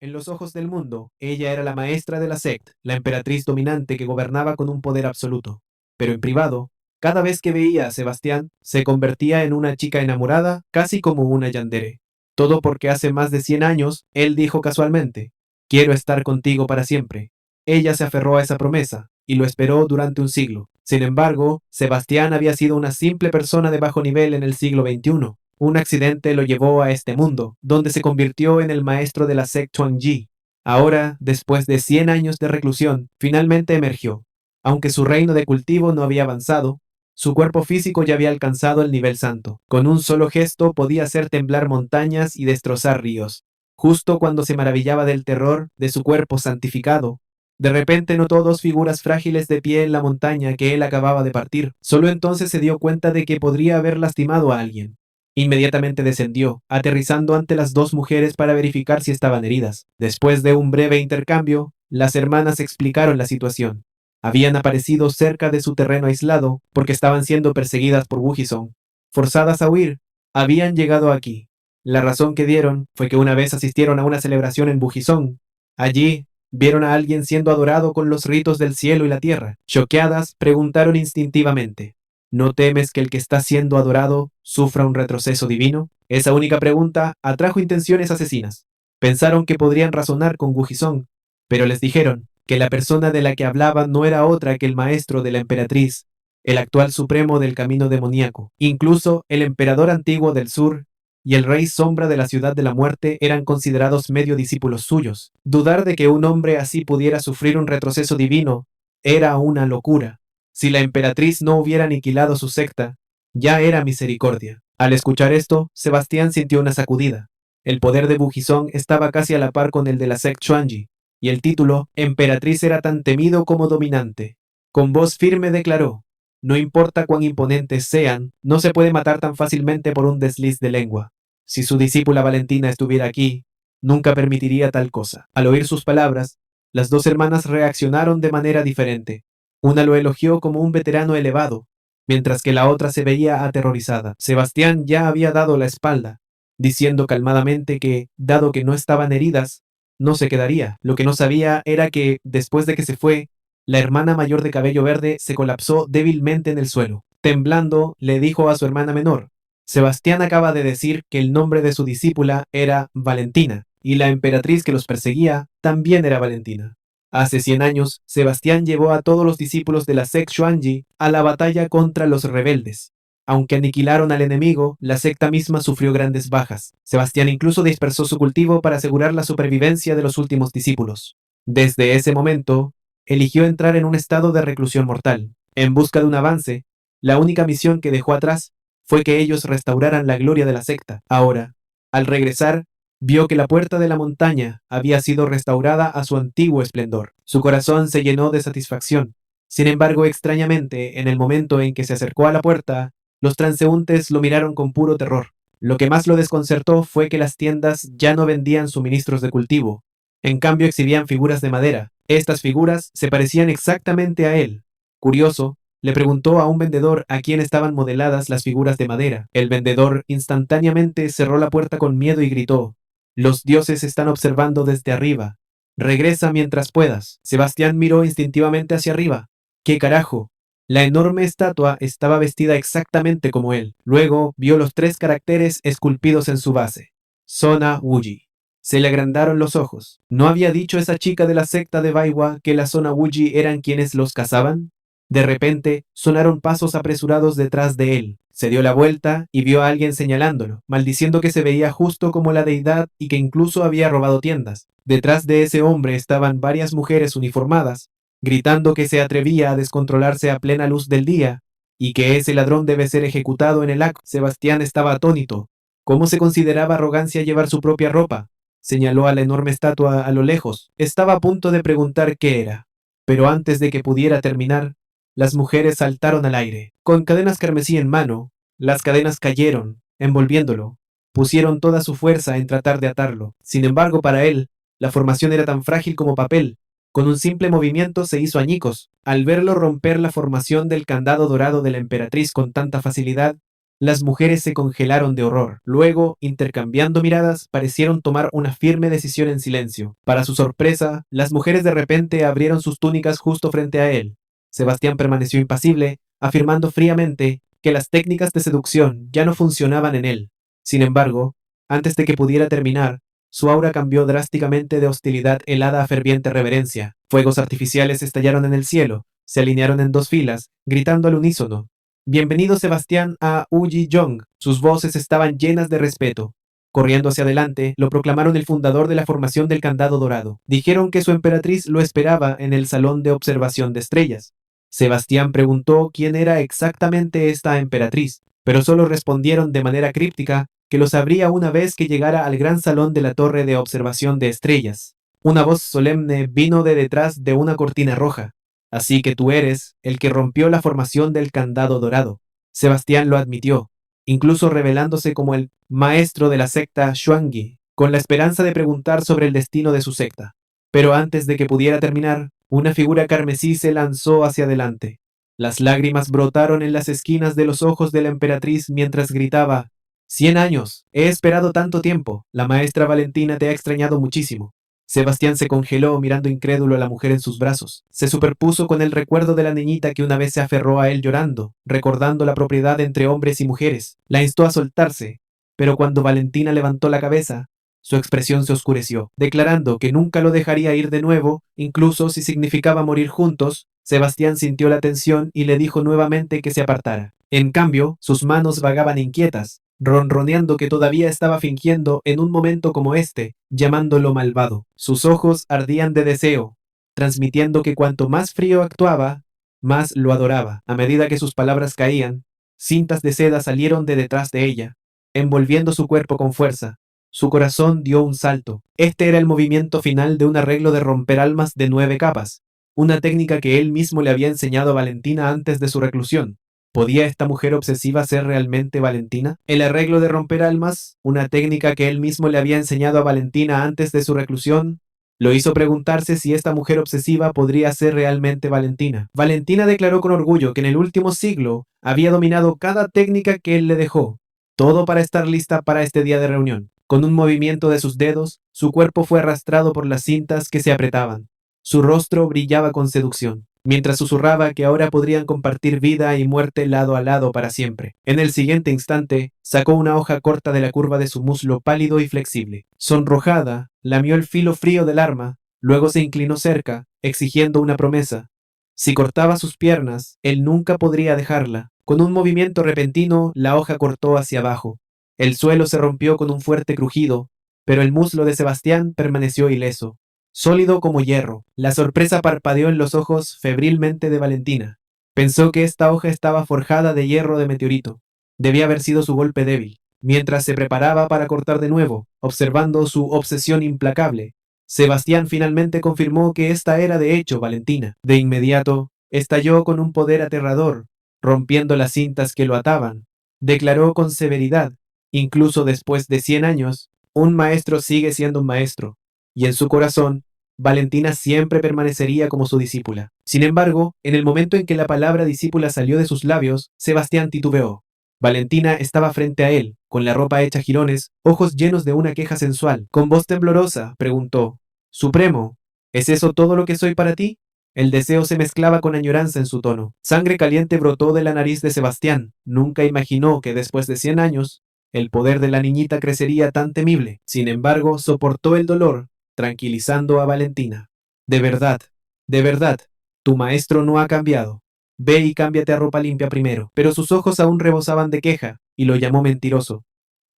En los ojos del mundo, ella era la maestra de la secta, la emperatriz dominante que gobernaba con un poder absoluto. Pero en privado, cada vez que veía a Sebastián, se convertía en una chica enamorada, casi como una yandere. Todo porque hace más de 100 años, él dijo casualmente, quiero estar contigo para siempre. Ella se aferró a esa promesa, y lo esperó durante un siglo. Sin embargo, Sebastián había sido una simple persona de bajo nivel en el siglo XXI. Un accidente lo llevó a este mundo, donde se convirtió en el maestro de la secta Chuang-Ji. Ahora, después de 100 años de reclusión, finalmente emergió. Aunque su reino de cultivo no había avanzado, su cuerpo físico ya había alcanzado el nivel santo. Con un solo gesto podía hacer temblar montañas y destrozar ríos. Justo cuando se maravillaba del terror de su cuerpo santificado, de repente notó dos figuras frágiles de pie en la montaña que él acababa de partir. Solo entonces se dio cuenta de que podría haber lastimado a alguien. Inmediatamente descendió, aterrizando ante las dos mujeres para verificar si estaban heridas. Después de un breve intercambio, las hermanas explicaron la situación. Habían aparecido cerca de su terreno aislado porque estaban siendo perseguidas por Wujison. Forzadas a huir, habían llegado aquí. La razón que dieron fue que una vez asistieron a una celebración en Wujison. Allí, vieron a alguien siendo adorado con los ritos del cielo y la tierra. Choqueadas, preguntaron instintivamente, ¿no temes que el que está siendo adorado sufra un retroceso divino? Esa única pregunta atrajo intenciones asesinas. Pensaron que podrían razonar con Wujison, pero les dijeron que la persona de la que hablaban no era otra que el maestro de la emperatriz, el actual supremo del camino demoníaco. Incluso el emperador antiguo del sur y el rey sombra de la ciudad de la muerte eran considerados medio discípulos suyos. Dudar de que un hombre así pudiera sufrir un retroceso divino era una locura. Si la emperatriz no hubiera aniquilado su secta, ya era misericordia. Al escuchar esto, Sebastián sintió una sacudida. El poder de Wujison estaba casi a la par con el de la secta Chuang-Ji, y el título emperatriz era tan temido como dominante. Con voz firme declaró, no importa cuán imponentes sean, no se puede matar tan fácilmente por un desliz de lengua. Si su discípula Valentina estuviera aquí, nunca permitiría tal cosa. Al oír sus palabras, las dos hermanas reaccionaron de manera diferente. Una lo elogió como un veterano elevado, mientras que la otra se veía aterrorizada. Sebastián ya había dado la espalda, diciendo calmadamente que, dado que no estaban heridas, no se quedaría. Lo que no sabía era que, después de que se fue, la hermana mayor de cabello verde se colapsó débilmente en el suelo. Temblando, le dijo a su hermana menor, Sebastián acaba de decir que el nombre de su discípula era Valentina, y la emperatriz que los perseguía también era Valentina. Hace 100 años, Sebastián llevó a todos los discípulos de la secta Xuanji a la batalla contra los rebeldes. Aunque aniquilaron al enemigo, la secta misma sufrió grandes bajas. Sebastián incluso dispersó su cultivo para asegurar la supervivencia de los últimos discípulos. Desde ese momento, eligió entrar en un estado de reclusión mortal. En busca de un avance, la única misión que dejó atrás fue que ellos restauraran la gloria de la secta. Ahora, al regresar, vio que la puerta de la montaña había sido restaurada a su antiguo esplendor. Su corazón se llenó de satisfacción. Sin embargo, extrañamente, en el momento en que se acercó a la puerta, los transeúntes lo miraron con puro terror. Lo que más lo desconcertó fue que las tiendas ya no vendían suministros de cultivo. En cambio, exhibían figuras de madera. Estas figuras se parecían exactamente a él. Curioso, le preguntó a un vendedor a quién estaban modeladas las figuras de madera. El vendedor instantáneamente cerró la puerta con miedo y gritó, los dioses están observando desde arriba. Regresa mientras puedas. Sebastián miró instintivamente hacia arriba. ¿Qué carajo? La enorme estatua estaba vestida exactamente como él. Luego vio los 3 caracteres esculpidos en su base. Sona Wuji. Se le agrandaron los ojos. ¿No había dicho esa chica de la secta de Baiwa que la Sona Wuji eran quienes los cazaban? De repente, sonaron pasos apresurados detrás de él. Se dio la vuelta y vio a alguien señalándolo, maldiciendo que se veía justo como la deidad y que incluso había robado tiendas. Detrás de ese hombre estaban varias mujeres uniformadas, gritando que se atrevía a descontrolarse a plena luz del día y que ese ladrón debe ser ejecutado en el acto. Sebastián estaba atónito. ¿Cómo se consideraba arrogancia llevar su propia ropa? Señaló a la enorme estatua a lo lejos. Estaba a punto de preguntar qué era, pero antes de que pudiera terminar, las mujeres saltaron al aire. Con cadenas carmesí en mano, las cadenas cayeron, envolviéndolo. Pusieron toda su fuerza en tratar de atarlo. Sin embargo, para él, la formación era tan frágil como papel. Con un simple movimiento se hizo añicos. Al verlo romper la formación del candado dorado de la emperatriz con tanta facilidad, Las mujeres se congelaron de horror. Luego, intercambiando miradas, parecieron tomar una firme decisión en silencio. Para su sorpresa, las mujeres de repente abrieron sus túnicas justo frente a él. Sebastián permaneció impasible, afirmando fríamente que las técnicas de seducción ya no funcionaban en él. Sin embargo, antes de que pudiera terminar, su aura cambió drásticamente de hostilidad helada a ferviente reverencia. Fuegos artificiales estallaron en el cielo, se alinearon en dos filas, gritando al unísono. Bienvenido Sebastián a Uji Jong. Sus voces estaban llenas de respeto. Corriendo hacia adelante, lo proclamaron el fundador de la formación del Candado Dorado. Dijeron que su emperatriz lo esperaba en el salón de observación de estrellas. Sebastián preguntó quién era exactamente esta emperatriz, pero solo respondieron de manera críptica que lo sabría una vez que llegara al gran salón de la torre de observación de estrellas. Una voz solemne vino de detrás de una cortina roja. Así que tú eres el que rompió la formación del Candado Dorado. Sebastián lo admitió, incluso revelándose como el maestro de la secta Xuangi, con la esperanza de preguntar sobre el destino de su secta. Pero antes de que pudiera terminar, una figura carmesí se lanzó hacia adelante. Las lágrimas brotaron en las esquinas de los ojos de la emperatriz mientras gritaba: «100 años, he esperado tanto tiempo, la maestra Valentina te ha extrañado muchísimo». Sebastián se congeló mirando incrédulo a la mujer en sus brazos. Se superpuso con el recuerdo de la niñita que una vez se aferró a él llorando, recordando la propiedad entre hombres y mujeres. La instó a soltarse, pero cuando Valentina levantó la cabeza, su expresión se oscureció, declarando que nunca lo dejaría ir de nuevo, incluso si significaba morir juntos. Sebastián sintió la tensión y le dijo nuevamente que se apartara. En cambio, sus manos vagaban inquietas, ronroneando que todavía estaba fingiendo en un momento como este, llamándolo malvado. Sus ojos ardían de deseo, transmitiendo que cuanto más frío actuaba, más lo adoraba. A medida que sus palabras caían, cintas de seda salieron de detrás de ella, envolviendo su cuerpo con fuerza. Su corazón dio un salto. Este era el movimiento final de un arreglo de romper almas de 9 capas, una técnica que él mismo le había enseñado a Valentina antes de su reclusión. ¿Podía esta mujer obsesiva ser realmente Valentina? El arreglo de romper almas, una técnica que él mismo le había enseñado a Valentina antes de su reclusión, lo hizo preguntarse si esta mujer obsesiva podría ser realmente Valentina. Valentina declaró con orgullo que en el último siglo había dominado cada técnica que él le dejó, todo para estar lista para este día de reunión. Con un movimiento de sus dedos, su cuerpo fue arrastrado por las cintas que se apretaban. Su rostro brillaba con seducción, mientras susurraba que ahora podrían compartir vida y muerte lado a lado para siempre. En el siguiente instante, sacó una hoja corta de la curva de su muslo pálido y flexible. Sonrojada, lamió el filo frío del arma, luego se inclinó cerca, exigiendo una promesa. Si cortaba sus piernas, él nunca podría dejarla. Con un movimiento repentino, la hoja cortó hacia abajo. El suelo se rompió con un fuerte crujido, pero el muslo de Sebastián permaneció ileso, sólido como hierro. La sorpresa parpadeó en los ojos febrilmente de Valentina. Pensó que esta hoja estaba forjada de hierro de meteorito. Debía haber sido su golpe débil. Mientras se preparaba para cortar de nuevo, observando su obsesión implacable, Sebastián finalmente confirmó que esta era de hecho Valentina. De inmediato, estalló con un poder aterrador, rompiendo las cintas que lo ataban. Declaró con severidad: incluso después de 100 años, un maestro sigue siendo un maestro, y en su corazón, Valentina siempre permanecería como su discípula. Sin embargo, en el momento en que la palabra discípula salió de sus labios, Sebastián titubeó. Valentina estaba frente a él, con la ropa hecha jirones, ojos llenos de una queja sensual. Con voz temblorosa, preguntó: «Supremo, ¿es eso todo lo que soy para ti?». El deseo se mezclaba con añoranza en su tono. Sangre caliente brotó de la nariz de Sebastián. Nunca imaginó que después de 100 años, el poder de la niñita crecería tan temible. Sin embargo, soportó el dolor, tranquilizando a Valentina. De verdad, tu maestro no ha cambiado. Ve y cámbiate a ropa limpia primero». Pero sus ojos aún rebosaban de queja, y lo llamó mentiroso.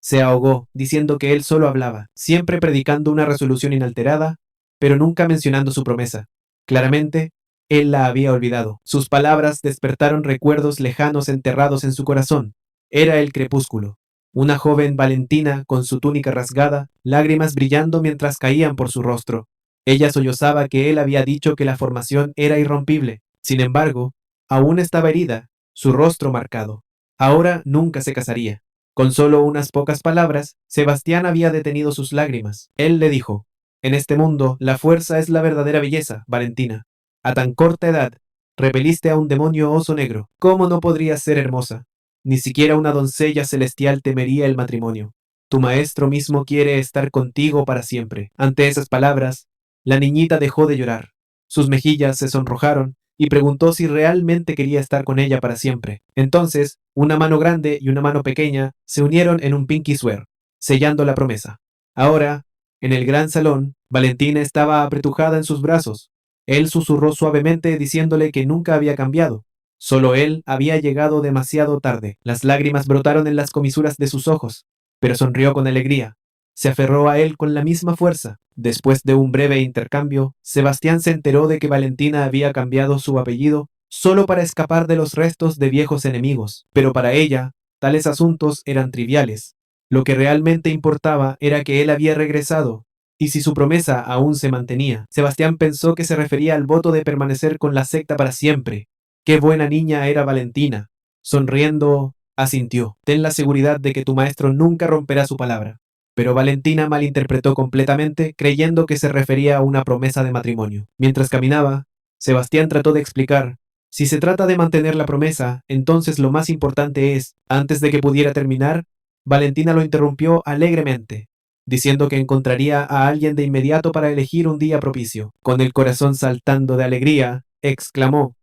Se ahogó, diciendo que él solo hablaba, siempre predicando una resolución inalterada, pero nunca mencionando su promesa. Claramente, él la había olvidado. Sus palabras despertaron recuerdos lejanos enterrados en su corazón. Era el crepúsculo. Una joven Valentina con su túnica rasgada, lágrimas brillando mientras caían por su rostro. Ella sollozaba que él había dicho que la formación era irrompible. Sin embargo, aún estaba herida, su rostro marcado. Ahora nunca se casaría. Con solo unas pocas palabras, Sebastián había detenido sus lágrimas. Él le dijo: «En este mundo, la fuerza es la verdadera belleza, Valentina. A tan corta edad, repeliste a un demonio oso negro. ¿Cómo no podrías ser hermosa? Ni siquiera una doncella celestial temería el matrimonio. Tu maestro mismo quiere estar contigo para siempre. Ante esas palabras, la niñita dejó de llorar. Sus mejillas se sonrojaron y preguntó si realmente quería estar con ella para siempre. Entonces, una mano grande y una mano pequeña se unieron en un pinky swear, sellando la promesa. Ahora, en el gran salón, Valentina estaba apretujada en sus brazos. Él susurró suavemente diciéndole que nunca había cambiado. Solo él había llegado demasiado tarde. Las lágrimas brotaron en las comisuras de sus ojos, pero sonrió con alegría. Se aferró a él con la misma fuerza. Después de un breve intercambio, Sebastián se enteró de que Valentina había cambiado su apellido solo para escapar de los restos de viejos enemigos, pero para ella, tales asuntos eran triviales. Lo que realmente importaba era que él había regresado, y si su promesa aún se mantenía. Sebastián pensó que se refería al voto de permanecer con la secta para siempre. Qué buena niña era Valentina. Sonriendo, asintió. Ten la seguridad de que tu maestro nunca romperá su palabra. Pero Valentina malinterpretó completamente, creyendo que se refería a una promesa de matrimonio. Mientras caminaba, Sebastián trató de explicar: si se trata de mantener la promesa, entonces lo más importante es, antes de que pudiera terminar, Valentina lo interrumpió alegremente, diciendo que encontraría a alguien de inmediato para elegir un día propicio. Con el corazón saltando de alegría, exclamó: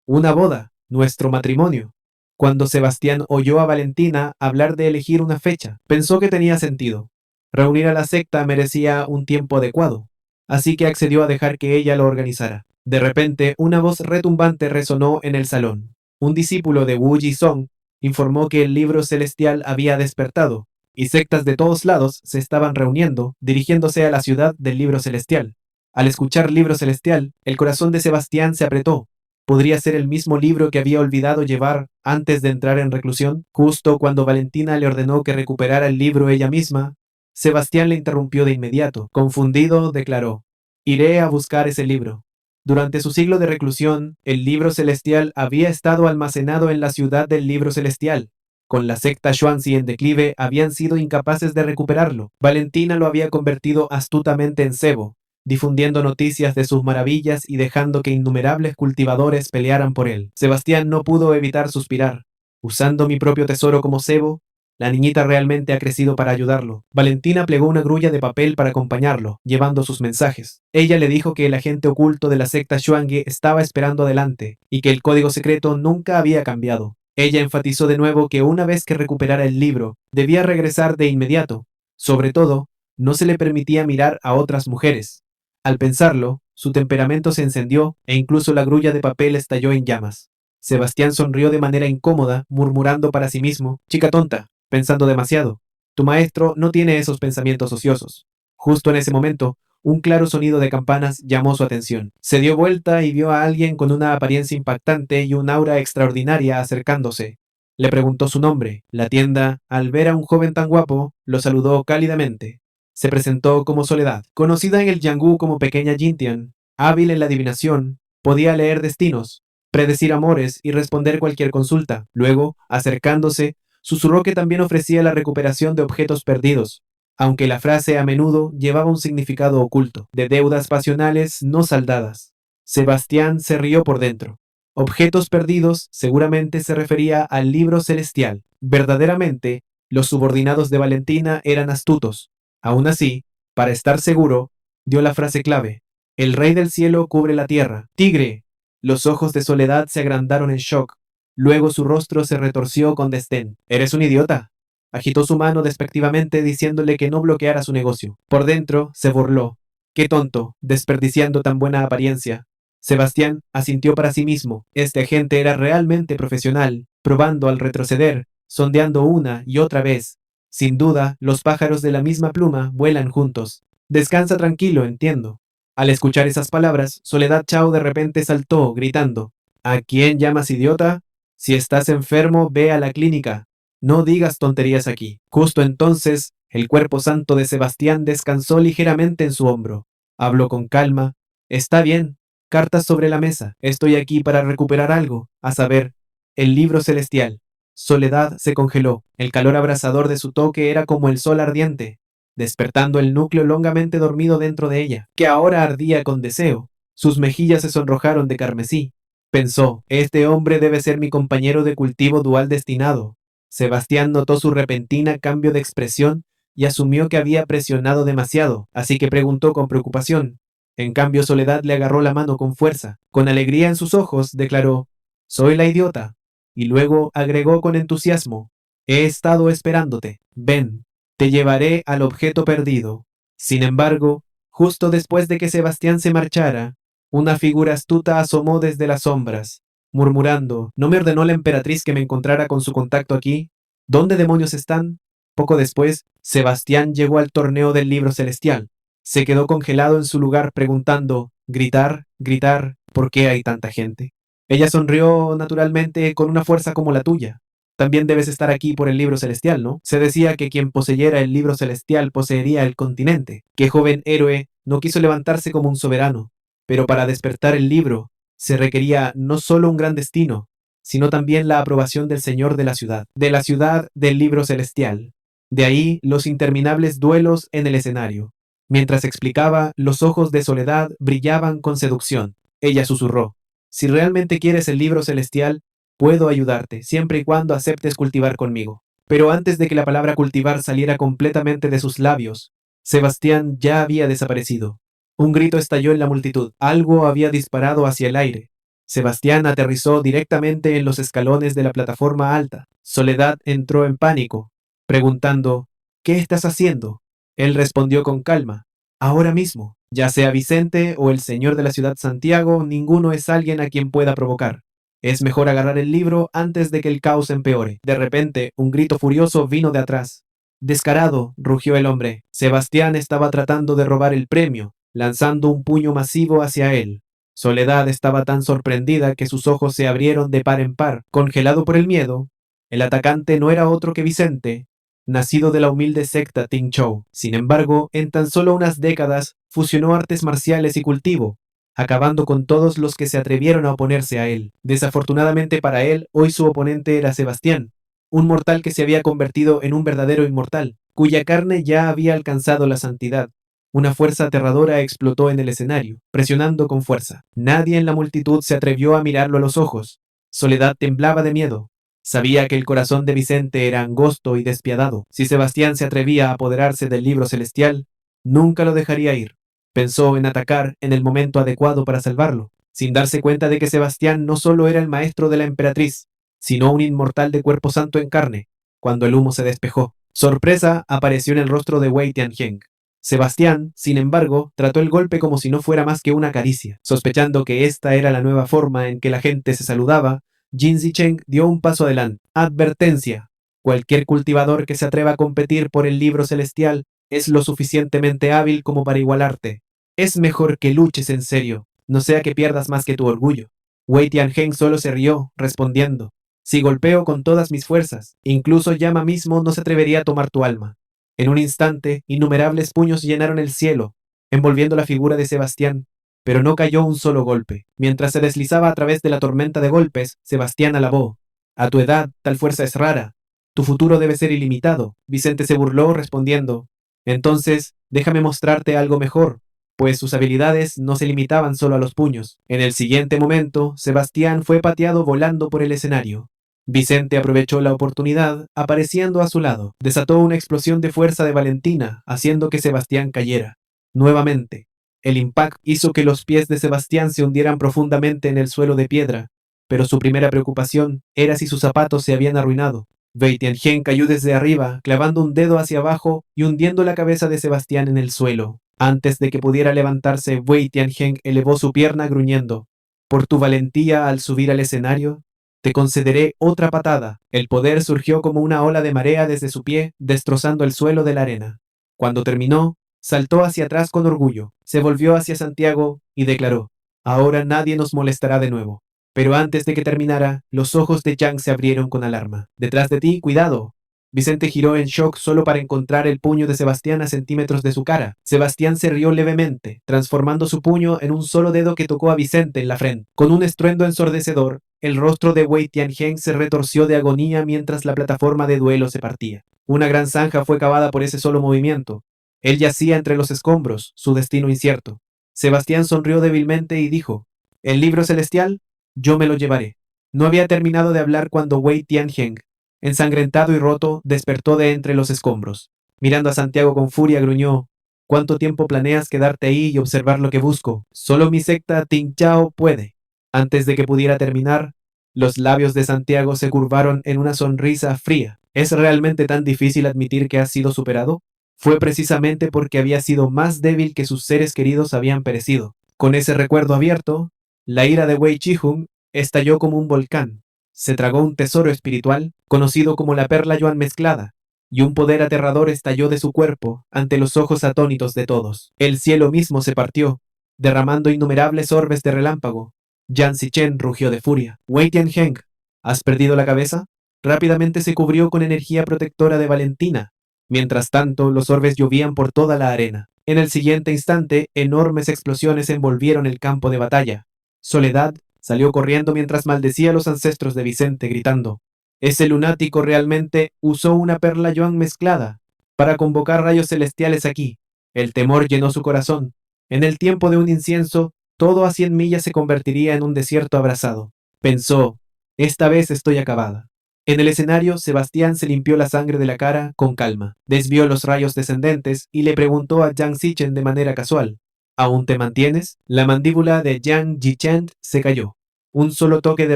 una boda, nuestro matrimonio. Cuando Sebastián oyó a Valentina hablar de elegir una fecha, pensó que tenía sentido. Reunir a la secta merecía un tiempo adecuado, así que accedió a dejar que ella lo organizara. De repente, una voz retumbante resonó en el salón. Un discípulo de Wu Ji-song informó que el libro celestial había despertado, y sectas de todos lados se estaban reuniendo, dirigiéndose a la ciudad del libro celestial. Al escuchar libro celestial, el corazón de Sebastián se apretó. ¿Podría ser el mismo libro que había olvidado llevar antes de entrar en reclusión? Justo cuando Valentina le ordenó que recuperara el libro ella misma, Sebastián le interrumpió de inmediato. Confundido, declaró: iré a buscar ese libro. Durante su siglo de reclusión, el libro celestial había estado almacenado en la ciudad del libro celestial. Con la secta Xuanzi en declive, habían sido incapaces de recuperarlo. Valentina lo había convertido astutamente en cebo, difundiendo noticias de sus maravillas y dejando que innumerables cultivadores pelearan por él. Sebastián no pudo evitar suspirar. Usando mi propio tesoro como cebo, la niñita realmente ha crecido para ayudarlo. Valentina plegó una grulla de papel para acompañarlo, llevando sus mensajes. Ella le dijo que el agente oculto de la secta Xuange estaba esperando adelante, y que el código secreto nunca había cambiado. Ella enfatizó de nuevo que una vez que recuperara el libro, debía regresar de inmediato. Sobre todo, no se le permitía mirar a otras mujeres. Al pensarlo, su temperamento se encendió e incluso la grulla de papel estalló en llamas. Sebastián sonrió de manera incómoda, murmurando para sí mismo: chica tonta, pensando demasiado. Tu maestro no tiene esos pensamientos ociosos. Justo en ese momento, un claro sonido de campanas llamó su atención. Se dio vuelta y vio a alguien con una apariencia impactante y un aura extraordinaria acercándose. Le preguntó su nombre. La tienda, al ver a un joven tan guapo, lo saludó cálidamente. Se presentó como Soledad, conocida en el Yangú como Pequeña Jintian. Hábil en la adivinación, podía leer destinos, predecir amores y responder cualquier consulta. Luego, acercándose, susurró que también ofrecía la recuperación de objetos perdidos, aunque la frase a menudo llevaba un significado oculto, de deudas pasionales no saldadas. Sebastián se rió por dentro. Objetos perdidos seguramente se refería al libro celestial. Verdaderamente, los subordinados de Valentina eran astutos. Aún así, para estar seguro, dio la frase clave: el rey del cielo cubre la tierra. ¡Tigre! Los ojos de Soledad se agrandaron en shock. Luego su rostro se retorció con desdén. ¿Eres un idiota? Agitó su mano despectivamente diciéndole que no bloqueara su negocio. Por dentro se burló. ¡Qué tonto, desperdiciando tan buena apariencia! Sebastián asintió para sí mismo. Este agente era realmente profesional, probando al retroceder, sondeando una y otra vez. Sin duda, los pájaros de la misma pluma vuelan juntos. Descansa tranquilo, entiendo. Al escuchar esas palabras, Soledad Chao de repente saltó, gritando: ¿a quién llamas idiota? Si estás enfermo, ve a la clínica. No digas tonterías aquí. Justo entonces, el cuerpo santo de Sebastián descansó ligeramente en su hombro. Habló con calma. Está bien. Cartas sobre la mesa. Estoy aquí para recuperar algo, a saber, el libro celestial. Soledad se congeló. El calor abrasador de su toque era como el sol ardiente, despertando el núcleo longamente dormido dentro de ella, que ahora ardía con deseo. Sus mejillas se sonrojaron de carmesí. Pensó: este hombre debe ser mi compañero de cultivo dual destinado. Sebastián notó su repentina cambio de expresión y asumió que había presionado demasiado, así que preguntó con preocupación. En cambio, Soledad le agarró la mano con fuerza. Con alegría en sus ojos, declaró, «Soy la idiota». Y luego agregó con entusiasmo, «He estado esperándote. Ven, te llevaré al objeto perdido». Sin embargo, justo después de que Sebastián se marchara, una figura astuta asomó desde las sombras, murmurando, ¿no me ordenó la emperatriz que me encontrara con su contacto aquí? ¿Dónde demonios están? Poco después, Sebastián llegó al torneo del libro celestial. Se quedó congelado en su lugar preguntando, gritar, gritar, ¿por qué hay tanta gente? Ella sonrió naturalmente con una fuerza como la tuya. También debes estar aquí por el libro celestial, ¿no? Se decía que quien poseyera el libro celestial poseería el continente. Qué joven héroe no quiso levantarse como un soberano. Pero para despertar el libro, se requería no solo un gran destino, sino también la aprobación del Señor de la ciudad del libro celestial. De ahí los interminables duelos en el escenario. Mientras explicaba, los ojos de Soledad brillaban con seducción. Ella susurró, si realmente quieres el libro celestial, puedo ayudarte, siempre y cuando aceptes cultivar conmigo. Pero antes de que la palabra cultivar saliera completamente de sus labios, Sebastián ya había desaparecido. Un grito estalló en la multitud. Algo había disparado hacia el aire. Sebastián aterrizó directamente en los escalones de la plataforma alta. Soledad entró en pánico, preguntando, ¿qué estás haciendo? Él respondió con calma, ahora mismo. Ya sea Vicente o el señor de la ciudad Santiago, ninguno es alguien a quien pueda provocar. Es mejor agarrar el libro antes de que el caos empeore. De repente, un grito furioso vino de atrás. Descarado, rugió el hombre. Sebastián estaba tratando de robar el premio, lanzando un puño masivo hacia él. Soledad estaba tan sorprendida que sus ojos se abrieron de par en par. Congelado por el miedo, el atacante no era otro que Vicente, nacido de la humilde secta Ting Chou. Sin embargo, en tan solo unas décadas, fusionó artes marciales y cultivo, acabando con todos los que se atrevieron a oponerse a él. Desafortunadamente para él, hoy su oponente era Sebastián, un mortal que se había convertido en un verdadero inmortal, cuya carne ya había alcanzado la santidad. Una fuerza aterradora explotó en el escenario, presionando con fuerza. Nadie en la multitud se atrevió a mirarlo a los ojos. Soledad temblaba de miedo. Sabía que el corazón de Vicente era angosto y despiadado. Si Sebastián se atrevía a apoderarse del libro celestial, nunca lo dejaría ir. Pensó en atacar en el momento adecuado para salvarlo, sin darse cuenta de que Sebastián no solo era el maestro de la emperatriz, sino un inmortal de cuerpo santo en carne. Cuando el humo se despejó, sorpresa apareció en el rostro de Wei Tianheng. Sebastián, sin embargo, trató el golpe como si no fuera más que una caricia. Sospechando que esta era la nueva forma en que la gente se saludaba, Jin Zicheng dio un paso adelante. Advertencia. Cualquier cultivador que se atreva a competir por el libro celestial es lo suficientemente hábil como para igualarte. Es mejor que luches en serio, no sea que pierdas más que tu orgullo. Wei Tianheng solo se rió, respondiendo, si golpeo con todas mis fuerzas, incluso Yama mismo no se atrevería a tomar tu alma. En un instante, innumerables puños llenaron el cielo, envolviendo la figura de Sebastián, pero no cayó un solo golpe. Mientras se deslizaba a través de la tormenta de golpes, Sebastián alabó, a tu edad, tal fuerza es rara. Tu futuro debe ser ilimitado. Vicente se burló, respondiendo, entonces, déjame mostrarte algo mejor, pues sus habilidades no se limitaban solo a los puños. En el siguiente momento, Sebastián fue pateado volando por el escenario. Vicente aprovechó la oportunidad, apareciendo a su lado. Desató una explosión de fuerza de Valentina, haciendo que Sebastián cayera. Nuevamente, el impacto hizo que los pies de Sebastián se hundieran profundamente en el suelo de piedra, pero su primera preocupación era si sus zapatos se habían arruinado. Wei Tianheng cayó desde arriba, clavando un dedo hacia abajo y hundiendo la cabeza de Sebastián en el suelo. Antes de que pudiera levantarse, Wei Tianheng elevó su pierna gruñendo. Por tu valentía al subir al escenario, te concederé otra patada. El poder surgió como una ola de marea desde su pie, destrozando el suelo de la arena. Cuando terminó, saltó hacia atrás con orgullo, se volvió hacia Santiago y declaró, ahora nadie nos molestará de nuevo. Pero antes de que terminara, los ojos de Yang se abrieron con alarma. Detrás de ti, cuidado. Vicente giró en shock solo para encontrar el puño de Sebastián a centímetros de su cara. Sebastián se rió levemente, transformando su puño en un solo dedo que tocó a Vicente en la frente. Con un estruendo ensordecedor, el rostro de Wei Tianheng se retorció de agonía mientras la plataforma de duelo se partía. Una gran zanja fue cavada por ese solo movimiento. Él yacía entre los escombros, su destino incierto. Sebastián sonrió débilmente y dijo, ¿el libro celestial? Yo me lo llevaré. No había terminado de hablar cuando Wei Tianheng Ensangrentado y roto, despertó de entre los escombros. Mirando a Santiago con furia, gruñó: ¿Cuánto tiempo planeas quedarte ahí y observar lo que busco? Solo mi secta Tinchao puede. Antes de que pudiera terminar, los labios de Santiago se curvaron en una sonrisa fría. ¿Es realmente tan difícil admitir que has sido superado? Fue precisamente porque había sido más débil que sus seres queridos habían perecido. Con ese recuerdo abierto, la ira de Wei Chihung estalló como un volcán. Se tragó un tesoro espiritual, conocido como la perla yuan mezclada, y un poder aterrador estalló de su cuerpo ante los ojos atónitos de todos. El cielo mismo se partió, derramando innumerables orbes de relámpago. Yan Zichen rugió de furia. Wei Tianheng, ¿has perdido la cabeza? Rápidamente se cubrió con energía protectora de Valentina. Mientras tanto, los orbes llovían por toda la arena. En el siguiente instante, enormes explosiones envolvieron el campo de batalla. Soledad salió corriendo mientras maldecía a los ancestros de Vicente, gritando: ese lunático realmente usó una perla yuan mezclada para convocar rayos celestiales aquí. El temor llenó su corazón. En el tiempo de un incienso, todo a 100 millas se convertiría en un desierto abrasado. Pensó: esta vez estoy acabada. En el escenario, Sebastián se limpió la sangre de la cara con calma, desvió los rayos descendentes y le preguntó a Yang Zichen de manera casual: ¿aún te mantienes? La mandíbula de Yang Zichen se cayó. Un solo toque de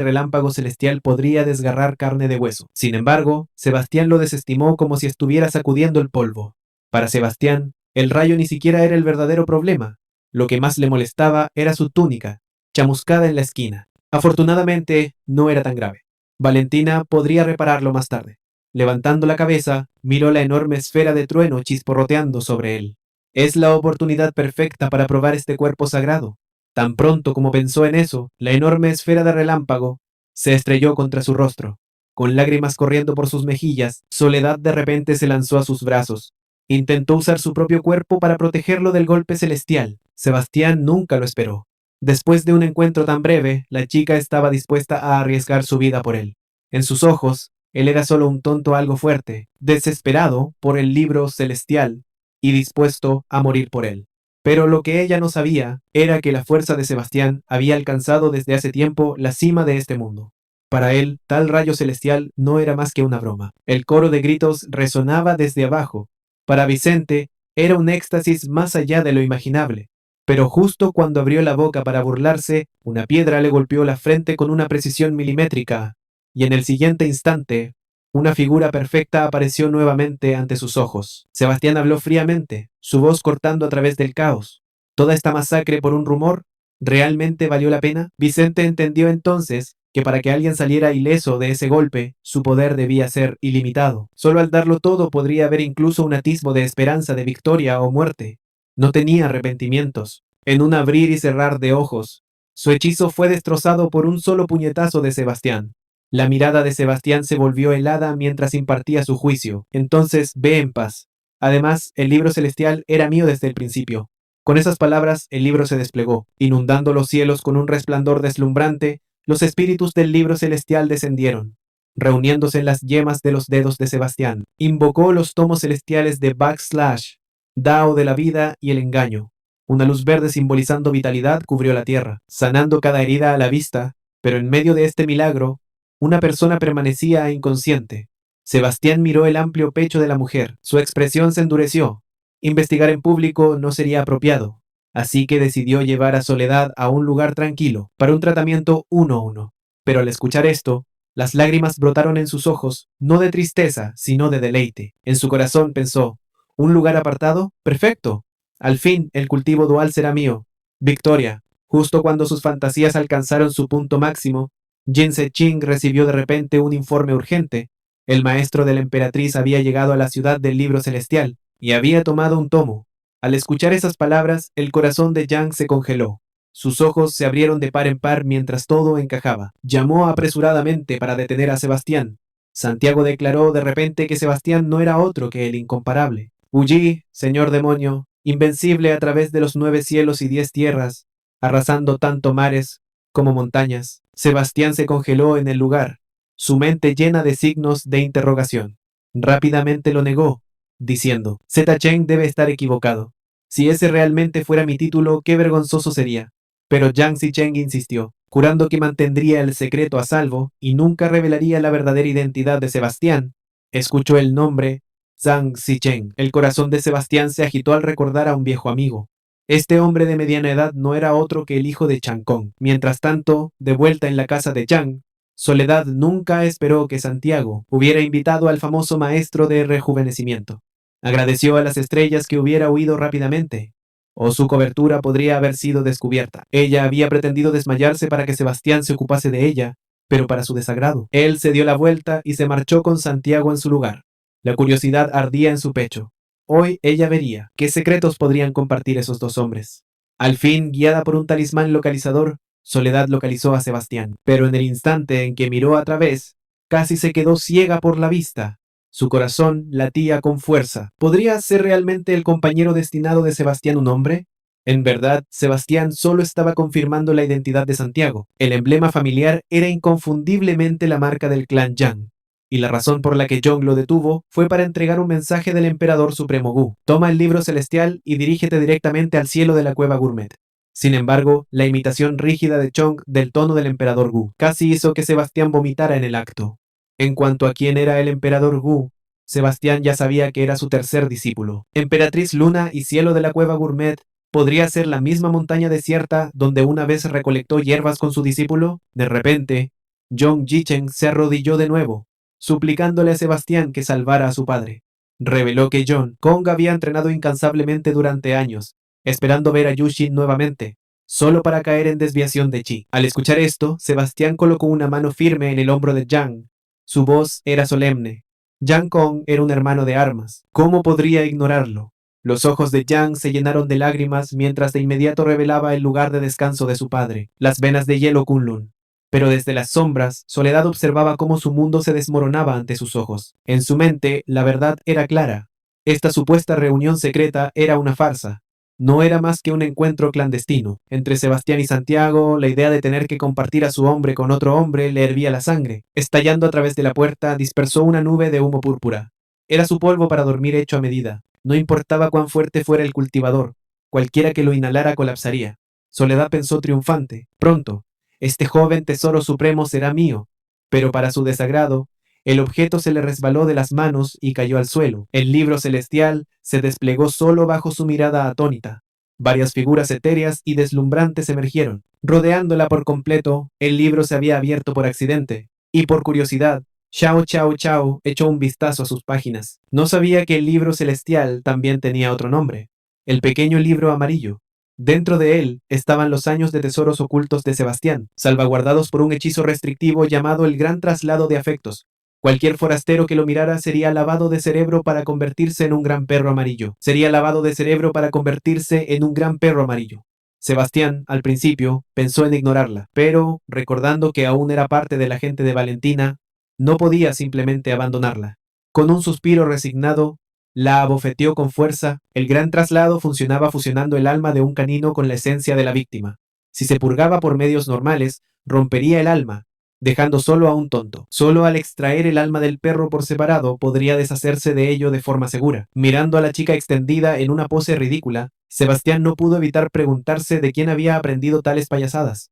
relámpago celestial podría desgarrar carne de hueso. Sin embargo, Sebastián lo desestimó como si estuviera sacudiendo el polvo. Para Sebastián, el rayo ni siquiera era el verdadero problema. Lo que más le molestaba era su túnica, chamuscada en la esquina. Afortunadamente, no era tan grave. Valentina podría repararlo más tarde. Levantando la cabeza, miró la enorme esfera de trueno chisporroteando sobre él. Es la oportunidad perfecta para probar este cuerpo sagrado. Tan pronto como pensó en eso, la enorme esfera de relámpago se estrelló contra su rostro. Con lágrimas corriendo por sus mejillas, Soledad de repente se lanzó a sus brazos. Intentó usar su propio cuerpo para protegerlo del golpe celestial. Sebastián nunca lo esperó. Después de un encuentro tan breve, la chica estaba dispuesta a arriesgar su vida por él. En sus ojos, él era solo un tonto algo fuerte, desesperado por el libro celestial y dispuesto a morir por él. Pero lo que ella no sabía era que la fuerza de Sebastián había alcanzado desde hace tiempo la cima de este mundo. Para él, tal rayo celestial no era más que una broma. El coro de gritos resonaba desde abajo. Para Vicente, era un éxtasis más allá de lo imaginable. Pero justo cuando abrió la boca para burlarse, una piedra le golpeó la frente con una precisión milimétrica, y en el siguiente instante, una figura perfecta apareció nuevamente ante sus ojos. Sebastián habló fríamente, su voz cortando a través del caos. ¿Toda esta masacre por un rumor realmente valió la pena? Vicente entendió entonces que para que alguien saliera ileso de ese golpe, su poder debía ser ilimitado. Solo al darlo todo podría haber incluso un atisbo de esperanza de victoria o muerte. No tenía arrepentimientos. En un abrir y cerrar de ojos, su hechizo fue destrozado por un solo puñetazo de Sebastián. La mirada de Sebastián se volvió helada mientras impartía su juicio. Entonces, ve en paz. Además, el libro celestial era mío desde el principio. Con esas palabras, el libro se desplegó, inundando los cielos con un resplandor deslumbrante. Los espíritus del libro celestial descendieron, reuniéndose en las yemas de los dedos de Sebastián. Invocó los tomos celestiales de Backslash, Dao de la vida y el engaño. Una luz verde simbolizando vitalidad cubrió la tierra, sanando cada herida a la vista, pero en medio de este milagro, una persona permanecía inconsciente. Sebastián miró el amplio pecho de la mujer. Su expresión se endureció. Investigar en público no sería apropiado, así que decidió llevar a Soledad a un lugar tranquilo para un tratamiento 1-1. Pero al escuchar esto, las lágrimas brotaron en sus ojos, no de tristeza, sino de deleite. En su corazón pensó: ¿un lugar apartado? Perfecto. Al fin, el cultivo dual será mío. Victoria. Justo cuando sus fantasías alcanzaron su punto máximo, Jin Se-ching recibió de repente un informe urgente. El maestro de la emperatriz había llegado a la ciudad del libro celestial y había tomado un tomo. Al escuchar esas palabras, el corazón de Yang se congeló. Sus ojos se abrieron de par en par mientras todo encajaba. Llamó apresuradamente para detener a Sebastián. Santiago declaró de repente que Sebastián no era otro que el incomparable. Huyi, señor demonio, invencible a través de los 9 cielos y 10 tierras, arrasando tanto mares como montañas. Sebastián se congeló en el lugar, su mente llena de signos de interrogación. Rápidamente lo negó, diciendo: Zeta Chen debe estar equivocado. Si ese realmente fuera mi título, qué vergonzoso sería. Pero Jiang Zicheng insistió, jurando que mantendría el secreto a salvo y nunca revelaría la verdadera identidad de Sebastián. Escuchó el nombre Zhang Zicheng. El corazón de Sebastián se agitó al recordar a un viejo amigo. Este hombre de mediana edad no era otro que el hijo de Chang Kong. Mientras tanto, de vuelta en la casa de Chang, Soledad nunca esperó que Santiago hubiera invitado al famoso maestro de rejuvenecimiento. Agradeció a las estrellas que hubiera huido rápidamente, o su cobertura podría haber sido descubierta. Ella había pretendido desmayarse para que Sebastián se ocupase de ella, pero para su desagrado. Él se dio la vuelta y se marchó con Santiago en su lugar. La curiosidad ardía en su pecho. Hoy ella vería qué secretos podrían compartir esos dos hombres. Al fin, guiada por un talismán localizador, Soledad localizó a Sebastián, pero en el instante en que miró a través, casi se quedó ciega por la vista. Su corazón latía con fuerza. ¿Podría ser realmente el compañero destinado de Sebastián un hombre? En verdad, Sebastián solo estaba confirmando la identidad de Santiago. El emblema familiar era inconfundiblemente la marca del clan Yang, y la razón por la que Jong lo detuvo fue para entregar un mensaje del emperador supremo Gu. Toma el libro celestial y dirígete directamente al cielo de la cueva gourmet. Sin embargo, la imitación rígida de Chong del tono del emperador Gu casi hizo que Sebastián vomitara en el acto. En cuanto a quién era el emperador Gu, Sebastián ya sabía que era su tercer discípulo. Emperatriz Luna y cielo de la cueva gourmet, ¿podría ser la misma montaña desierta donde una vez recolectó hierbas con su discípulo? De repente, Jong Jichen se arrodilló de nuevo, suplicándole a Sebastián que salvara a su padre. Reveló que John Kong había entrenado incansablemente durante años, esperando ver a Yushin nuevamente, solo para caer en desviación de chi. Al escuchar esto, Sebastián colocó una mano firme en el hombro de Yang. Su voz era solemne. Yang Kong era un hermano de armas. ¿Cómo podría ignorarlo? Los ojos de Yang se llenaron de lágrimas mientras de inmediato revelaba el lugar de descanso de su padre, las venas de hielo Kunlun. Pero desde las sombras, Soledad observaba cómo su mundo se desmoronaba ante sus ojos. En su mente, la verdad era clara. Esta supuesta reunión secreta era una farsa. No era más que un encuentro clandestino. Entre Sebastián y Santiago, la idea de tener que compartir a su hombre con otro hombre le hervía la sangre. Estallando a través de la puerta, dispersó una nube de humo púrpura. Era su polvo para dormir hecho a medida. No importaba cuán fuerte fuera el cultivador, cualquiera que lo inhalara colapsaría. Soledad pensó triunfante. Pronto, este joven tesoro supremo será mío. Pero para su desagrado, el objeto se le resbaló de las manos y cayó al suelo. El libro celestial se desplegó solo bajo su mirada atónita. Varias figuras etéreas y deslumbrantes emergieron. Rodeándola por completo, el libro se había abierto por accidente. Y por curiosidad, Xiao Chao Chao echó un vistazo a sus páginas. No sabía que el libro celestial también tenía otro nombre. El pequeño libro amarillo. Dentro de él estaban los años de tesoros ocultos de Sebastián, salvaguardados por un hechizo restrictivo llamado el Gran Traslado de Afectos. Cualquier forastero que lo mirara sería lavado de cerebro para convertirse en un gran perro amarillo. Sería lavado de cerebro para convertirse en un gran perro amarillo. Sebastián, al principio, pensó en ignorarla, pero, recordando que aún era parte de la gente de Valentina, no podía simplemente abandonarla. Con un suspiro resignado, la abofeteó con fuerza. El gran traslado funcionaba fusionando el alma de un canino con la esencia de la víctima. Si se purgaba por medios normales, rompería el alma, dejando solo a un tonto. Solo al extraer el alma del perro por separado podría deshacerse de ello de forma segura. Mirando a la chica extendida en una pose ridícula, Sebastián no pudo evitar preguntarse de quién había aprendido tales payasadas.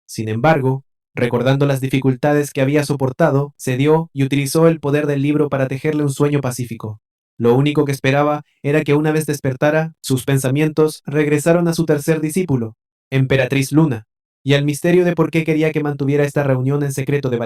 Sin embargo, recordando las dificultades que había soportado, cedió y utilizó el poder del libro para tejerle un sueño pacífico. Lo único que esperaba era que una vez despertara, sus pensamientos regresaron a su tercer discípulo, Emperatriz Luna, y al misterio de por qué quería que mantuviera esta reunión en secreto de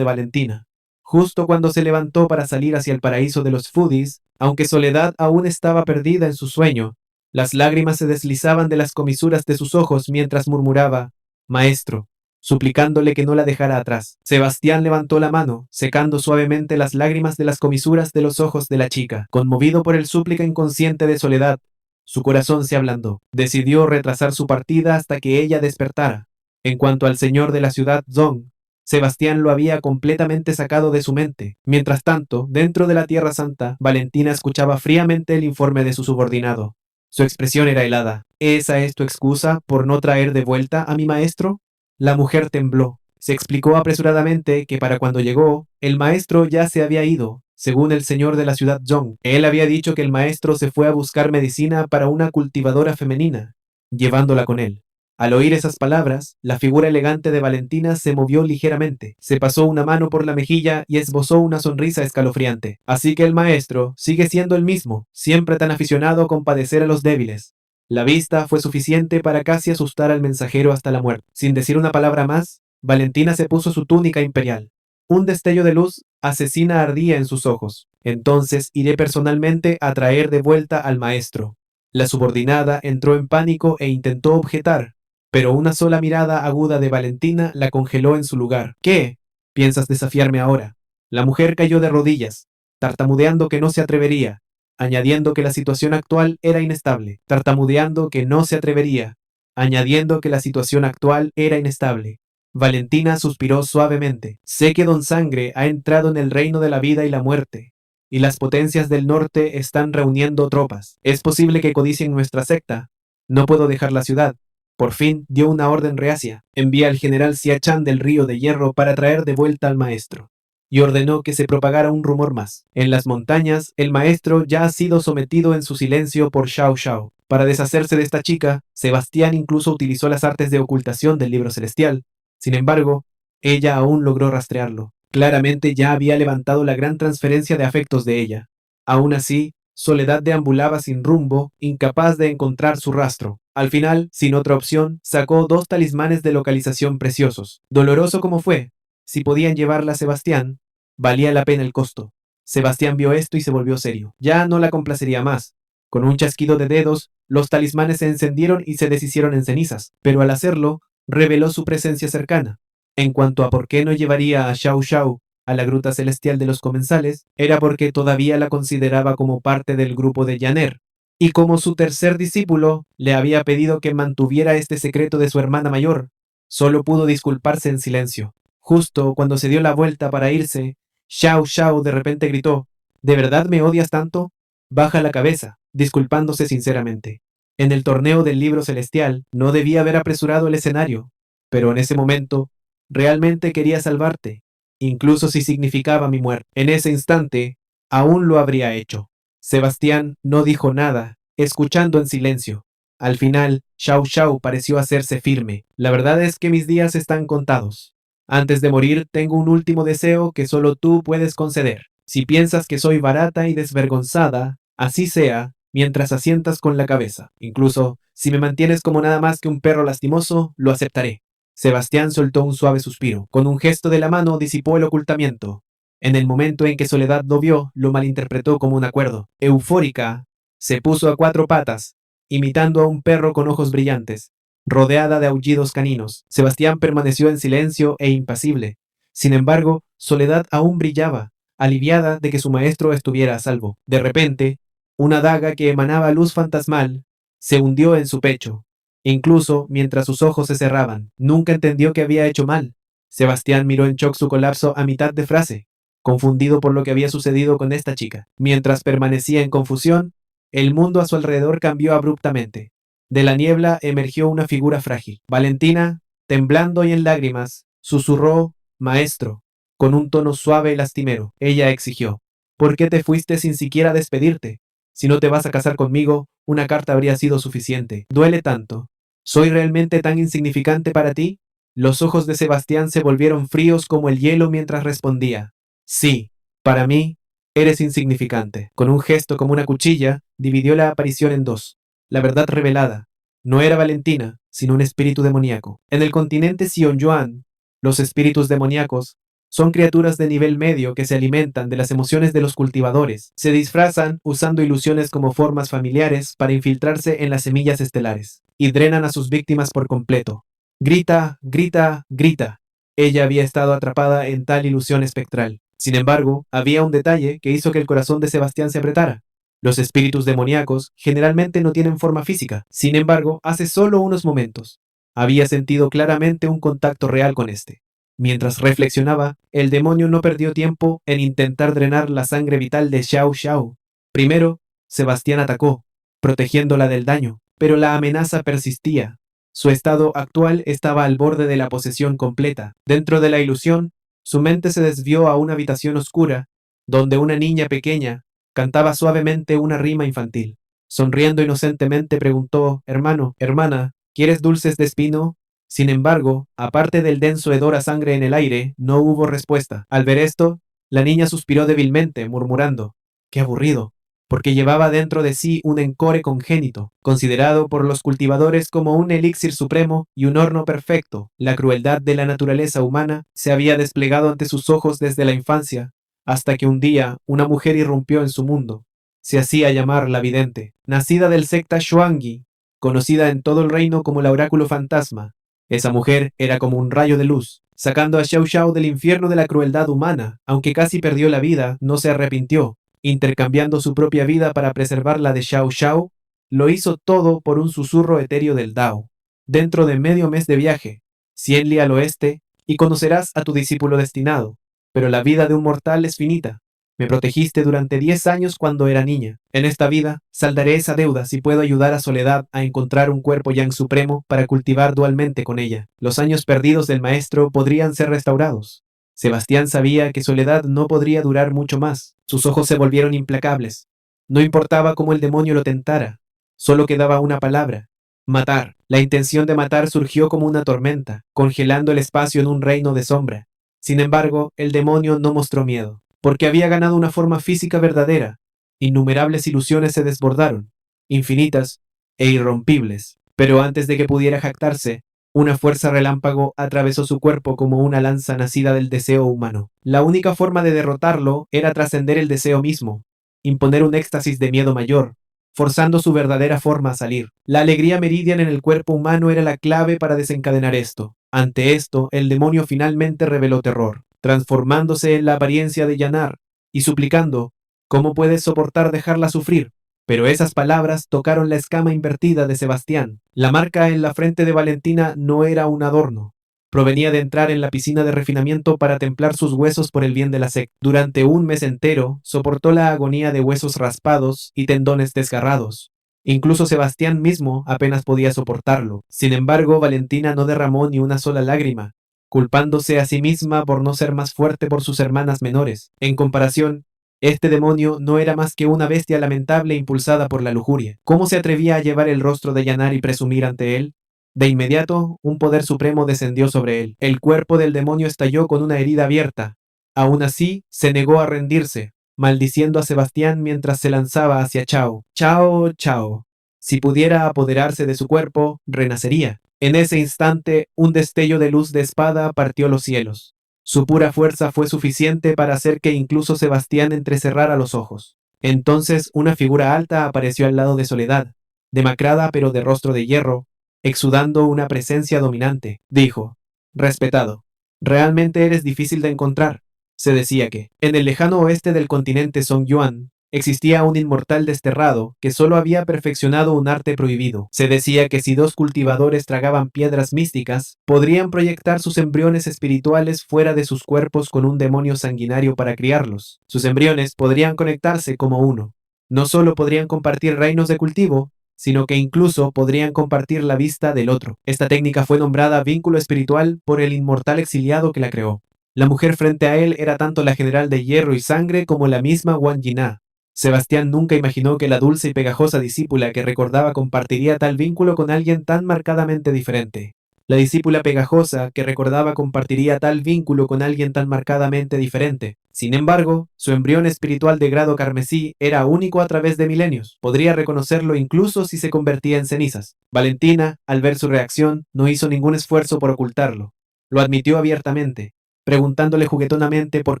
Valentina. Justo cuando se levantó para salir hacia el paraíso de los foodies, aunque Soledad aún estaba perdida en su sueño, las lágrimas se deslizaban de las comisuras de sus ojos mientras murmuraba, «Maestro», suplicándole que no la dejara atrás. Sebastián levantó la mano, secando suavemente las lágrimas de las comisuras de los ojos de la chica. Conmovido por el súplica inconsciente de Soledad, su corazón se ablandó. Decidió retrasar su partida hasta que ella despertara. En cuanto al señor de la ciudad Zong, Sebastián lo había completamente sacado de su mente. Mientras tanto, dentro de la Tierra Santa, Valentina escuchaba fríamente el informe de su subordinado. Su expresión era helada. ¿Esa es tu excusa por no traer de vuelta a mi maestro? La mujer tembló. Se explicó apresuradamente que para cuando llegó, el maestro ya se había ido, según el señor de la ciudad Zhong. Él había dicho que el maestro se fue a buscar medicina para una cultivadora femenina, llevándola con él. Al oír esas palabras, la figura elegante de Valentina se movió ligeramente, se pasó una mano por la mejilla y esbozó una sonrisa escalofriante. Así que el maestro sigue siendo el mismo, siempre tan aficionado a compadecer a los débiles. La vista fue suficiente para casi asustar al mensajero hasta la muerte. Sin decir una palabra más, Valentina se puso su túnica imperial. Un destello de luz asesina ardía en sus ojos. Entonces iré personalmente a traer de vuelta al maestro. La subordinada entró en pánico e intentó objetar, pero una sola mirada aguda de Valentina la congeló en su lugar. ¿Qué? ¿Piensas desafiarme ahora? La mujer cayó de rodillas, tartamudeando que no se atrevería, añadiendo que la situación actual era inestable, tartamudeando que no se atrevería, añadiendo que la situación actual era inestable. Valentina suspiró suavemente. Sé que Don Sangre ha entrado en el reino de la vida y la muerte, y las potencias del norte están reuniendo tropas. Es posible que codicien nuestra secta. No puedo dejar la ciudad. Por fin dio una orden reacia. Envía al general Xia Chan del Río de Hierro para traer de vuelta al maestro. Y ordenó que se propagara un rumor más. En las montañas, el maestro ya ha sido sometido en su silencio por Xiao Xiao. Para deshacerse de esta chica, Sebastián incluso utilizó las artes de ocultación del libro celestial. Sin embargo, ella aún logró rastrearlo. Claramente ya había levantado la gran transferencia de afectos de ella. Aún así, Soledad deambulaba sin rumbo, incapaz de encontrar su rastro. Al final, sin otra opción, sacó 2 talismanes de localización preciosos. Doloroso como fue, si podían llevarla a Sebastián, valía la pena el costo. Sebastián vio esto y se volvió serio. Ya no la complacería más. Con un chasquido de dedos, los talismanes se encendieron y se deshicieron en cenizas, pero al hacerlo, reveló su presencia cercana. En cuanto a por qué no llevaría a Xiao Xiao a la gruta celestial de los comensales, era porque todavía la consideraba como parte del grupo de Yaner, y como su tercer discípulo le había pedido que mantuviera este secreto de su hermana mayor, solo pudo disculparse en silencio. Justo cuando se dio la vuelta para irse, Xiao Xiao de repente gritó: ¿De verdad me odias tanto? Baja la cabeza, disculpándose sinceramente. En el torneo del libro celestial no debía haber apresurado el escenario, pero en ese momento realmente quería salvarte, incluso si significaba mi muerte. En ese instante, aún lo habría hecho. Sebastián no dijo nada, escuchando en silencio. Al final, Xiao Xiao pareció hacerse firme. La verdad es que mis días están contados. Antes de morir, tengo un último deseo que solo tú puedes conceder. Si piensas que soy barata y desvergonzada, así sea, mientras asientas con la cabeza. Incluso, si me mantienes como nada más que un perro lastimoso, lo aceptaré. Sebastián soltó un suave suspiro. Con un gesto de la mano disipó el ocultamiento. En el momento en que Soledad lo vio, lo malinterpretó como un acuerdo. Eufórica, se puso a 4 patas, imitando a un perro con ojos brillantes, rodeada de aullidos caninos. Sebastián permaneció en silencio e impasible. Sin embargo, Soledad aún brillaba, aliviada de que su maestro estuviera a salvo. De repente, una daga que emanaba luz fantasmal se hundió en su pecho. Incluso mientras sus ojos se cerraban, nunca entendió que había hecho mal. Sebastián miró en shock su colapso a mitad de frase, confundido por lo que había sucedido con esta chica. Mientras permanecía en confusión, el mundo a su alrededor cambió abruptamente. De la niebla emergió una figura frágil. Valentina, temblando y en lágrimas, susurró: «Maestro», con un tono suave y lastimero. Ella exigió: «¿Por qué te fuiste sin siquiera despedirte? Si no te vas a casar conmigo, una carta habría sido suficiente. Duele tanto. ¿Soy realmente tan insignificante para ti?». Los ojos de Sebastián se volvieron fríos como el hielo mientras respondía: «Sí, para mí, eres insignificante». Con un gesto como una cuchilla, dividió la aparición en 2. La verdad revelada. No era Valentina, sino un espíritu demoníaco. En el continente Xionyuan, los espíritus demoníacos son criaturas de nivel medio que se alimentan de las emociones de los cultivadores. Se disfrazan usando ilusiones como formas familiares para infiltrarse en las semillas estelares y drenan a sus víctimas por completo. Grita, grita, grita. Ella había estado atrapada en tal ilusión espectral. Sin embargo, había un detalle que hizo que el corazón de Sebastián se apretara. Los espíritus demoníacos generalmente no tienen forma física. Sin embargo, hace solo unos momentos, había sentido claramente un contacto real con este. Mientras reflexionaba, el demonio no perdió tiempo en intentar drenar la sangre vital de Xiao Xiao. Primero, Sebastián atacó, protegiéndola del daño, pero la amenaza persistía. Su estado actual estaba al borde de la posesión completa. Dentro de la ilusión, su mente se desvió a una habitación oscura donde una niña pequeña cantaba suavemente una rima infantil. Sonriendo inocentemente preguntó, hermano, hermana, ¿quieres dulces de espino? Sin embargo, aparte del denso hedor a sangre en el aire, no hubo respuesta. Al ver esto, la niña suspiró débilmente, murmurando, qué aburrido, porque llevaba dentro de sí un encore congénito, considerado por los cultivadores como un elixir supremo y un horno perfecto. La crueldad de la naturaleza humana se había desplegado ante sus ojos desde la infancia, hasta que un día una mujer irrumpió en su mundo. Se hacía llamar la vidente, nacida del secta Xuangi, conocida en todo el reino como la oráculo fantasma. Esa mujer era como un rayo de luz, sacando a Xiao Xiao del infierno de la crueldad humana. Aunque casi perdió la vida, no se arrepintió. Intercambiando su propia vida para preservar la de Xiao Xiao, lo hizo todo por un susurro etéreo del Dao. Dentro de medio mes de viaje, 100 li al oeste, y conocerás a tu discípulo destinado. Pero la vida de un mortal es finita. Me protegiste durante 10 años cuando era niña. En esta vida, saldaré esa deuda si puedo ayudar a Soledad a encontrar un cuerpo yang supremo para cultivar dualmente con ella. Los años perdidos del maestro podrían ser restaurados. Sebastián sabía que Soledad no podría durar mucho más. Sus ojos se volvieron implacables. No importaba cómo el demonio lo tentara. Solo quedaba una palabra: matar. La intención de matar surgió como una tormenta, congelando el espacio en un reino de sombra. Sin embargo, el demonio no mostró miedo, porque había ganado una forma física verdadera. Innumerables ilusiones se desbordaron, infinitas e irrompibles. Pero antes de que pudiera jactarse, una fuerza relámpago atravesó su cuerpo como una lanza nacida del deseo humano. La única forma de derrotarlo era trascender el deseo mismo, imponer un éxtasis de miedo mayor, forzando su verdadera forma a salir. La alegría meridiana en el cuerpo humano era la clave para desencadenar esto. Ante esto, el demonio finalmente reveló terror, transformándose en la apariencia de Yanar y suplicando, ¿cómo puedes soportar dejarla sufrir? Pero esas palabras tocaron la escama invertida de Sebastián. La marca en la frente de Valentina no era un adorno. Provenía de entrar en la piscina de refinamiento para templar sus huesos por el bien de la secta. Durante un mes entero, soportó la agonía de huesos raspados y tendones desgarrados. Incluso Sebastián mismo apenas podía soportarlo. Sin embargo, Valentina no derramó ni una sola lágrima, culpándose a sí misma por no ser más fuerte por sus hermanas menores. En comparación, este demonio no era más que una bestia lamentable impulsada por la lujuria. ¿Cómo se atrevía a llevar el rostro de Yanar y presumir ante él? De inmediato, un poder supremo descendió sobre él. El cuerpo del demonio estalló con una herida abierta. Aún así, se negó a rendirse, maldiciendo a Sebastián mientras se lanzaba hacia Chao. Chao, Chao. Si pudiera apoderarse de su cuerpo, renacería. En ese instante, un destello de luz de espada partió los cielos. Su pura fuerza fue suficiente para hacer que incluso Sebastián entrecerrara los ojos. Entonces una figura alta apareció al lado de Soledad, demacrada pero de rostro de hierro, exudando una presencia dominante. Dijo, respetado, realmente eres difícil de encontrar. Se decía que, en el lejano oeste del continente Songyuan, existía un inmortal desterrado que solo había perfeccionado un arte prohibido. Se decía que si dos cultivadores tragaban piedras místicas, podrían proyectar sus embriones espirituales fuera de sus cuerpos con un demonio sanguinario para criarlos. Sus embriones podrían conectarse como uno. No solo podrían compartir reinos de cultivo, sino que incluso podrían compartir la vista del otro. Esta técnica fue nombrada vínculo espiritual por el inmortal exiliado que la creó. La mujer frente a él era tanto la general de hierro y sangre como la misma Wang Yina. Sebastián nunca imaginó que la dulce y pegajosa discípula que recordaba compartiría tal vínculo con alguien tan marcadamente diferente. La discípula pegajosa que recordaba compartiría tal vínculo con alguien tan marcadamente diferente. Sin embargo, su embrión espiritual de grado carmesí era único a través de milenios. Podría reconocerlo incluso si se convertía en cenizas. Valentina, al ver su reacción, no hizo ningún esfuerzo por ocultarlo. Lo admitió abiertamente, preguntándole juguetonamente por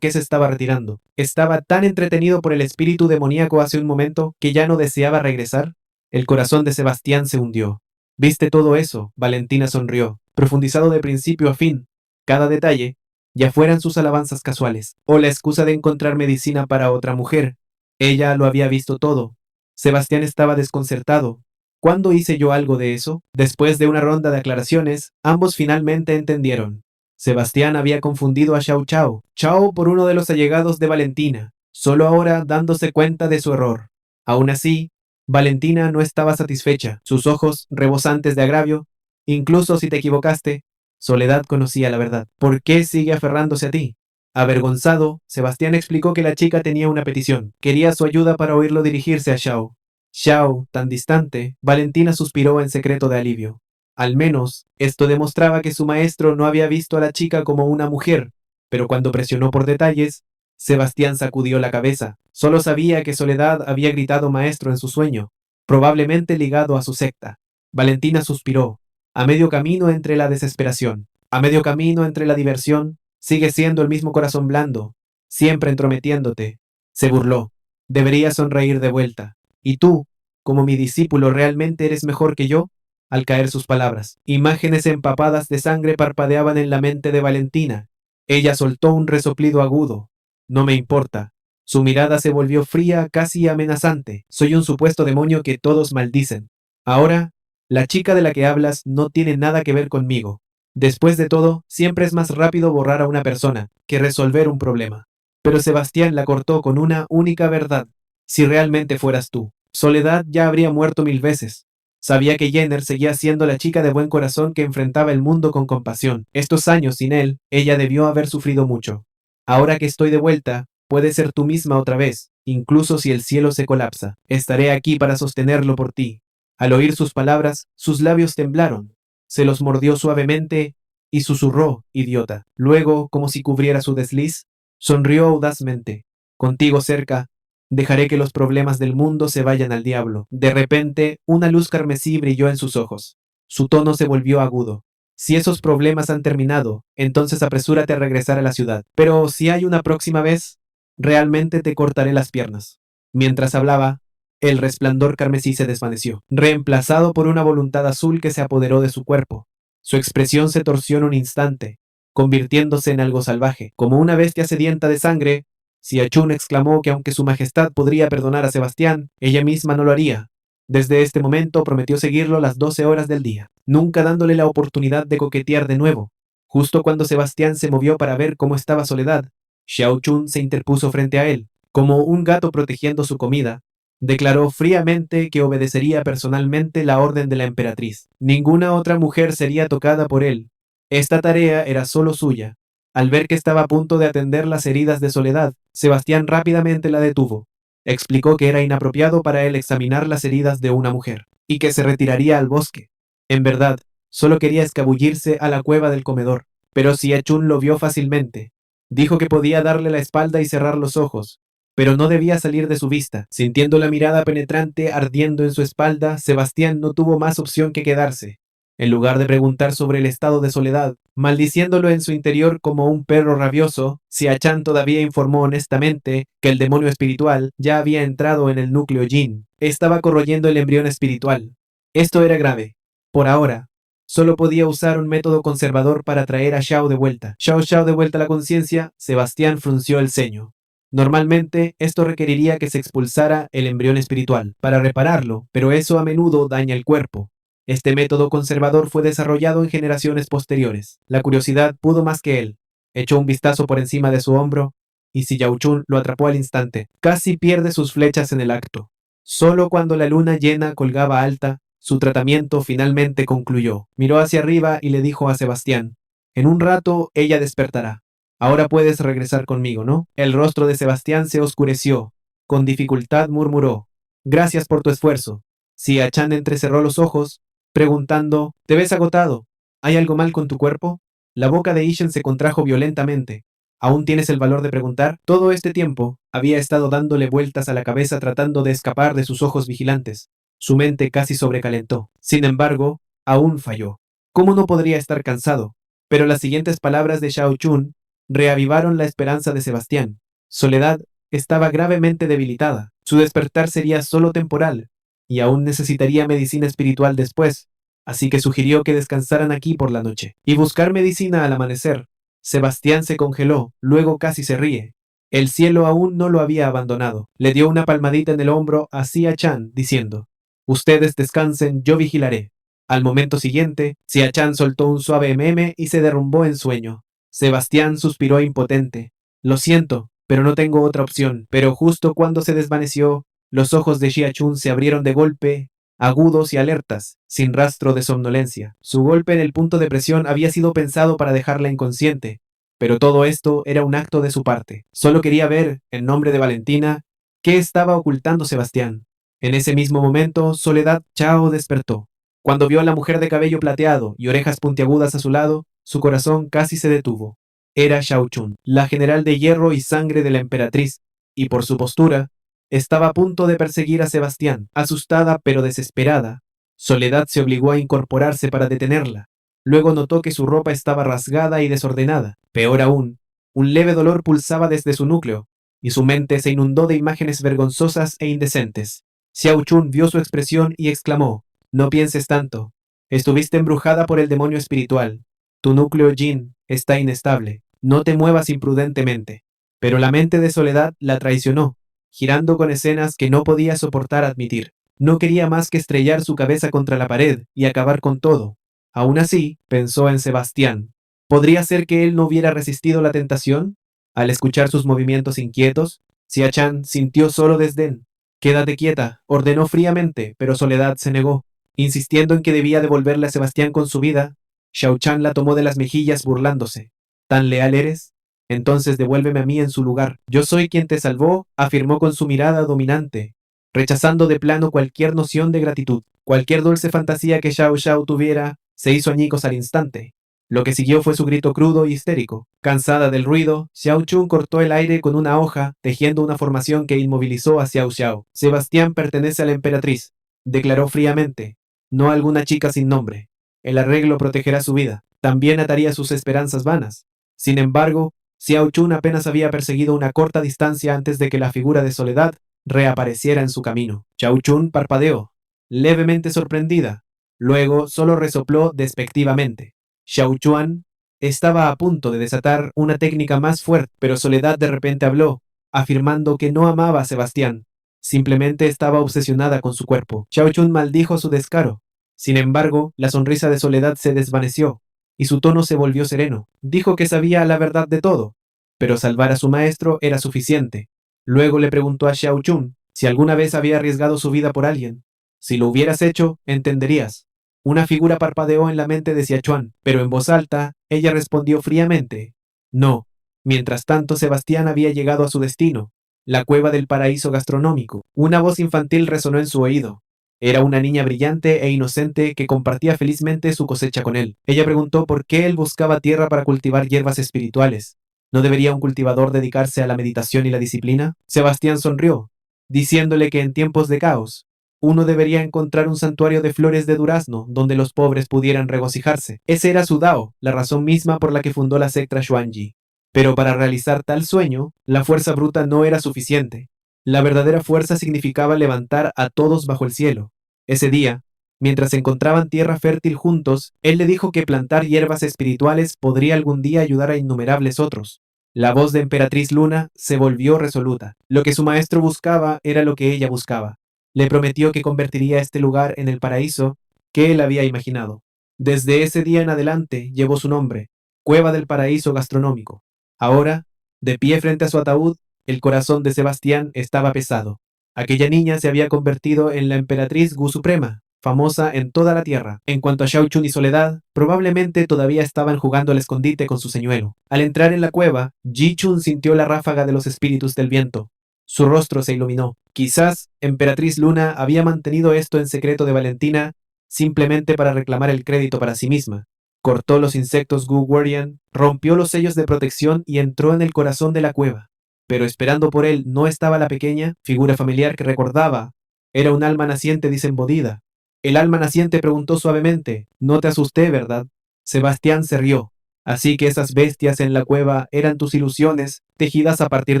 qué se estaba retirando. Estaba tan entretenido por el espíritu demoníaco hace un momento que ya no deseaba regresar. El corazón de Sebastián se hundió. ¿Viste todo eso? Valentina sonrió, profundizado de principio a fin. Cada detalle, ya fueran sus alabanzas casuales, o la excusa de encontrar medicina para otra mujer. Ella lo había visto todo. Sebastián estaba desconcertado. ¿Cuándo hice yo algo de eso? Después de una ronda de aclaraciones, ambos finalmente entendieron. Sebastián había confundido a Xiao Chao, Chao por uno de los allegados de Valentina, solo ahora dándose cuenta de su error. Aún así, Valentina no estaba satisfecha, sus ojos rebosantes de agravio. Incluso si te equivocaste, Soledad conocía la verdad. ¿Por qué sigue aferrándose a ti? Avergonzado, Sebastián explicó que la chica tenía una petición. Quería su ayuda para oírlo dirigirse a Xiao. Xiao, tan distante, Valentina suspiró en secreto de alivio. Al menos, esto demostraba que su maestro no había visto a la chica como una mujer, pero cuando presionó por detalles, Sebastián sacudió la cabeza. Solo sabía que Soledad había gritado maestro en su sueño, probablemente ligado a su secta. Valentina suspiró, a medio camino entre la desesperación, a medio camino entre la diversión. Sigue siendo el mismo corazón blando, siempre entrometiéndote. Se burló. Deberías sonreír de vuelta. ¿Y tú, como mi discípulo, realmente eres mejor que yo? Al caer sus palabras, imágenes empapadas de sangre parpadeaban en la mente de Valentina. Ella soltó un resoplido agudo. No me importa. Su mirada se volvió fría, casi amenazante. Soy un supuesto demonio que todos maldicen. Ahora, la chica de la que hablas no tiene nada que ver conmigo. Después de todo, siempre es más rápido borrar a una persona que resolver un problema. Pero Sebastián la cortó con una única verdad. Si realmente fueras tú, Soledad ya habría muerto 1000 veces. Sabía que Jenner seguía siendo la chica de buen corazón que enfrentaba el mundo con compasión. Estos años sin él, ella debió haber sufrido mucho. Ahora que estoy de vuelta, puedes ser tú misma otra vez, incluso si el cielo se colapsa. Estaré aquí para sostenerlo por ti. Al oír sus palabras, sus labios temblaron. Se los mordió suavemente y susurró, idiota. Luego, como si cubriera su desliz, sonrió audazmente. Contigo cerca, dejaré que los problemas del mundo se vayan al diablo. De repente, una luz carmesí brilló en sus ojos. Su tono se volvió agudo. Si esos problemas han terminado, entonces apresúrate a regresar a la ciudad. Pero si hay una próxima vez, realmente te cortaré las piernas. Mientras hablaba, el resplandor carmesí se desvaneció, reemplazado por una voluntad azul que se apoderó de su cuerpo. Su expresión se torció en un instante, convirtiéndose en algo salvaje. Como una bestia sedienta de sangre, Siachun exclamó que aunque su majestad podría perdonar a Sebastián, ella misma no lo haría. Desde este momento prometió seguirlo las 12 horas del día, nunca dándole la oportunidad de coquetear de nuevo. Justo cuando Sebastián se movió para ver cómo estaba Soledad, Xiao Chun se interpuso frente a él, como un gato protegiendo su comida. Declaró fríamente que obedecería personalmente la orden de la emperatriz. Ninguna otra mujer sería tocada por él. Esta tarea era solo suya. Al ver que estaba a punto de atender las heridas de Soledad, Sebastián rápidamente la detuvo. Explicó que era inapropiado para él examinar las heridas de una mujer, y que se retiraría al bosque. En verdad, solo quería escabullirse a la cueva del comedor, pero Xie Chun lo vio fácilmente. Dijo que podía darle la espalda y cerrar los ojos, pero no debía salir de su vista. Sintiendo la mirada penetrante ardiendo en su espalda, Sebastián no tuvo más opción que quedarse. En lugar de preguntar sobre el estado de Soledad, maldiciéndolo en su interior como un perro rabioso, Siachan todavía informó honestamente que el demonio espiritual ya había entrado en el núcleo Yin. Estaba corroyendo el embrión espiritual. Esto era grave. Por ahora, solo podía usar un método conservador para traer a Xiao de vuelta. Xiao de vuelta a la conciencia, Sebastián frunció el ceño. Normalmente, esto requeriría que se expulsara el embrión espiritual para repararlo, pero eso a menudo daña el cuerpo. Este método conservador fue desarrollado en generaciones posteriores. La curiosidad pudo más que él. Echó un vistazo por encima de su hombro, y si Yao Chun lo atrapó al instante. Casi pierde sus flechas en el acto. Solo cuando la luna llena colgaba alta, su tratamiento finalmente concluyó. Miró hacia arriba y le dijo a Sebastián, en un rato ella despertará. Ahora puedes regresar conmigo, ¿no? El rostro de Sebastián se oscureció. Con dificultad murmuró, gracias por tu esfuerzo. Siachan entrecerró los ojos, preguntando, ¿te ves agotado? ¿Hay algo mal con tu cuerpo? La boca de Ishen se contrajo violentamente. ¿Aún tienes el valor de preguntar? Todo este tiempo, había estado dándole vueltas a la cabeza tratando de escapar de sus ojos vigilantes. Su mente casi sobrecalentó. Sin embargo, aún falló. ¿Cómo no podría estar cansado? Pero las siguientes palabras de Xiao Chun reavivaron la esperanza de Sebastián. Soledad estaba gravemente debilitada. Su despertar sería solo temporal, y aún necesitaría medicina espiritual después, así que sugirió que descansaran aquí por la noche, y buscar medicina al amanecer. Sebastián se congeló, luego casi se ríe. El cielo aún no lo había abandonado. Le dio una palmadita en el hombro a Sia Chan, diciendo, ustedes descansen, yo vigilaré. Al momento siguiente, Sia Chan soltó un suave meme y se derrumbó en sueño. Sebastián suspiró impotente. Lo siento, pero no tengo otra opción. Pero justo cuando se desvaneció, los ojos de Xia Chun se abrieron de golpe, agudos y alertas, sin rastro de somnolencia. Su golpe en el punto de presión había sido pensado para dejarla inconsciente, Pero todo esto era un acto de su parte. Solo quería ver, en nombre de Valentina, qué estaba ocultando Sebastián. En ese mismo momento, Soledad Chao despertó. Cuando vio a la mujer de cabello plateado y orejas puntiagudas a su lado, su corazón casi se detuvo. Era Xiao Chun, la general de hierro y sangre de la emperatriz, y por su postura, estaba a punto de perseguir a Sebastián. Asustada pero desesperada, Soledad se obligó a incorporarse para detenerla. Luego notó que su ropa estaba rasgada y desordenada. Peor aún, un leve dolor pulsaba desde su núcleo, y su mente se inundó de imágenes vergonzosas e indecentes. Xiao Chun vio su expresión y exclamó: no pienses tanto. Estuviste embrujada por el demonio espiritual. Tu núcleo Jin está inestable. No te muevas imprudentemente. Pero la mente de Soledad la traicionó, girando con escenas que no podía soportar admitir. No quería más que estrellar su cabeza contra la pared y acabar con todo. Aún así, pensó en Sebastián. ¿Podría ser que él no hubiera resistido la tentación? Al escuchar sus movimientos inquietos, Xia Chan sintió solo desdén. Quédate quieta, ordenó fríamente, pero Soledad se negó. Insistiendo en que debía devolverle a Sebastián con su vida, Xiao Chan la tomó de las mejillas burlándose. ¿Tan leal eres? Entonces devuélveme a mí en su lugar. Yo soy quien te salvó, afirmó con su mirada dominante, rechazando de plano cualquier noción de gratitud. Cualquier dulce fantasía que Xiao Xiao tuviera se hizo añicos al instante. Lo que siguió fue su grito crudo y histérico. Cansada del ruido, Xiao Chun cortó el aire con una hoja, tejiendo una formación que inmovilizó a Xiao Xiao. Sebastián pertenece a la emperatriz, declaró fríamente, no a alguna chica sin nombre. El arreglo protegerá su vida. También ataría sus esperanzas vanas. Sin embargo, Xiao Chun apenas había perseguido una corta distancia antes de que la figura de Soledad reapareciera en su camino. Xiao Chun parpadeó, levemente sorprendida. Luego solo resopló despectivamente. Xiao Chuan estaba a punto de desatar una técnica más fuerte, pero Soledad de repente habló, afirmando que no amaba a Sebastián. Simplemente estaba obsesionada con su cuerpo. Xiao Chun maldijo su descaro. Sin embargo, la sonrisa de Soledad se desvaneció, y su tono se volvió sereno. Dijo que sabía la verdad de todo, pero salvar a su maestro era suficiente. Luego le preguntó a Xiao Chun si alguna vez había arriesgado su vida por alguien. Si lo hubieras hecho, entenderías. Una figura parpadeó en la mente de Xia Chuan, pero en voz alta, ella respondió fríamente: no. Mientras tanto, Sebastián había llegado a su destino, la cueva del paraíso gastronómico. Una voz infantil resonó en su oído. Era una niña brillante e inocente que compartía felizmente su cosecha con él. Ella preguntó por qué él buscaba tierra para cultivar hierbas espirituales. ¿No debería un cultivador dedicarse a la meditación y la disciplina? Sebastián sonrió, diciéndole que en tiempos de caos, uno debería encontrar un santuario de flores de durazno donde los pobres pudieran regocijarse. Ese era su Dao, la razón misma por la que fundó la secta Xuanji. Pero para realizar tal sueño, la fuerza bruta no era suficiente. La verdadera fuerza significaba levantar a todos bajo el cielo. Ese día, mientras encontraban tierra fértil juntos, él le dijo que plantar hierbas espirituales podría algún día ayudar a innumerables otros. La voz de Emperatriz Luna se volvió resoluta. Lo que su maestro buscaba era lo que ella buscaba. Le prometió que convertiría este lugar en el paraíso que él había imaginado. Desde ese día en adelante llevó su nombre, Cueva del Paraíso Gastronómico. Ahora, de pie frente a su ataúd, el corazón de Sebastián estaba pesado. Aquella niña se había convertido en la emperatriz Gu Suprema, famosa en toda la tierra. En cuanto a Xiao Chun y Soledad, probablemente todavía estaban jugando al escondite con su señuelo. Al entrar en la cueva, Ji Chun sintió la ráfaga de los espíritus del viento. Su rostro se iluminó. Quizás Emperatriz Luna había mantenido esto en secreto de Valentina simplemente para reclamar el crédito para sí misma. Cortó los insectos Gu Guardian, rompió los sellos de protección y entró en el corazón de la cueva. Pero esperando por él no estaba la pequeña figura familiar que recordaba. Era un alma naciente disembodida. El alma naciente preguntó suavemente: no te asusté, ¿verdad? Sebastián se rió. ¿Así que esas bestias en la cueva eran tus ilusiones, tejidas a partir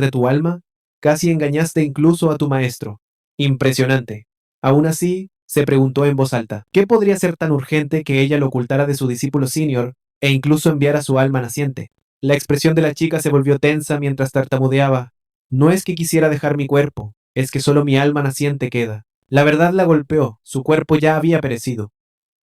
de tu alma? Casi engañaste incluso a tu maestro. Impresionante. Aún así, se preguntó en voz alta, ¿qué podría ser tan urgente que ella lo ocultara de su discípulo senior e incluso enviara su alma naciente? La expresión de la chica se volvió tensa mientras tartamudeaba. No es que quisiera dejar mi cuerpo, es que solo mi alma naciente queda. La verdad la golpeó, su cuerpo ya había perecido.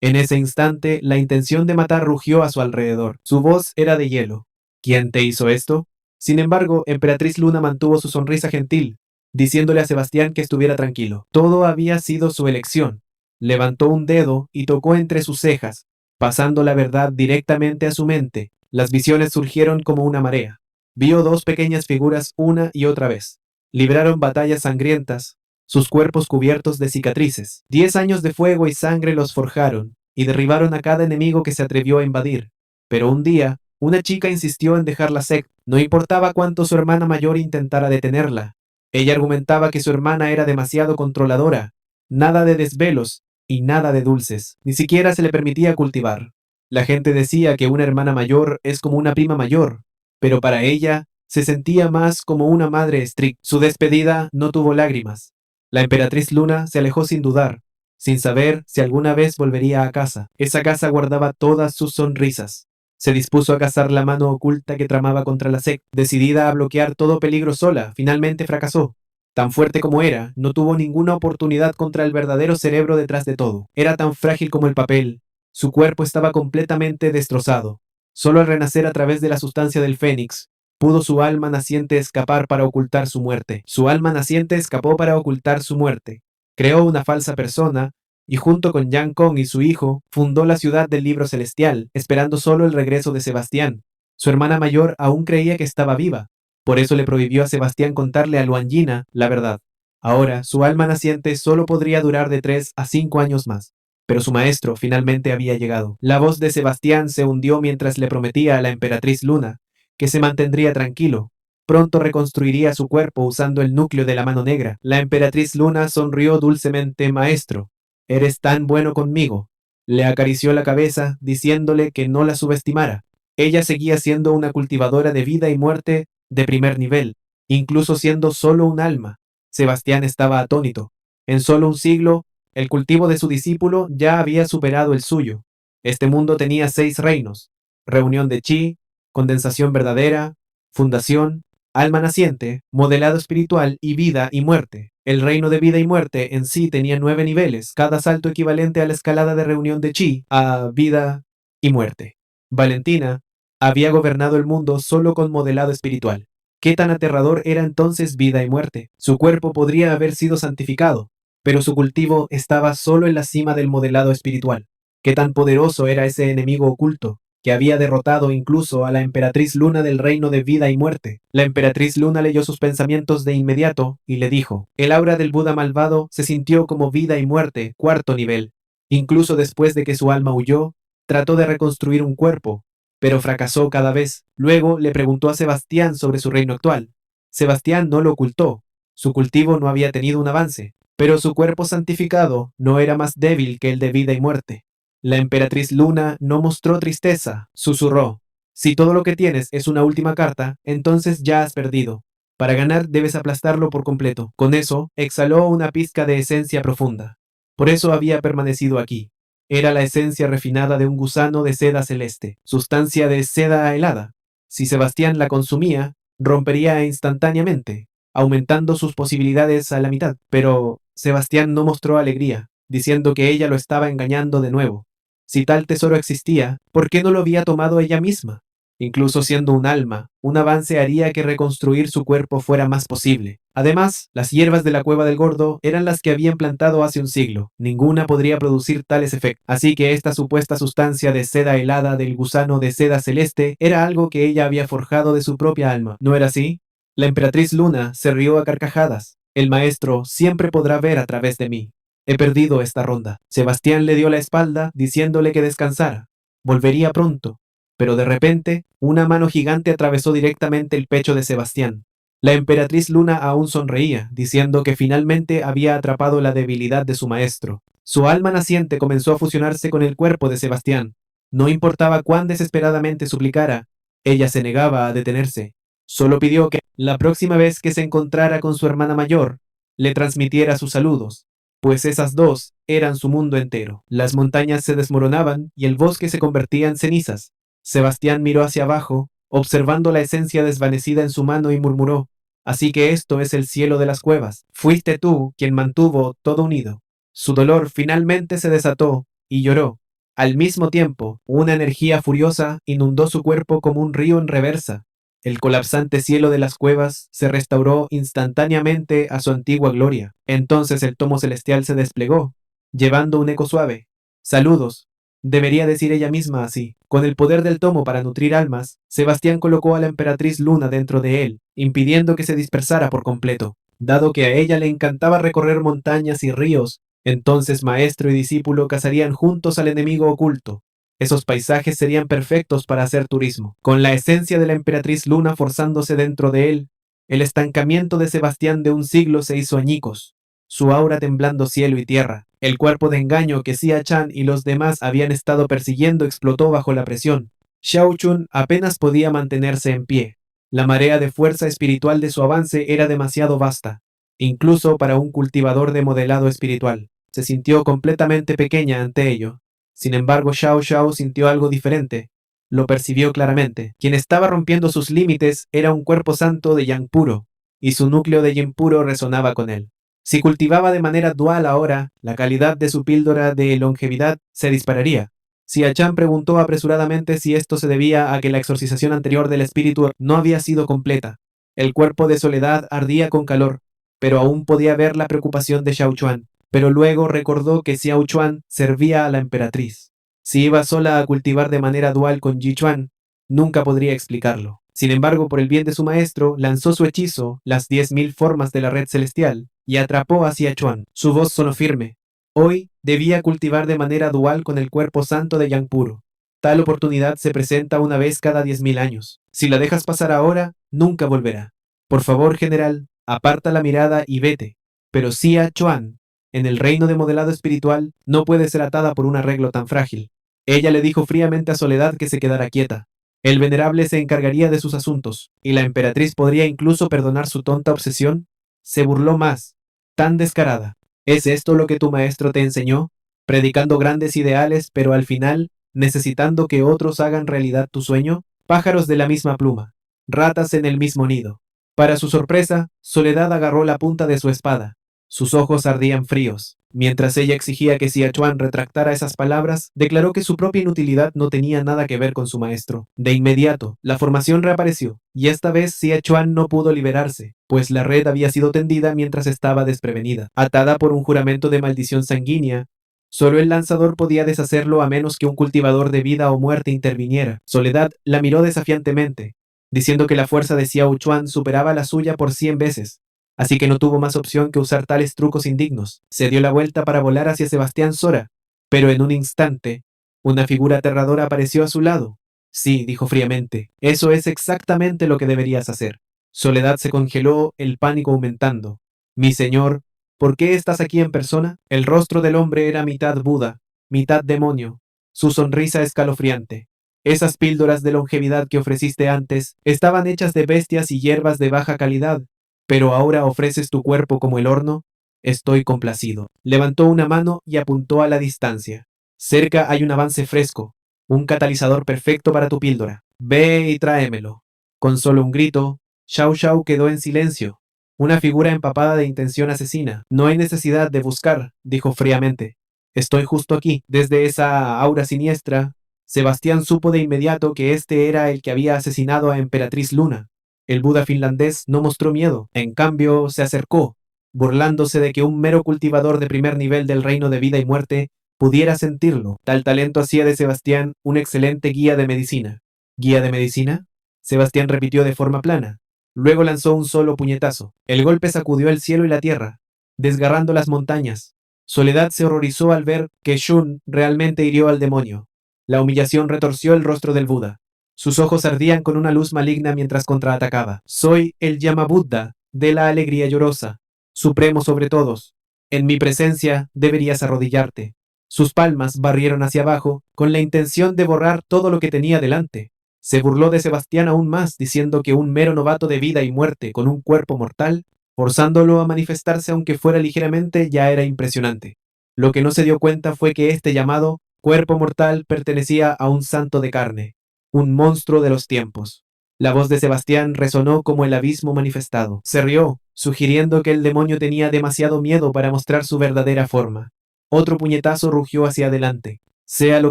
En ese instante, la intención de matar rugió a su alrededor. Su voz era de hielo. ¿Quién te hizo esto? Sin embargo, Emperatriz Luna mantuvo su sonrisa gentil, diciéndole a Sebastián que estuviera tranquilo. Todo había sido su elección. Levantó un dedo y tocó entre sus cejas, pasando la verdad directamente a su mente. Las visiones surgieron como una marea. Vio dos pequeñas figuras una y otra vez. Libraron batallas sangrientas, sus cuerpos cubiertos de cicatrices. 10 años de fuego y sangre los forjaron, y derribaron a cada enemigo que se atrevió a invadir. Pero un día, una chica insistió en dejar la secta, no importaba cuánto su hermana mayor intentara detenerla. Ella argumentaba que su hermana era demasiado controladora, nada de desvelos y nada de dulces, ni siquiera se le permitía cultivar. La gente decía que una hermana mayor es como una prima mayor, pero para ella se sentía más como una madre estricta. Su despedida no tuvo lágrimas. La emperatriz Luna se alejó sin dudar, sin saber si alguna vez volvería a casa. Esa casa guardaba todas sus sonrisas. Se dispuso a cazar la mano oculta que tramaba contra la secta. Decidida a bloquear todo peligro sola, finalmente fracasó. Tan fuerte como era, no tuvo ninguna oportunidad contra el verdadero cerebro detrás de todo. Era tan frágil como el papel. Su cuerpo estaba completamente destrozado. Solo al renacer a través de la sustancia del fénix, pudo su alma naciente escapar para ocultar su muerte. Su alma naciente escapó para ocultar su muerte. Creó una falsa persona y junto con Yang Kong y su hijo, fundó la ciudad del libro celestial, esperando solo el regreso de Sebastián. Su hermana mayor aún creía que estaba viva, por eso le prohibió a Sebastián contarle a Luangina la verdad. Ahora, su alma naciente solo podría durar de 3 a 5 años más. Pero su maestro finalmente había llegado. La voz de Sebastián se hundió mientras le prometía a la emperatriz Luna que se mantendría tranquilo. Pronto reconstruiría su cuerpo usando el núcleo de la mano negra. La emperatriz Luna sonrió dulcemente. Maestro, eres tan bueno conmigo. Le acarició la cabeza, diciéndole que no la subestimara. Ella seguía siendo una cultivadora de vida y muerte de primer nivel, incluso siendo solo un alma. Sebastián estaba atónito. En solo un siglo, el cultivo de su discípulo ya había superado el suyo. Este mundo tenía 6 reinos: reunión de chi, condensación verdadera, fundación, alma naciente, modelado espiritual y vida y muerte. El reino de vida y muerte en sí tenía 9 niveles, cada salto equivalente a la escalada de reunión de chi a vida y muerte. Valentina había gobernado el mundo solo con modelado espiritual. ¿Qué tan aterrador era entonces vida y muerte? Su cuerpo podría haber sido santificado, pero su cultivo estaba solo en la cima del modelado espiritual. ¿Qué tan poderoso era ese enemigo oculto, que había derrotado incluso a la emperatriz Luna del reino de vida y muerte? La emperatriz Luna leyó sus pensamientos de inmediato y le dijo: el aura del Buda malvado se sintió como vida y muerte, 4.º nivel. Incluso después de que su alma huyó, trató de reconstruir un cuerpo, pero fracasó cada vez. Luego le preguntó a Sebastián sobre su reino actual. Sebastián no lo ocultó. Su cultivo no había tenido un avance, pero su cuerpo santificado no era más débil que el de vida y muerte. La emperatriz Luna no mostró tristeza, susurró: si todo lo que tienes es una última carta, entonces ya has perdido. Para ganar debes aplastarlo por completo. Con eso, exhaló una pizca de esencia profunda. Por eso había permanecido aquí. Era la esencia refinada de un gusano de seda celeste, sustancia de seda helada. Si Sebastián la consumía, rompería instantáneamente, aumentando sus posibilidades a la mitad. Pero Sebastián no mostró alegría, diciendo que ella lo estaba engañando de nuevo. Si tal tesoro existía, ¿por qué no lo había tomado ella misma? Incluso siendo un alma, un avance haría que reconstruir su cuerpo fuera más posible. Además, las hierbas de la cueva del gordo eran las que habían plantado hace un siglo. Ninguna podría producir tales efectos. Así que esta supuesta sustancia de seda helada del gusano de seda celeste era algo que ella había forjado de su propia alma. ¿No era así? La emperatriz Luna se rió a carcajadas. El maestro siempre podrá ver a través de mí. He perdido esta ronda. Sebastián le dio la espalda, diciéndole que descansara. Volvería pronto. Pero de repente, una mano gigante atravesó directamente el pecho de Sebastián. La emperatriz Luna aún sonreía, diciendo que finalmente había atrapado la debilidad de su maestro. Su alma naciente comenzó a fusionarse con el cuerpo de Sebastián. No importaba cuán desesperadamente suplicara, ella se negaba a detenerse. Solo pidió que, la próxima vez que se encontrara con su hermana mayor, le transmitiera sus saludos, pues esas dos eran su mundo entero. Las montañas se desmoronaban y el bosque se convertía en cenizas. Sebastián miró hacia abajo, observando la esencia desvanecida en su mano y murmuró: así que esto es el cielo de las cuevas. Fuiste tú quien mantuvo todo unido. Su dolor finalmente se desató y lloró. Al mismo tiempo, una energía furiosa inundó su cuerpo como un río en reversa. El colapsante cielo de las cuevas se restauró instantáneamente a su antigua gloria. Entonces el tomo celestial se desplegó, llevando un eco suave. Saludos, Debería decir ella misma así. Con el poder del tomo para nutrir almas, Sebastián colocó a la emperatriz Luna dentro de él, impidiendo que se dispersara por completo. Dado que a ella le encantaba recorrer montañas y ríos, entonces maestro y discípulo cazarían juntos al enemigo oculto. Esos paisajes serían perfectos para hacer turismo. Con la esencia de la emperatriz Luna forzándose dentro de él, el estancamiento de Sebastián de un siglo se hizo añicos, su aura temblando cielo y tierra. El cuerpo de engaño que Xia Chan y los demás habían estado persiguiendo explotó bajo la presión. Xiao Chun apenas podía mantenerse en pie. La marea de fuerza espiritual de su avance era demasiado vasta, incluso para un cultivador de modelado espiritual. Se sintió completamente pequeña ante ello. Sin embargo, Xiao Xiao sintió algo diferente. Lo percibió claramente. Quien estaba rompiendo sus límites era un cuerpo santo de yang puro, y su núcleo de yin puro resonaba con él. Si cultivaba de manera dual ahora, la calidad de su píldora de longevidad se dispararía. Xia Chan preguntó apresuradamente si esto se debía a que la exorcización anterior del espíritu no había sido completa. El cuerpo de Soledad ardía con calor, pero aún podía ver la preocupación de Xiao Chuan. Pero luego recordó que Xiao Chuan servía a la emperatriz. Si iba sola a cultivar de manera dual con Ji Chuan, nunca podría explicarlo. Sin embargo, por el bien de su maestro, lanzó su hechizo, las 10.000 formas de la red celestial, y atrapó a Xia Chuan. Su voz sonó firme. Hoy debía cultivar de manera dual con el cuerpo santo de Yang Puro. Tal oportunidad se presenta una vez cada 10.000 años. Si la dejas pasar ahora, nunca volverá. Por favor, general, aparta la mirada y vete. Pero Xia Chuan, en el reino de modelado espiritual, no puede ser atada por un arreglo tan frágil. Ella le dijo fríamente a Soledad que se quedara quieta. El venerable se encargaría de sus asuntos, y la emperatriz podría incluso perdonar su tonta obsesión. Se burló más. Tan descarada. ¿Es esto lo que tu maestro te enseñó? Predicando grandes ideales, pero al final, necesitando que otros hagan realidad tu sueño? Pájaros de la misma pluma. Ratas en el mismo nido. Para su sorpresa, Soledad agarró la punta de su espada. Sus ojos ardían fríos. Mientras ella exigía que Xia Chuan retractara esas palabras, declaró que su propia inutilidad no tenía nada que ver con su maestro. De inmediato, la formación reapareció, y esta vez Xia Chuan no pudo liberarse, pues la red había sido tendida mientras estaba desprevenida. Atada por un juramento de maldición sanguínea, solo el lanzador podía deshacerlo a menos que un cultivador de vida o muerte interviniera. Soledad la miró desafiantemente, diciendo que la fuerza de Xiao Chuan superaba la suya por 100 veces. Así que no tuvo más opción que usar tales trucos indignos. Se dio la vuelta para volar hacia Sebastián Sora, pero en un instante, una figura aterradora apareció a su lado. Sí, dijo fríamente, eso es exactamente lo que deberías hacer. Soledad se congeló, el pánico aumentando. Mi señor, ¿por qué estás aquí en persona? El rostro del hombre era mitad Buda, mitad demonio, su sonrisa escalofriante. Esas píldoras de longevidad que ofreciste antes estaban hechas de bestias y hierbas de baja calidad, pero ahora ofreces tu cuerpo como el horno. Estoy complacido. Levantó una mano y apuntó a la distancia. Cerca hay un avance fresco, un catalizador perfecto para tu píldora. Ve y tráemelo. Con solo un grito, Xiao Xiao quedó en silencio. Una figura empapada de intención asesina. No hay necesidad de buscar, dijo fríamente. Estoy justo aquí. Desde esa aura siniestra, Sebastián supo de inmediato que este era el que había asesinado a Emperatriz Luna. El Buda finlandés no mostró miedo, en cambio se acercó, burlándose de que un mero cultivador de primer nivel del reino de vida y muerte pudiera sentirlo. Tal talento hacía de Sebastián un excelente guía de medicina. ¿Guía de medicina? Sebastián repitió de forma plana. Luego lanzó un solo puñetazo. El golpe sacudió el cielo y la tierra, desgarrando las montañas. Soledad se horrorizó al ver que Shun realmente hirió al demonio. La humillación retorció el rostro del Buda. Sus ojos ardían con una luz maligna mientras contraatacaba. Soy el Yamabuddha de la alegría llorosa, supremo sobre todos. En mi presencia deberías arrodillarte. Sus palmas barrieron hacia abajo con la intención de borrar todo lo que tenía delante. Se burló de Sebastián aún más, diciendo que un mero novato de vida y muerte con un cuerpo mortal, forzándolo a manifestarse aunque fuera ligeramente, ya era impresionante. Lo que no se dio cuenta fue que este llamado cuerpo mortal pertenecía a un santo de carne, un monstruo de los tiempos. La voz de Sebastián resonó como el abismo manifestado. Se rió, sugiriendo que el demonio tenía demasiado miedo para mostrar su verdadera forma. Otro puñetazo rugió hacia adelante. Sea lo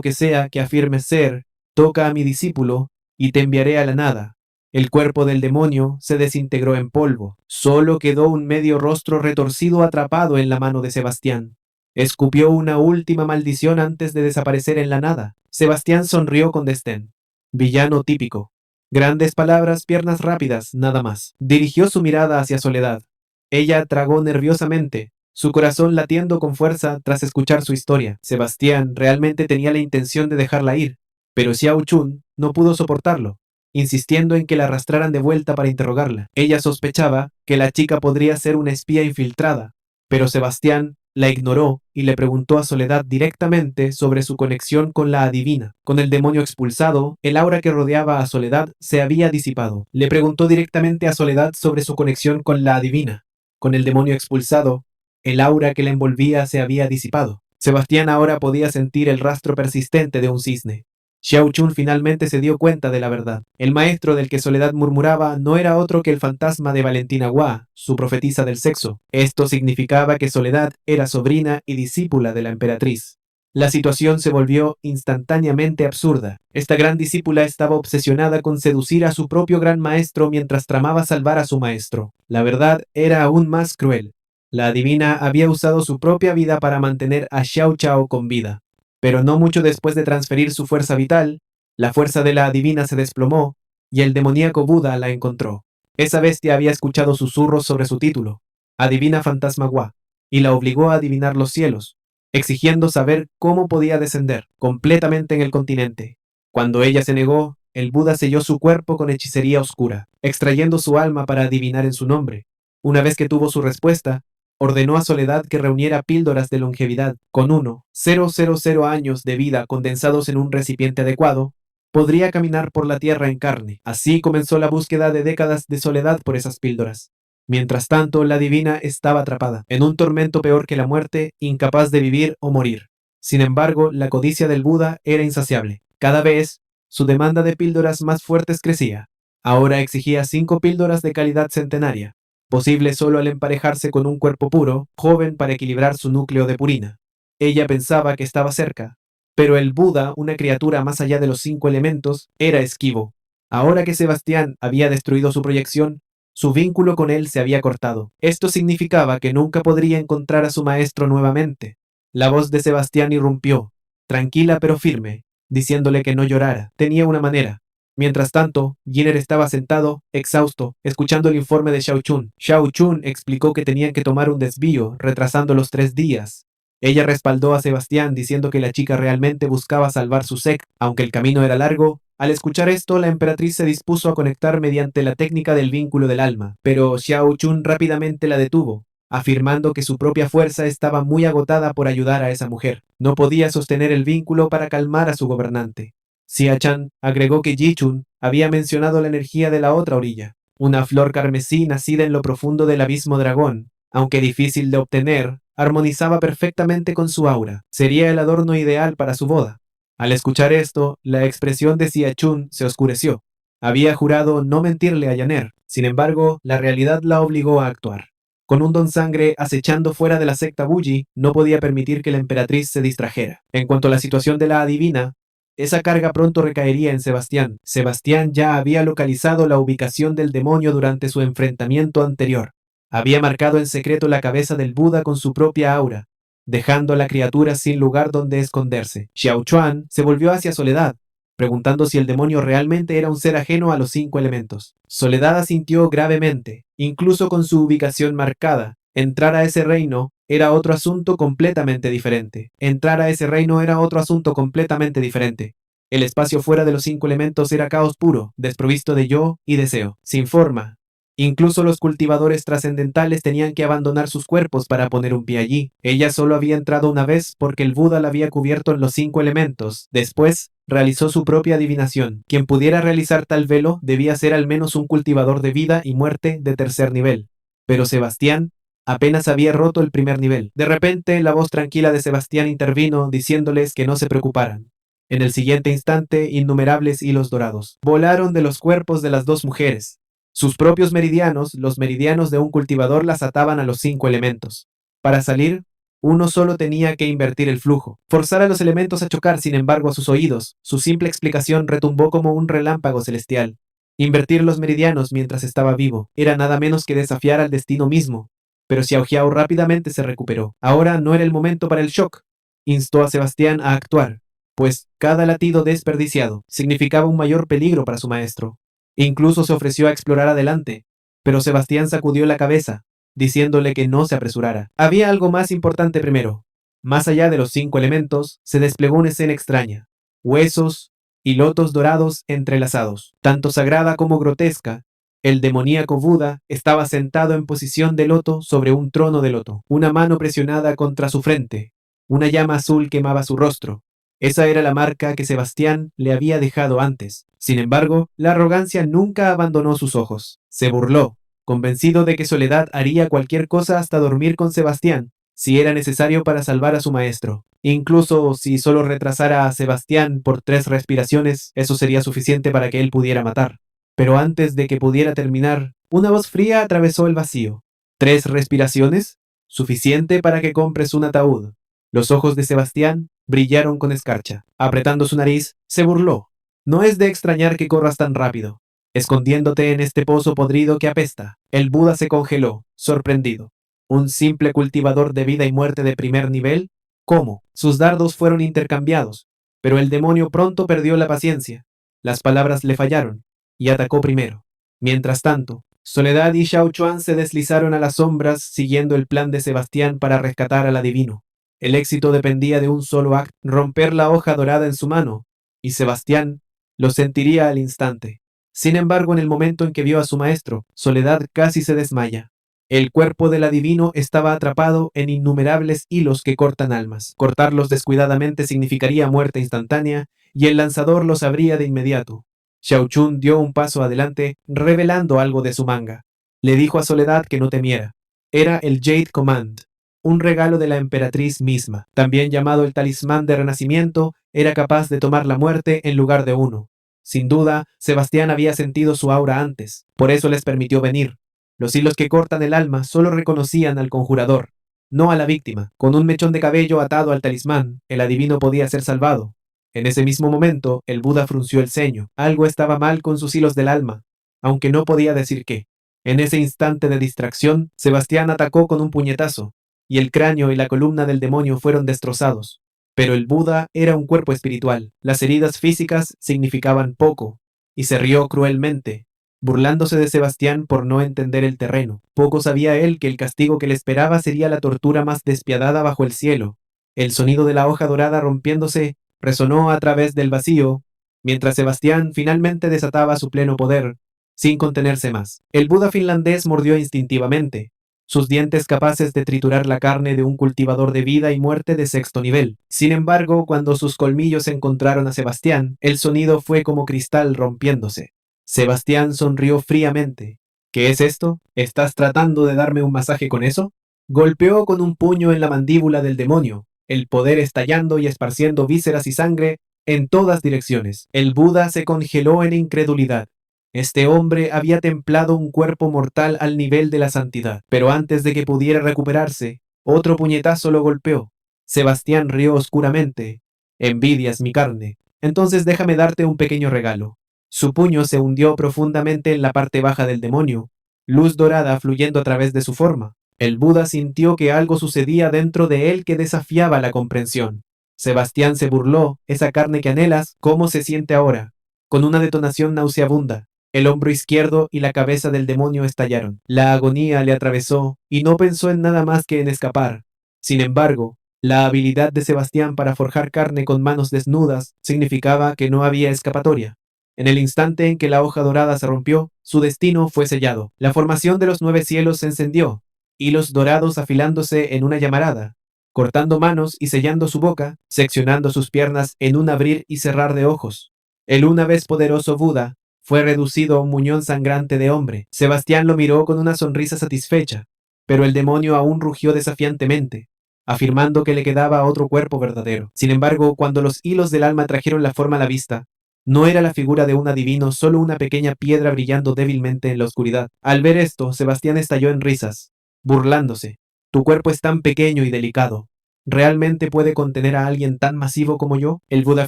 que sea que afirmes ser, toca a mi discípulo, y te enviaré a la nada. El cuerpo del demonio se desintegró en polvo. Solo quedó un medio rostro retorcido atrapado en la mano de Sebastián. Escupió una última maldición antes de desaparecer en la nada. Sebastián sonrió con desdén. Villano típico. Grandes palabras, piernas rápidas, nada más. Dirigió su mirada hacia Soledad. Ella tragó nerviosamente, su corazón latiendo con fuerza tras escuchar su historia. Sebastián realmente tenía la intención de dejarla ir, pero Xiao Chun no pudo soportarlo, insistiendo en que la arrastraran de vuelta para interrogarla. Ella sospechaba que la chica podría ser una espía infiltrada, pero Sebastián la ignoró y le preguntó a Soledad directamente sobre su conexión con la adivina. Con el demonio expulsado, el aura que rodeaba a Soledad se había disipado. Le preguntó directamente a Soledad sobre su conexión con la adivina. Con el demonio expulsado, el aura que la envolvía se había disipado. Sebastián ahora podía sentir el rastro persistente de un cisne. Xiao Chun finalmente se dio cuenta de la verdad. El maestro del que Soledad murmuraba no era otro que el fantasma de Valentina Hua, su profetisa del sexo. Esto significaba que Soledad era sobrina y discípula de la emperatriz. La situación se volvió instantáneamente absurda. Esta gran discípula estaba obsesionada con seducir a su propio gran maestro mientras tramaba salvar a su maestro. La verdad era aún más cruel. La adivina había usado su propia vida para mantener a Xiao Chao con vida. Pero no mucho después de transferir su fuerza vital, la fuerza de la adivina se desplomó y el demoníaco Buda la encontró. Esa bestia había escuchado susurros sobre su título, Adivina Fantasma Hua, y la obligó a adivinar los cielos, exigiendo saber cómo podía descender completamente en el continente. Cuando ella se negó, el Buda selló su cuerpo con hechicería oscura, extrayendo su alma para adivinar en su nombre. Una vez que tuvo su respuesta, ordenó a Soledad que reuniera píldoras de longevidad con 1,000 años de vida condensados en un recipiente adecuado, podría caminar por la tierra en carne. Así comenzó la búsqueda de décadas de Soledad por esas píldoras. Mientras tanto, la divina estaba atrapada, en un tormento peor que la muerte, incapaz de vivir o morir. Sin embargo, la codicia del Buda era insaciable. Cada vez, su demanda de píldoras más fuertes crecía. Ahora exigía 5 píldoras de calidad centenaria, posible solo al emparejarse con un cuerpo puro, joven para equilibrar su núcleo de purina. Ella pensaba que estaba cerca, pero el Buda, una criatura más allá de los 5 elementos, era esquivo. Ahora que Sebastián había destruido su proyección, su vínculo con él se había cortado. Esto significaba que nunca podría encontrar a su maestro nuevamente. La voz de Sebastián irrumpió, tranquila pero firme, diciéndole que no llorara. Tenía una manera. Mientras tanto, Jinner estaba sentado, exhausto, escuchando el informe de Xiao Chun. Xiao Chun explicó que tenían que tomar un desvío, retrasando los 3 días. Ella respaldó a Sebastián diciendo que la chica realmente buscaba salvar su secta, aunque el camino era largo. Al escuchar esto, la emperatriz se dispuso a conectar mediante la técnica del vínculo del alma, pero Xiao Chun rápidamente la detuvo, afirmando que su propia fuerza estaba muy agotada por ayudar a esa mujer. No podía sostener el vínculo para calmar a su gobernante. Xia-chan agregó que Ji-chun había mencionado la energía de la otra orilla, una flor carmesí nacida en lo profundo del abismo dragón, aunque difícil de obtener, armonizaba perfectamente con su aura. Sería el adorno ideal para su boda. Al escuchar esto, la expresión de Xia-chun se oscureció. Había jurado no mentirle a Yaner, sin embargo, la realidad la obligó a actuar. Con un don sangre acechando fuera de la secta Buji, no podía permitir que la emperatriz se distrajera. En cuanto a la situación de la adivina, esa carga pronto recaería en Sebastián. Sebastián ya había localizado la ubicación del demonio durante su enfrentamiento anterior. Había marcado en secreto la cabeza del Buda con su propia aura, dejando a la criatura sin lugar donde esconderse. Xiao Chuan se volvió hacia Soledad, preguntando si el demonio realmente era un ser ajeno a los 5 elementos. Soledad asintió gravemente, incluso con su ubicación marcada. Entrar a ese reino era otro asunto completamente diferente. Entrar a ese reino era otro asunto completamente diferente. El espacio fuera de los 5 elementos era caos puro, desprovisto de yo y deseo, sin forma. Incluso los cultivadores trascendentales tenían que abandonar sus cuerpos para poner un pie allí. Ella solo había entrado una vez porque el Buda la había cubierto en los 5 elementos. Después, realizó su propia adivinación. Quien pudiera realizar tal velo debía ser al menos un cultivador de vida y muerte de 3er nivel. Pero Sebastián apenas había roto el 1er nivel. De repente, la voz tranquila de Sebastián intervino, diciéndoles que no se preocuparan. En el siguiente instante, innumerables hilos dorados volaron de los cuerpos de las 2 mujeres. Sus propios meridianos, los meridianos de un cultivador, las ataban a los 5 elementos. Para salir, uno solo tenía que invertir el flujo, forzar a los elementos a chocar. Sin embargo, a sus oídos, su simple explicación retumbó como un relámpago celestial. Invertir los meridianos mientras estaba vivo era nada menos que desafiar al destino mismo. pero Xiao Xiao rápidamente se recuperó. Ahora no era el momento para el shock. Instó a Sebastián a actuar, pues cada latido desperdiciado significaba un mayor peligro para su maestro. Incluso se ofreció a explorar adelante, pero Sebastián sacudió la cabeza, diciéndole que no se apresurara. Había algo más importante primero. Más allá de los 5 elementos, se desplegó una escena extraña. Huesos y lotos dorados entrelazados, tanto sagrada como grotesca. El demoníaco Buda estaba sentado en posición de loto sobre un trono de loto, una mano presionada contra su frente. Una llama azul quemaba su rostro. Esa era la marca que Sebastián le había dejado antes. Sin embargo, la arrogancia nunca abandonó sus ojos. Se burló, convencido de que Soledad haría cualquier cosa hasta dormir con Sebastián, si era necesario para salvar a su maestro. Incluso si solo retrasara a Sebastián por 3 respiraciones, eso sería suficiente para que él pudiera matar. Pero antes de que pudiera terminar, una voz fría atravesó el vacío. ¿3 respiraciones? Suficiente para que compres un ataúd. Los ojos de Sebastián brillaron con escarcha. Apretando su nariz, se burló. No es de extrañar que corras tan rápido, escondiéndote en este pozo podrido que apesta. El Buda se congeló, sorprendido. ¿Un simple cultivador de vida y muerte de primer nivel? ¿Cómo? Sus dardos fueron intercambiados, pero el demonio pronto perdió la paciencia. Las palabras le fallaron, y atacó primero. Mientras tanto, Soledad y Xiao Chuan se deslizaron a las sombras siguiendo el plan de Sebastián para rescatar al adivino. El éxito dependía de un solo acto, romper la hoja dorada en su mano, y Sebastián lo sentiría al instante. Sin embargo, en el momento en que vio a su maestro, Soledad casi se desmaya. El cuerpo del adivino estaba atrapado en innumerables hilos que cortan almas. Cortarlos descuidadamente significaría muerte instantánea, y el lanzador lo sabría de inmediato. Xiao Chun dio un paso adelante, revelando algo de su manga. Le dijo a Soledad que no temiera. Era el Jade Command, un regalo de la emperatriz misma. También llamado el talismán de renacimiento, era capaz de tomar la muerte en lugar de uno. Sin duda, Sebastián había sentido su aura antes, por eso les permitió venir. Los hilos que cortan el alma solo reconocían al conjurador, no a la víctima. Con un mechón de cabello atado al talismán, el adivino podía ser salvado. En ese mismo momento, el Buda frunció el ceño. Algo estaba mal con sus hilos del alma, aunque no podía decir qué. En ese instante de distracción, Sebastián atacó con un puñetazo, y el cráneo y la columna del demonio fueron destrozados. Pero el Buda era un cuerpo espiritual. Las heridas físicas significaban poco, y se rió cruelmente, burlándose de Sebastián por no entender el terreno. Poco sabía él que el castigo que le esperaba sería la tortura más despiadada bajo el cielo. El sonido de la hoja dorada rompiéndose resonó a través del vacío, mientras Sebastián finalmente desataba su pleno poder, sin contenerse más. El Buda finlandés mordió instintivamente, sus dientes capaces de triturar la carne de un cultivador de vida y muerte de 6º nivel. Sin embargo, cuando sus colmillos encontraron a Sebastián, el sonido fue como cristal rompiéndose. Sebastián sonrió fríamente. ¿Qué es esto? ¿Estás tratando de darme un masaje con eso? Golpeó con un puño en la mandíbula del demonio, el poder estallando y esparciendo vísceras y sangre en todas direcciones. El Buda se congeló en incredulidad. Este hombre había templado un cuerpo mortal al nivel de la santidad, pero antes de que pudiera recuperarse, otro puñetazo lo golpeó. Sebastián rió oscuramente. Envidias mi carne. Entonces déjame darte un pequeño regalo. Su puño se hundió profundamente en la parte baja del demonio, luz dorada fluyendo a través de su forma. El Buda sintió que algo sucedía dentro de él que desafiaba la comprensión. Sebastián se burló. Esa carne que anhelas, ¿cómo se siente ahora? Con una detonación nauseabunda, el hombro izquierdo y la cabeza del demonio estallaron. La agonía le atravesó y no pensó en nada más que en escapar. Sin embargo, la habilidad de Sebastián para forjar carne con manos desnudas significaba que no había escapatoria. En el instante en que la hoja dorada se rompió, su destino fue sellado. La formación de los 9 cielos se encendió, hilos dorados afilándose en una llamarada, cortando manos y sellando su boca, seccionando sus piernas en un abrir y cerrar de ojos. El una vez poderoso Buda fue reducido a un muñón sangrante de hombre. Sebastián lo miró con una sonrisa satisfecha, pero el demonio aún rugió desafiantemente, afirmando que le quedaba otro cuerpo verdadero. Sin embargo, cuando los hilos del alma trajeron la forma a la vista, no era la figura de un adivino, solo una pequeña piedra brillando débilmente en la oscuridad. Al ver esto, Sebastián estalló en risas, burlándose. Tu cuerpo es tan pequeño y delicado. ¿Realmente puede contener a alguien tan masivo como yo? El Buda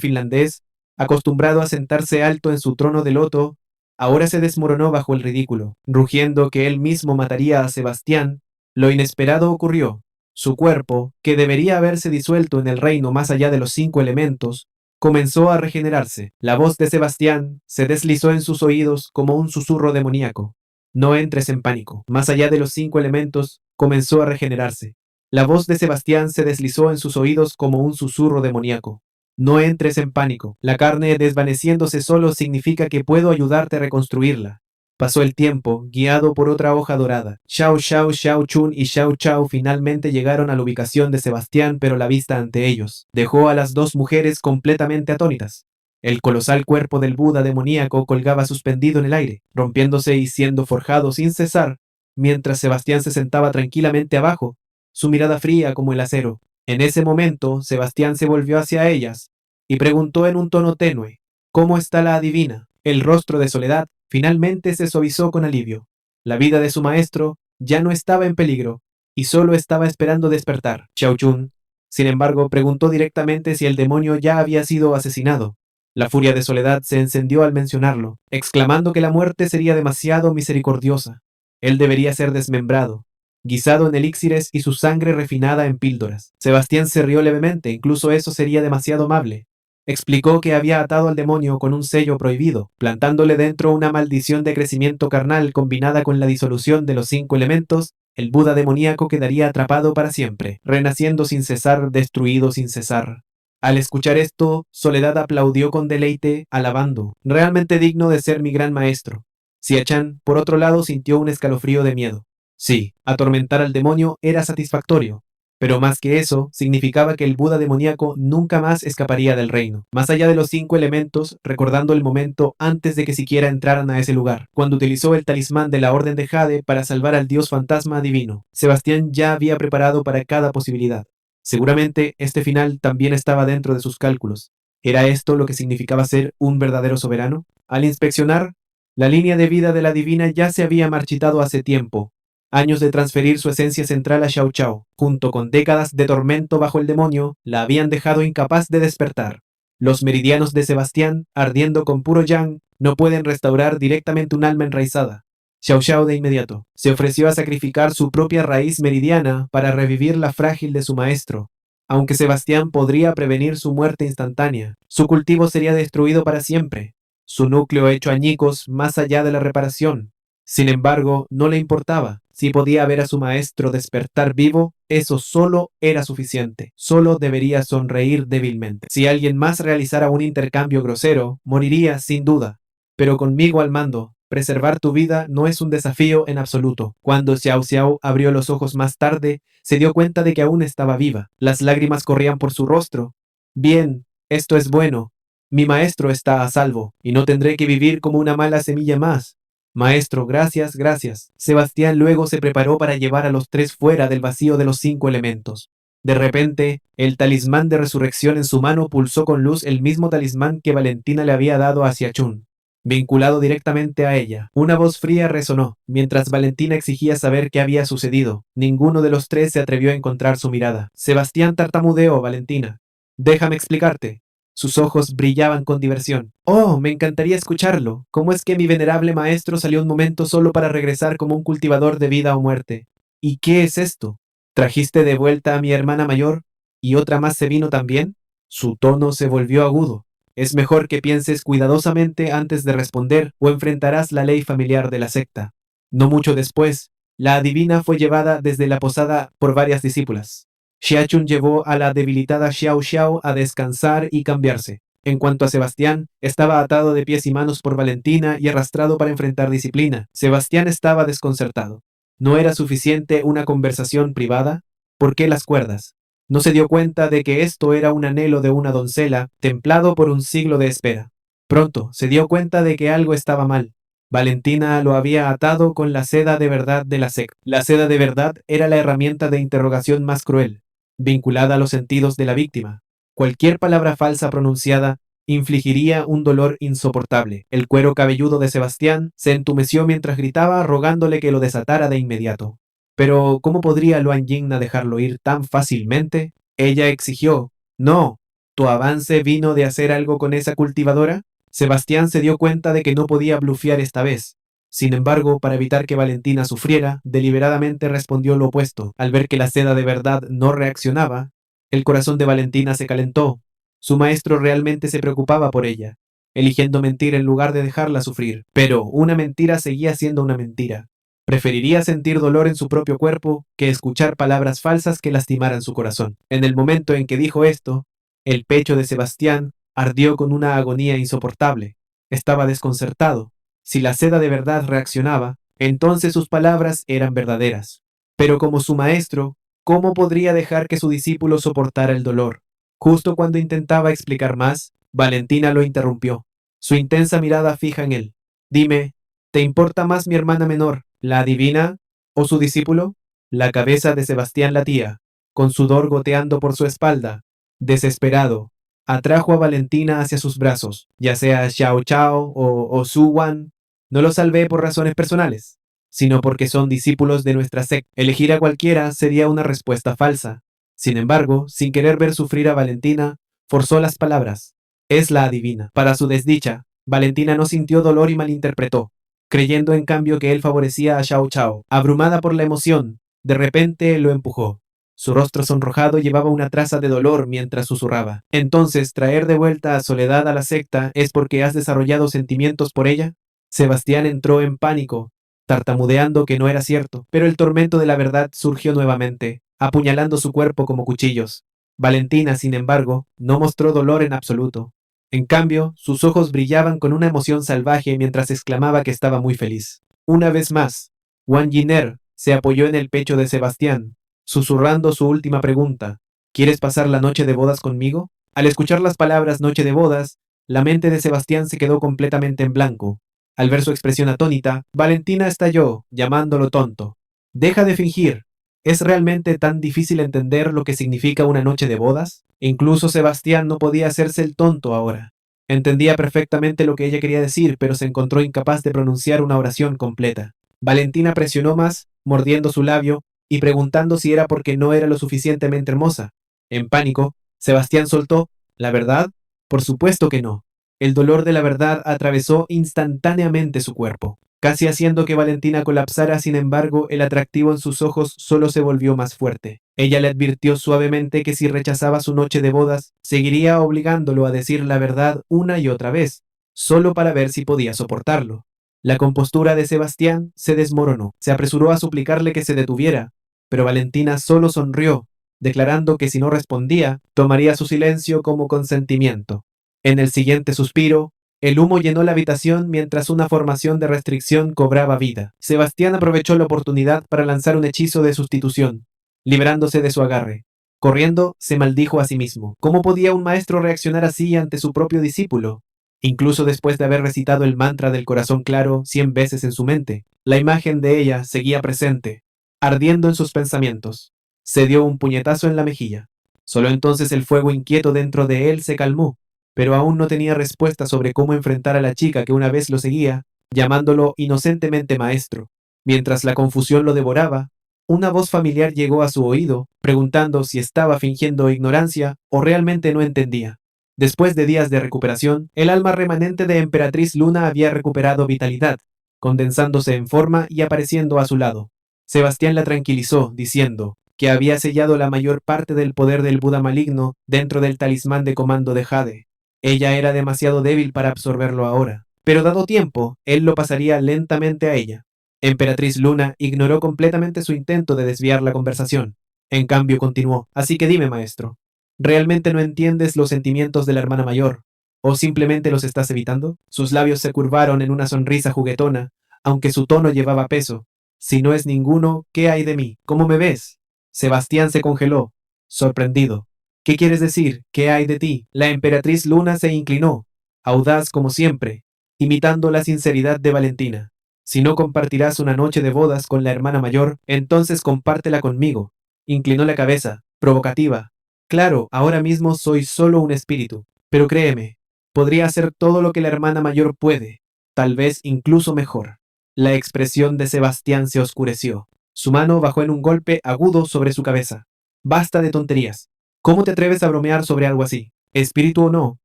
finlandés, acostumbrado a sentarse alto en su trono de loto, ahora se desmoronó bajo el ridículo, rugiendo que él mismo mataría a Sebastián Lo inesperado ocurrió. Su cuerpo, que debería haberse disuelto en el reino más allá de los 5 elementos, comenzó a regenerarse. La voz de Sebastián se deslizó en sus oídos como un susurro demoníaco. No entres en pánico. Más allá de los 5 elementos, comenzó a regenerarse. La voz de Sebastián se deslizó en sus oídos como un susurro demoníaco. No entres en pánico. La carne desvaneciéndose solo significa que puedo ayudarte a reconstruirla. Pasó el tiempo, guiado por otra hoja dorada. Xiao Xiao, Xiao Chun y Xiao Chao finalmente llegaron a la ubicación de Sebastián, pero la vista ante ellos dejó a las dos mujeres completamente atónitas. El colosal cuerpo del Buda demoníaco colgaba suspendido en el aire, rompiéndose y siendo forjado sin cesar, mientras Sebastián se sentaba tranquilamente abajo, su mirada fría como el acero. En ese momento, Sebastián se volvió hacia ellas y preguntó en un tono tenue, ¿cómo está la adivina? El rostro de Soledad finalmente se suavizó con alivio. La vida de su maestro ya no estaba en peligro y solo estaba esperando despertar. Xiao Chun, sin embargo, preguntó directamente si el demonio ya había sido asesinado. La furia de Soledad se encendió al mencionarlo, exclamando que la muerte sería demasiado misericordiosa. Él debería ser desmembrado, guisado en elixires y su sangre refinada en píldoras. Sebastián se rió levemente, incluso eso sería demasiado amable. Explicó que había atado al demonio con un sello prohibido, plantándole dentro una maldición de crecimiento carnal combinada con la disolución de los 5 elementos. El Buda demoníaco quedaría atrapado para siempre, renaciendo sin cesar, destruido sin cesar. Al escuchar esto, Soledad aplaudió con deleite, alabando, realmente digno de ser mi gran maestro. Xia-chan, por otro lado, sintió un escalofrío de miedo. Sí, atormentar al demonio era satisfactorio, pero más que eso, significaba que el Buda demoníaco nunca más escaparía del reino. Más allá de los 5 elementos, recordando el momento antes de que siquiera entraran a ese lugar, cuando utilizó el talismán de la Orden de Jade para salvar al dios fantasma divino, Sebastián ya había preparado para cada posibilidad. Seguramente este final también estaba dentro de sus cálculos. ¿Era esto lo que significaba ser un verdadero soberano? Al inspeccionar, la línea de vida de la divina ya se había marchitado hace tiempo. Años de transferir su esencia central a Xiao Chao, junto con décadas de tormento bajo el demonio, la habían dejado incapaz de despertar. Los meridianos de Sebastián, ardiendo con puro yang, no pueden restaurar directamente un alma enraizada. Xiao Xiao de inmediato se ofreció a sacrificar su propia raíz meridiana para revivir la frágil de su maestro. Aunque Sebastián podría prevenir su muerte instantánea, su cultivo sería destruido para siempre, su núcleo hecho añicos más allá de la reparación. Sin embargo, no le importaba. Si podía ver a su maestro despertar vivo, eso solo era suficiente. Solo debería sonreír débilmente. Si alguien más realizara un intercambio grosero, moriría sin duda. Pero conmigo al mando, preservar tu vida no es un desafío en absoluto. Cuando Xiao Xiao abrió los ojos más tarde, se dio cuenta de que aún estaba viva. Las lágrimas corrían por su rostro. Bien, esto es bueno. Mi maestro está a salvo, y no tendré que vivir como una mala semilla más. Maestro, gracias, gracias. Sebastián luego se preparó para llevar a los tres fuera del vacío de los 5 elementos. De repente, el talismán de resurrección en su mano pulsó con luz el mismo talismán que Valentina le había dado a Xia-chun, vinculado directamente a ella. Una voz fría resonó, mientras Valentina exigía saber qué había sucedido. Ninguno de los tres se atrevió a encontrar su mirada. Sebastián tartamudeó, Valentina. Déjame explicarte. Sus ojos brillaban con diversión. Oh, me encantaría escucharlo. ¿Cómo es que mi venerable maestro salió un momento solo para regresar como un cultivador de vida o muerte? ¿Y qué es esto? ¿Trajiste de vuelta a mi hermana mayor? ¿Y otra más se vino también? Su tono se volvió agudo. Es mejor que pienses cuidadosamente antes de responder o enfrentarás la ley familiar de la secta. No mucho después, la adivina fue llevada desde la posada por varias discípulas. Xia-chun llevó a la debilitada Xiao Xiao a descansar y cambiarse. En cuanto a Sebastián, estaba atado de pies y manos por Valentina y arrastrado para enfrentar disciplina. Sebastián estaba desconcertado. ¿No era suficiente una conversación privada? ¿Por qué las cuerdas? No se dio cuenta de que esto era un anhelo de una doncella, templado por un siglo de espera. Pronto se dio cuenta de que algo estaba mal. Valentina lo había atado con la seda de verdad de la secta. La seda de verdad era la herramienta de interrogación más cruel, vinculada a los sentidos de la víctima. Cualquier palabra falsa pronunciada infligiría un dolor insoportable. El cuero cabelludo de Sebastián se entumeció mientras gritaba, rogándole que lo desatara de inmediato. Pero, ¿cómo podría Luan Yingna dejarlo ir tan fácilmente? Ella exigió, no, ¿tu avance vino de hacer algo con esa cultivadora? Sebastián se dio cuenta de que no podía blufear esta vez. Sin embargo, para evitar que Valentina sufriera, deliberadamente respondió lo opuesto. Al ver que la seda de verdad no reaccionaba, el corazón de Valentina se calentó. Su maestro realmente se preocupaba por ella, eligiendo mentir en lugar de dejarla sufrir. Pero una mentira seguía siendo una mentira. Preferiría sentir dolor en su propio cuerpo que escuchar palabras falsas que lastimaran su corazón. En el momento en que dijo esto, el pecho de Sebastián ardió con una agonía insoportable. Estaba desconcertado. Si la seda de verdad reaccionaba, entonces sus palabras eran verdaderas. Pero como su maestro, ¿cómo podría dejar que su discípulo soportara el dolor? Justo cuando intentaba explicar más, Valentina lo interrumpió, su intensa mirada fija en él. Dime, ¿te importa más mi hermana menor, la adivina, o su discípulo? La cabeza de Sebastián latía, con sudor goteando por su espalda. Desesperado, atrajo a Valentina hacia sus brazos, ya sea Xiao Chao o Su Wan. No los salvé por razones personales, sino porque son discípulos de nuestra secta. Elegir a cualquiera sería una respuesta falsa. Sin embargo, sin querer ver sufrir a Valentina, forzó las palabras. Es la adivina. Para su desdicha, Valentina no sintió dolor y malinterpretó, creyendo en cambio que él favorecía a Xiao Chao. Abrumada por la emoción, de repente lo empujó. Su rostro sonrojado llevaba una traza de dolor mientras susurraba. Entonces, ¿traer de vuelta a Soledad a la secta es porque has desarrollado sentimientos por ella? Sebastián entró en pánico, tartamudeando que no era cierto, pero el tormento de la verdad surgió nuevamente, apuñalando su cuerpo como cuchillos. Valentina, sin embargo, no mostró dolor en absoluto. En cambio, sus ojos brillaban con una emoción salvaje mientras exclamaba que estaba muy feliz. Una vez más, Wang Yiner se apoyó en el pecho de Sebastián, susurrando su última pregunta. ¿Quieres pasar la noche de bodas conmigo? Al escuchar las palabras noche de bodas, la mente de Sebastián se quedó completamente en blanco. Al ver su expresión atónita, Valentina estalló, llamándolo tonto. Deja de fingir. ¿Es realmente tan difícil entender lo que significa una noche de bodas? Incluso Sebastián no podía hacerse el tonto ahora. Entendía perfectamente lo que ella quería decir, pero se encontró incapaz de pronunciar una oración completa. Valentina presionó más, mordiendo su labio y preguntando si era porque no era lo suficientemente hermosa. En pánico, Sebastián soltó, ¿la verdad? Por supuesto que no. El dolor de la verdad atravesó instantáneamente su cuerpo, casi haciendo que Valentina colapsara. Sin embargo, el atractivo en sus ojos solo se volvió más fuerte. Ella le advirtió suavemente que si rechazaba su noche de bodas, seguiría obligándolo a decir la verdad una y otra vez, solo para ver si podía soportarlo. La compostura de Sebastián se desmoronó. Se apresuró a suplicarle que se detuviera, pero Valentina solo sonrió, declarando que si no respondía, tomaría su silencio como consentimiento. En el siguiente suspiro, el humo llenó la habitación mientras una formación de restricción cobraba vida. Sebastián aprovechó la oportunidad para lanzar un hechizo de sustitución, librándose de su agarre. Corriendo, se maldijo a sí mismo. ¿Cómo podía un maestro reaccionar así ante su propio discípulo? Incluso después de haber recitado el mantra del corazón claro 100 veces en su mente, la imagen de ella seguía presente, ardiendo en sus pensamientos. Se dio un puñetazo en la mejilla. Solo entonces el fuego inquieto dentro de él se calmó, pero aún no tenía respuesta sobre cómo enfrentar a la chica que una vez lo seguía, llamándolo inocentemente maestro. Mientras la confusión lo devoraba, una voz familiar llegó a su oído, preguntando si estaba fingiendo ignorancia o realmente no entendía. Después de días de recuperación, el alma remanente de Emperatriz Luna había recuperado vitalidad, condensándose en forma y apareciendo a su lado. Sebastián la tranquilizó, diciendo que había sellado la mayor parte del poder del Buda maligno dentro del talismán de comando de Jade. Ella era demasiado débil para absorberlo ahora, pero dado tiempo, él lo pasaría lentamente a ella. Emperatriz Luna ignoró completamente su intento de desviar la conversación. En cambio, continuó, así que dime, maestro, ¿realmente no entiendes los sentimientos de la hermana mayor? ¿O simplemente los estás evitando? Sus labios se curvaron en una sonrisa juguetona, aunque su tono llevaba peso. Si no es ninguno, ¿qué hay de mí? ¿Cómo me ves? Sebastián se congeló, sorprendido. ¿Qué quieres decir? ¿Qué hay de ti? La emperatriz Luna se inclinó, audaz como siempre, imitando la sinceridad de Valentina. Si no compartirás una noche de bodas con la hermana mayor, entonces compártela conmigo. Inclinó la cabeza, provocativa. Claro, ahora mismo soy solo un espíritu, pero créeme, podría hacer todo lo que la hermana mayor puede, tal vez incluso mejor. La expresión de Sebastián se oscureció. Su mano bajó en un golpe agudo sobre su cabeza. Basta de tonterías. ¿Cómo te atreves a bromear sobre algo así? Espíritu o no,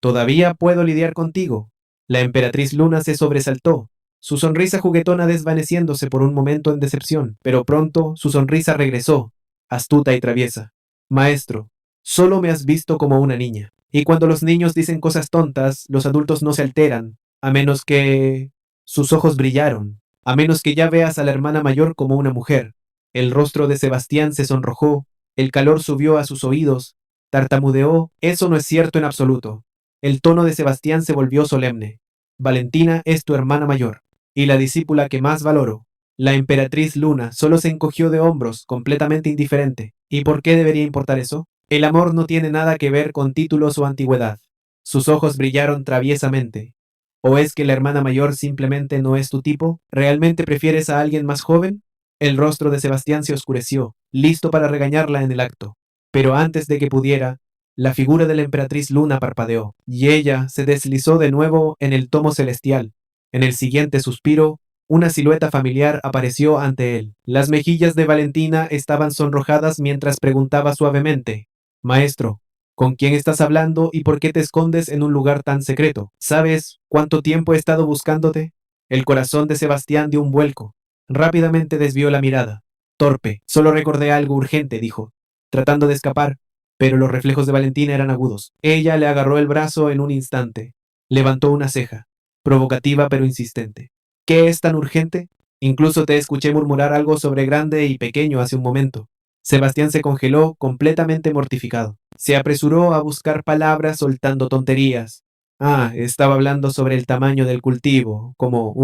todavía puedo lidiar contigo. La emperatriz Luna se sobresaltó, su sonrisa juguetona desvaneciéndose por un momento en decepción, pero pronto su sonrisa regresó, astuta y traviesa. Maestro, solo me has visto como una niña. Y cuando los niños dicen cosas tontas, los adultos no se alteran, a menos que... Sus ojos brillaron, a menos que ya veas a la hermana mayor como una mujer. El rostro de Sebastián se sonrojó, el calor subió a sus oídos, tartamudeó, eso no es cierto en absoluto. El tono de Sebastián se volvió solemne. Valentina es tu hermana mayor, y la discípula que más valoro. La emperatriz Luna solo se encogió de hombros, completamente indiferente. ¿Y por qué debería importar eso? El amor no tiene nada que ver con títulos o antigüedad. Sus ojos brillaron traviesamente. ¿O es que la hermana mayor simplemente no es tu tipo? ¿Realmente prefieres a alguien más joven? El rostro de Sebastián se oscureció, listo para regañarla en el acto. Pero antes de que pudiera, la figura de la emperatriz Luna parpadeó, y ella se deslizó de nuevo en el tomo celestial. En el siguiente suspiro, una silueta familiar apareció ante él. Las mejillas de Valentina estaban sonrojadas mientras preguntaba suavemente, Maestro, ¿con quién estás hablando y por qué te escondes en un lugar tan secreto? ¿Sabes cuánto tiempo he estado buscándote? El corazón de Sebastián dio un vuelco. Rápidamente desvió la mirada. Torpe, solo recordé algo urgente, dijo, tratando de escapar, pero los reflejos de Valentina eran agudos. Ella le agarró el brazo en un instante. Levantó una ceja, provocativa pero insistente. ¿Qué es tan urgente? Incluso te escuché murmurar algo sobre grande y pequeño hace un momento. Sebastián se congeló, completamente mortificado. Se apresuró a buscar palabras soltando tonterías. Estaba hablando sobre el tamaño del cultivo, como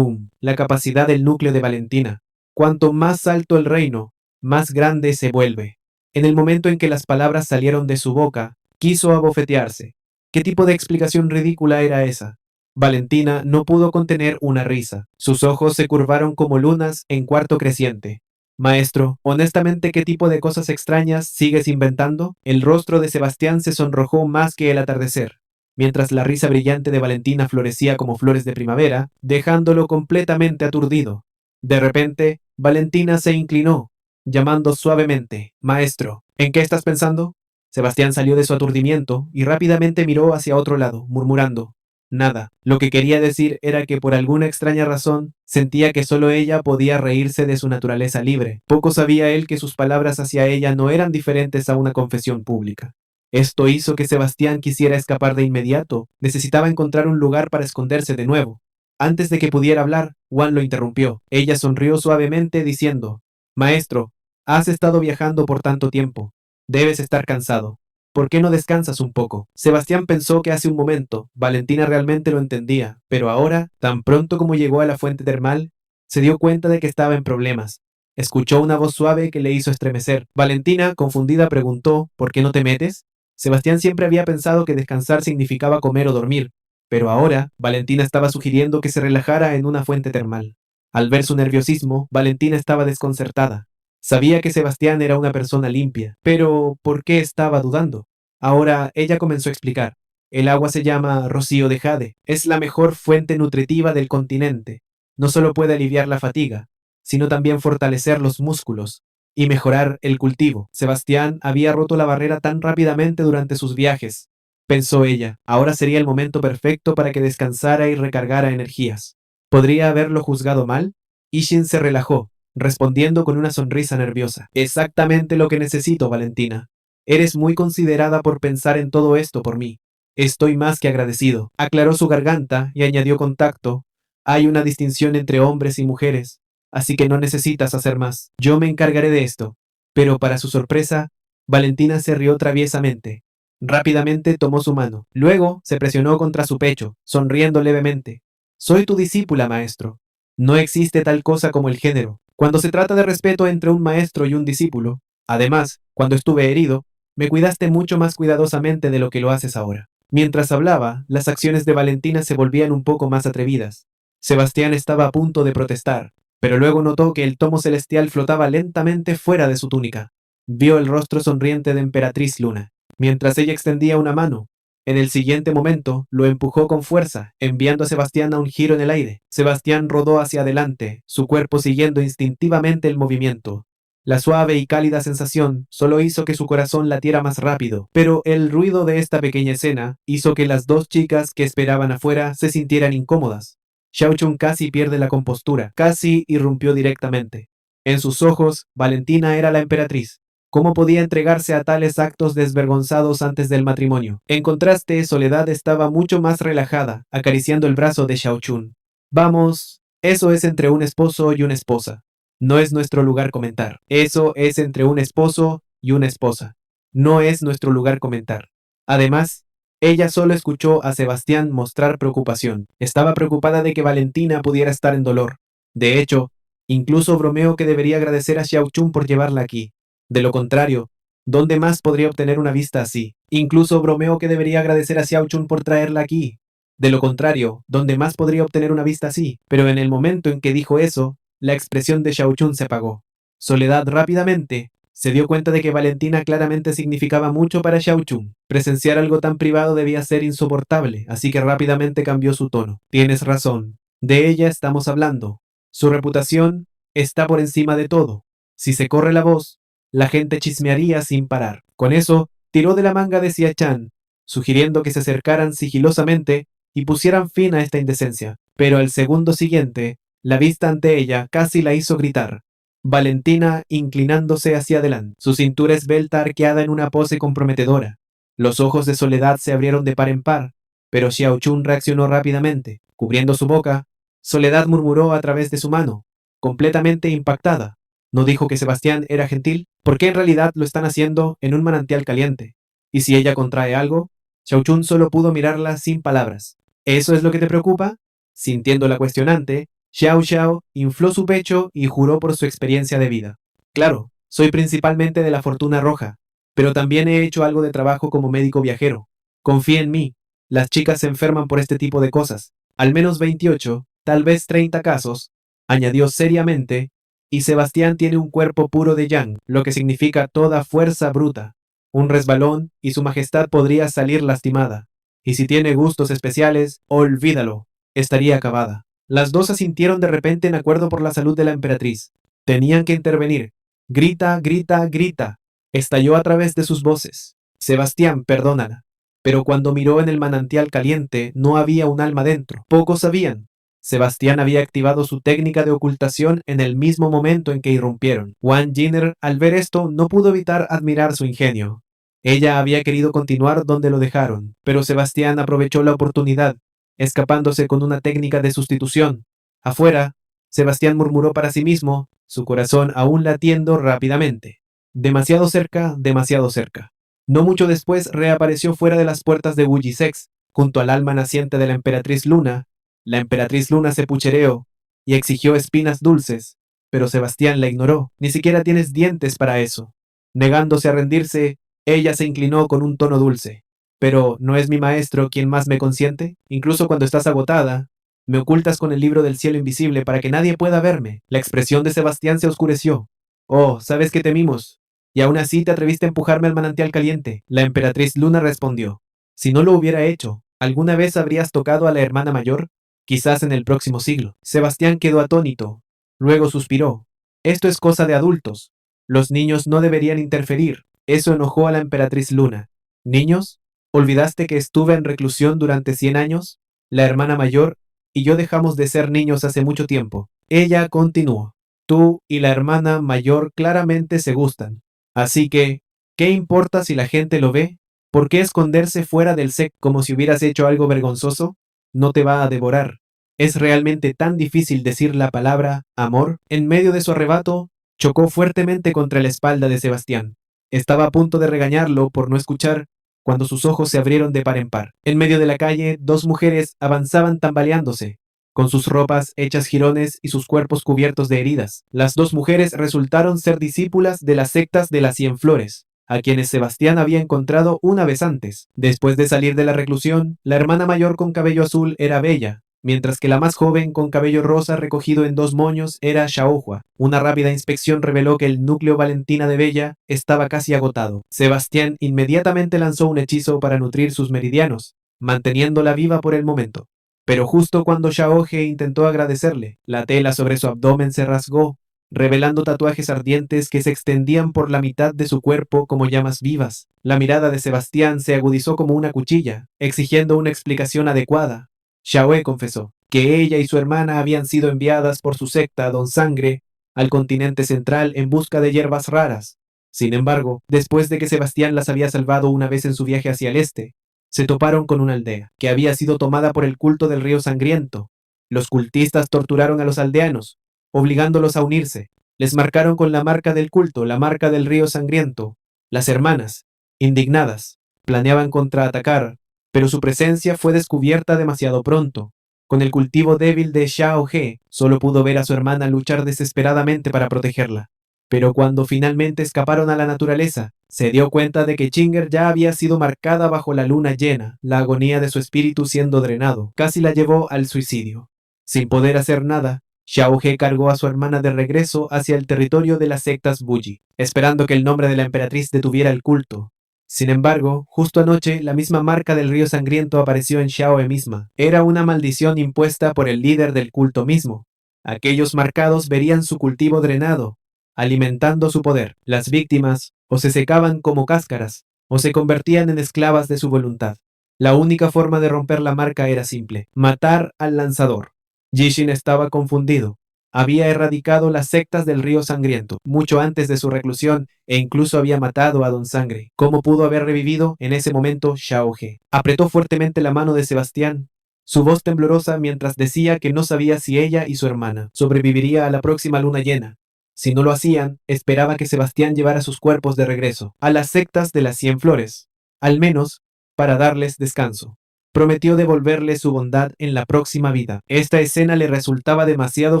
la capacidad del núcleo de Valentina. Cuanto más alto el reino, más grande se vuelve. En el momento en que las palabras salieron de su boca, quiso abofetearse. ¿Qué tipo de explicación ridícula era esa? Valentina no pudo contener una risa. Sus ojos se curvaron como lunas en cuarto creciente. Maestro, honestamente, ¿qué tipo de cosas extrañas sigues inventando? El rostro de Sebastián se sonrojó más que el atardecer, mientras la risa brillante de Valentina florecía como flores de primavera, dejándolo completamente aturdido. De repente, Valentina se inclinó, llamando suavemente, Maestro, ¿en qué estás pensando? Sebastián salió de su aturdimiento y rápidamente miró hacia otro lado, murmurando, Nada. Lo que quería decir era que por alguna extraña razón sentía que solo ella podía reírse de su naturaleza libre. Poco sabía él que sus palabras hacia ella no eran diferentes a una confesión pública. Esto hizo que Sebastián quisiera escapar de inmediato. Necesitaba encontrar un lugar para esconderse de nuevo. Antes de que pudiera hablar, Juan lo interrumpió. Ella sonrió suavemente diciendo, Maestro, has estado viajando por tanto tiempo. Debes estar cansado. ¿Por qué no descansas un poco? Sebastián pensó que hace un momento Valentina realmente lo entendía, pero ahora, tan pronto como llegó a la fuente termal, se dio cuenta de que estaba en problemas. Escuchó una voz suave que le hizo estremecer. Valentina, confundida, preguntó, ¿por qué no te metes? Sebastián siempre había pensado que descansar significaba comer o dormir, pero ahora Valentina estaba sugiriendo que se relajara en una fuente termal. Al ver su nerviosismo, Valentina estaba desconcertada. Sabía que Sebastián era una persona limpia, pero ¿por qué estaba dudando? Ahora ella comenzó a explicar. El agua se llama Rocío de Jade. Es la mejor fuente nutritiva del continente. No solo puede aliviar la fatiga, sino también fortalecer los músculos y mejorar el cultivo. Sebastián había roto la barrera tan rápidamente durante sus viajes. Pensó ella, ahora sería el momento perfecto para que descansara y recargara energías. ¿Podría haberlo juzgado mal? Ishin se relajó, respondiendo con una sonrisa nerviosa. Exactamente lo que necesito, Valentina. Eres muy considerada por pensar en todo esto por mí. Estoy más que agradecido. Aclaró su garganta y añadió con tacto. Hay una distinción entre hombres y mujeres, así que no necesitas hacer más. Yo me encargaré de esto. Pero para su sorpresa, Valentina se rió traviesamente. Rápidamente tomó su mano. Luego se presionó contra su pecho, sonriendo levemente. Soy tu discípula, maestro. No existe tal cosa como el género. Cuando se trata de respeto entre un maestro y un discípulo, además, cuando estuve herido, me cuidaste mucho más cuidadosamente de lo que lo haces ahora. Mientras hablaba, las acciones de Valentina se volvían un poco más atrevidas. Sebastián estaba a punto de protestar, pero luego notó que el tomo celestial flotaba lentamente fuera de su túnica. Vio el rostro sonriente de Emperatriz Luna, mientras ella extendía una mano. En el siguiente momento, lo empujó con fuerza, enviando a Sebastián a un giro en el aire. Sebastián rodó hacia adelante, su cuerpo siguiendo instintivamente el movimiento. La suave y cálida sensación solo hizo que su corazón latiera más rápido, pero el ruido de esta pequeña escena hizo que las dos chicas que esperaban afuera se sintieran incómodas. Xiao Chun casi pierde la compostura, casi irrumpió directamente. En sus ojos, Valentina era la emperatriz. ¿Cómo podía entregarse a tales actos desvergonzados antes del matrimonio? En contraste, Soledad estaba mucho más relajada, acariciando el brazo de Xiao Chun. Vamos, eso es entre un esposo y una esposa. No es nuestro lugar comentar. Eso es entre un esposo y una esposa. No es nuestro lugar comentar. Además, ella solo escuchó a Sebastián mostrar preocupación. Estaba preocupada de que Valentina pudiera estar en dolor. De hecho, incluso bromeó que debería agradecer a Xiao Chun por llevarla aquí. De lo contrario, ¿dónde más podría obtener una vista así? Incluso bromeó que debería agradecer a Xiao Chun por traerla aquí. De lo contrario, ¿dónde más podría obtener una vista así? Pero en el momento en que dijo eso, la expresión de Xiao Chun se apagó. Soledad rápidamente se dio cuenta de que Valentina claramente significaba mucho para Xiao Chun. Presenciar algo tan privado debía ser insoportable, así que rápidamente cambió su tono. Tienes razón. De ella estamos hablando. Su reputación está por encima de todo. Si se corre la voz, la gente chismearía sin parar. Con eso, tiró de la manga de Xia Chan, sugiriendo que se acercaran sigilosamente y pusieran fin a esta indecencia. Pero al segundo siguiente, la vista ante ella casi la hizo gritar. Valentina inclinándose hacia adelante, su cintura esbelta arqueada en una pose comprometedora. Los ojos de Soledad se abrieron de par en par, pero Xiao Chun reaccionó rápidamente. Cubriendo su boca, Soledad murmuró a través de su mano, completamente impactada. ¿No dijo que Sebastián era gentil? ¿Por qué en realidad lo están haciendo en un manantial caliente? ¿Y si ella contrae algo? Xiao Chun solo pudo mirarla sin palabras. ¿Eso es lo que te preocupa? Sintiendo la cuestionante, Xiao Xiao infló su pecho y juró por su experiencia de vida. Claro, soy principalmente de la Fortuna Roja, pero también he hecho algo de trabajo como médico viajero. Confía en mí. Las chicas se enferman por este tipo de cosas. Al menos 28, tal vez 30 casos, añadió seriamente, y Sebastián tiene un cuerpo puro de yang, lo que significa toda fuerza bruta. Un resbalón y su majestad podría salir lastimada. Y si tiene gustos especiales, olvídalo. Estaría acabada. Las dos asintieron de repente en acuerdo por la salud de la emperatriz. Tenían que intervenir. Grita, grita, grita. Estalló a través de sus voces. Sebastián, perdónala. Pero cuando miró en el manantial caliente, no había un alma dentro. Pocos sabían. Sebastián había activado su técnica de ocultación en el mismo momento en que irrumpieron. Wang Jiner, al ver esto, no pudo evitar admirar su ingenio. Ella había querido continuar donde lo dejaron, pero Sebastián aprovechó la oportunidad, escapándose con una técnica de sustitución. Afuera, Sebastián murmuró para sí mismo, su corazón aún latiendo rápidamente. Demasiado cerca, demasiado cerca. No mucho después reapareció fuera de las puertas de Wujisex, junto al alma naciente de la emperatriz Luna. La emperatriz Luna se puchereó y exigió espinas dulces, pero Sebastián la ignoró. Ni siquiera tienes dientes para eso. Negándose a rendirse, ella se inclinó con un tono dulce. Pero, ¿no es mi maestro quien más me consiente? Incluso cuando estás agotada, me ocultas con el libro del cielo invisible para que nadie pueda verme. La expresión de Sebastián se oscureció. Oh, sabes que temimos. Y aún así te atreviste a empujarme al manantial caliente. La emperatriz Luna respondió. Si no lo hubiera hecho, ¿alguna vez habrías tocado a la hermana mayor? Quizás en el próximo siglo. Sebastián quedó atónito. Luego suspiró. Esto es cosa de adultos. Los niños no deberían interferir. Eso enojó a la emperatriz Luna. ¿Niños? ¿Olvidaste que estuve en reclusión durante 100 años? La hermana mayor y yo dejamos de ser niños hace mucho tiempo. Ella continuó. Tú y la hermana mayor claramente se gustan. Así que, ¿qué importa si la gente lo ve? ¿Por qué esconderse fuera del SEC como si hubieras hecho algo vergonzoso? No te va a devorar. ¿Es realmente tan difícil decir la palabra amor? En medio de su arrebato, chocó fuertemente contra la espalda de Sebastián. Estaba a punto de regañarlo por no escuchar, cuando sus ojos se abrieron de par en par. En medio de la calle, dos mujeres avanzaban tambaleándose, con sus ropas hechas jirones y sus cuerpos cubiertos de heridas. Las dos mujeres resultaron ser discípulas de las sectas de las 100 flores, a quienes Sebastián había encontrado una vez antes. Después de salir de la reclusión, la hermana mayor con cabello azul era Bella, mientras que la más joven con cabello rosa recogido en 2 moños era Xiaohua. Una rápida inspección reveló que el núcleo Valentina de Bella estaba casi agotado. Sebastián inmediatamente lanzó un hechizo para nutrir sus meridianos, manteniéndola viva por el momento. Pero justo cuando Xiaohe intentó agradecerle, la tela sobre su abdomen se rasgó, revelando tatuajes ardientes que se extendían por la mitad de su cuerpo como llamas vivas. La mirada de Sebastián se agudizó como una cuchilla, exigiendo una explicación adecuada. Xiaohe confesó. que ella y su hermana habían sido enviadas por su secta Don Sangre al continente central en busca de hierbas raras. Sin embargo, después de que Sebastián las había salvado una vez en su viaje hacia el este, se toparon con una aldea que había sido tomada por el culto del río sangriento. Los cultistas torturaron a los aldeanos, obligándolos a unirse. Les marcaron con la marca del culto, la marca del río sangriento. Las hermanas, indignadas, planeaban contraatacar, pero su presencia fue descubierta demasiado pronto. Con el cultivo débil de Xiao He, solo pudo ver a su hermana luchar desesperadamente para protegerla. Pero cuando finalmente escaparon a la naturaleza, se dio cuenta de que Chinger ya había sido marcada bajo la luna llena, la agonía de su espíritu siendo drenado, casi la llevó al suicidio. Sin poder hacer nada, Xiao He cargó a su hermana de regreso hacia el territorio de las sectas Buji, esperando que el nombre de la emperatriz detuviera el culto. Sin embargo, justo anoche, la misma marca del río sangriento apareció en Xiaohe misma. Era una maldición impuesta por el líder del culto mismo. Aquellos marcados verían su cultivo drenado, alimentando su poder. Las víctimas o se secaban como cáscaras, o se convertían en esclavas de su voluntad. La única forma de romper la marca era simple: matar al lanzador. Jishin estaba confundido. Había erradicado las sectas del río sangriento mucho antes de su reclusión e incluso había matado a Don Sangre. ¿Cómo pudo haber revivido en ese momento Xiao He? Apretó fuertemente la mano de Sebastián, su voz temblorosa mientras decía que no sabía si ella y su hermana sobreviviría a la próxima luna llena. Si no lo hacían, esperaba que Sebastián llevara sus cuerpos de regreso a las sectas de las 100 flores, al menos para darles descanso. Prometió devolverle su bondad en la próxima vida. Esta escena le resultaba demasiado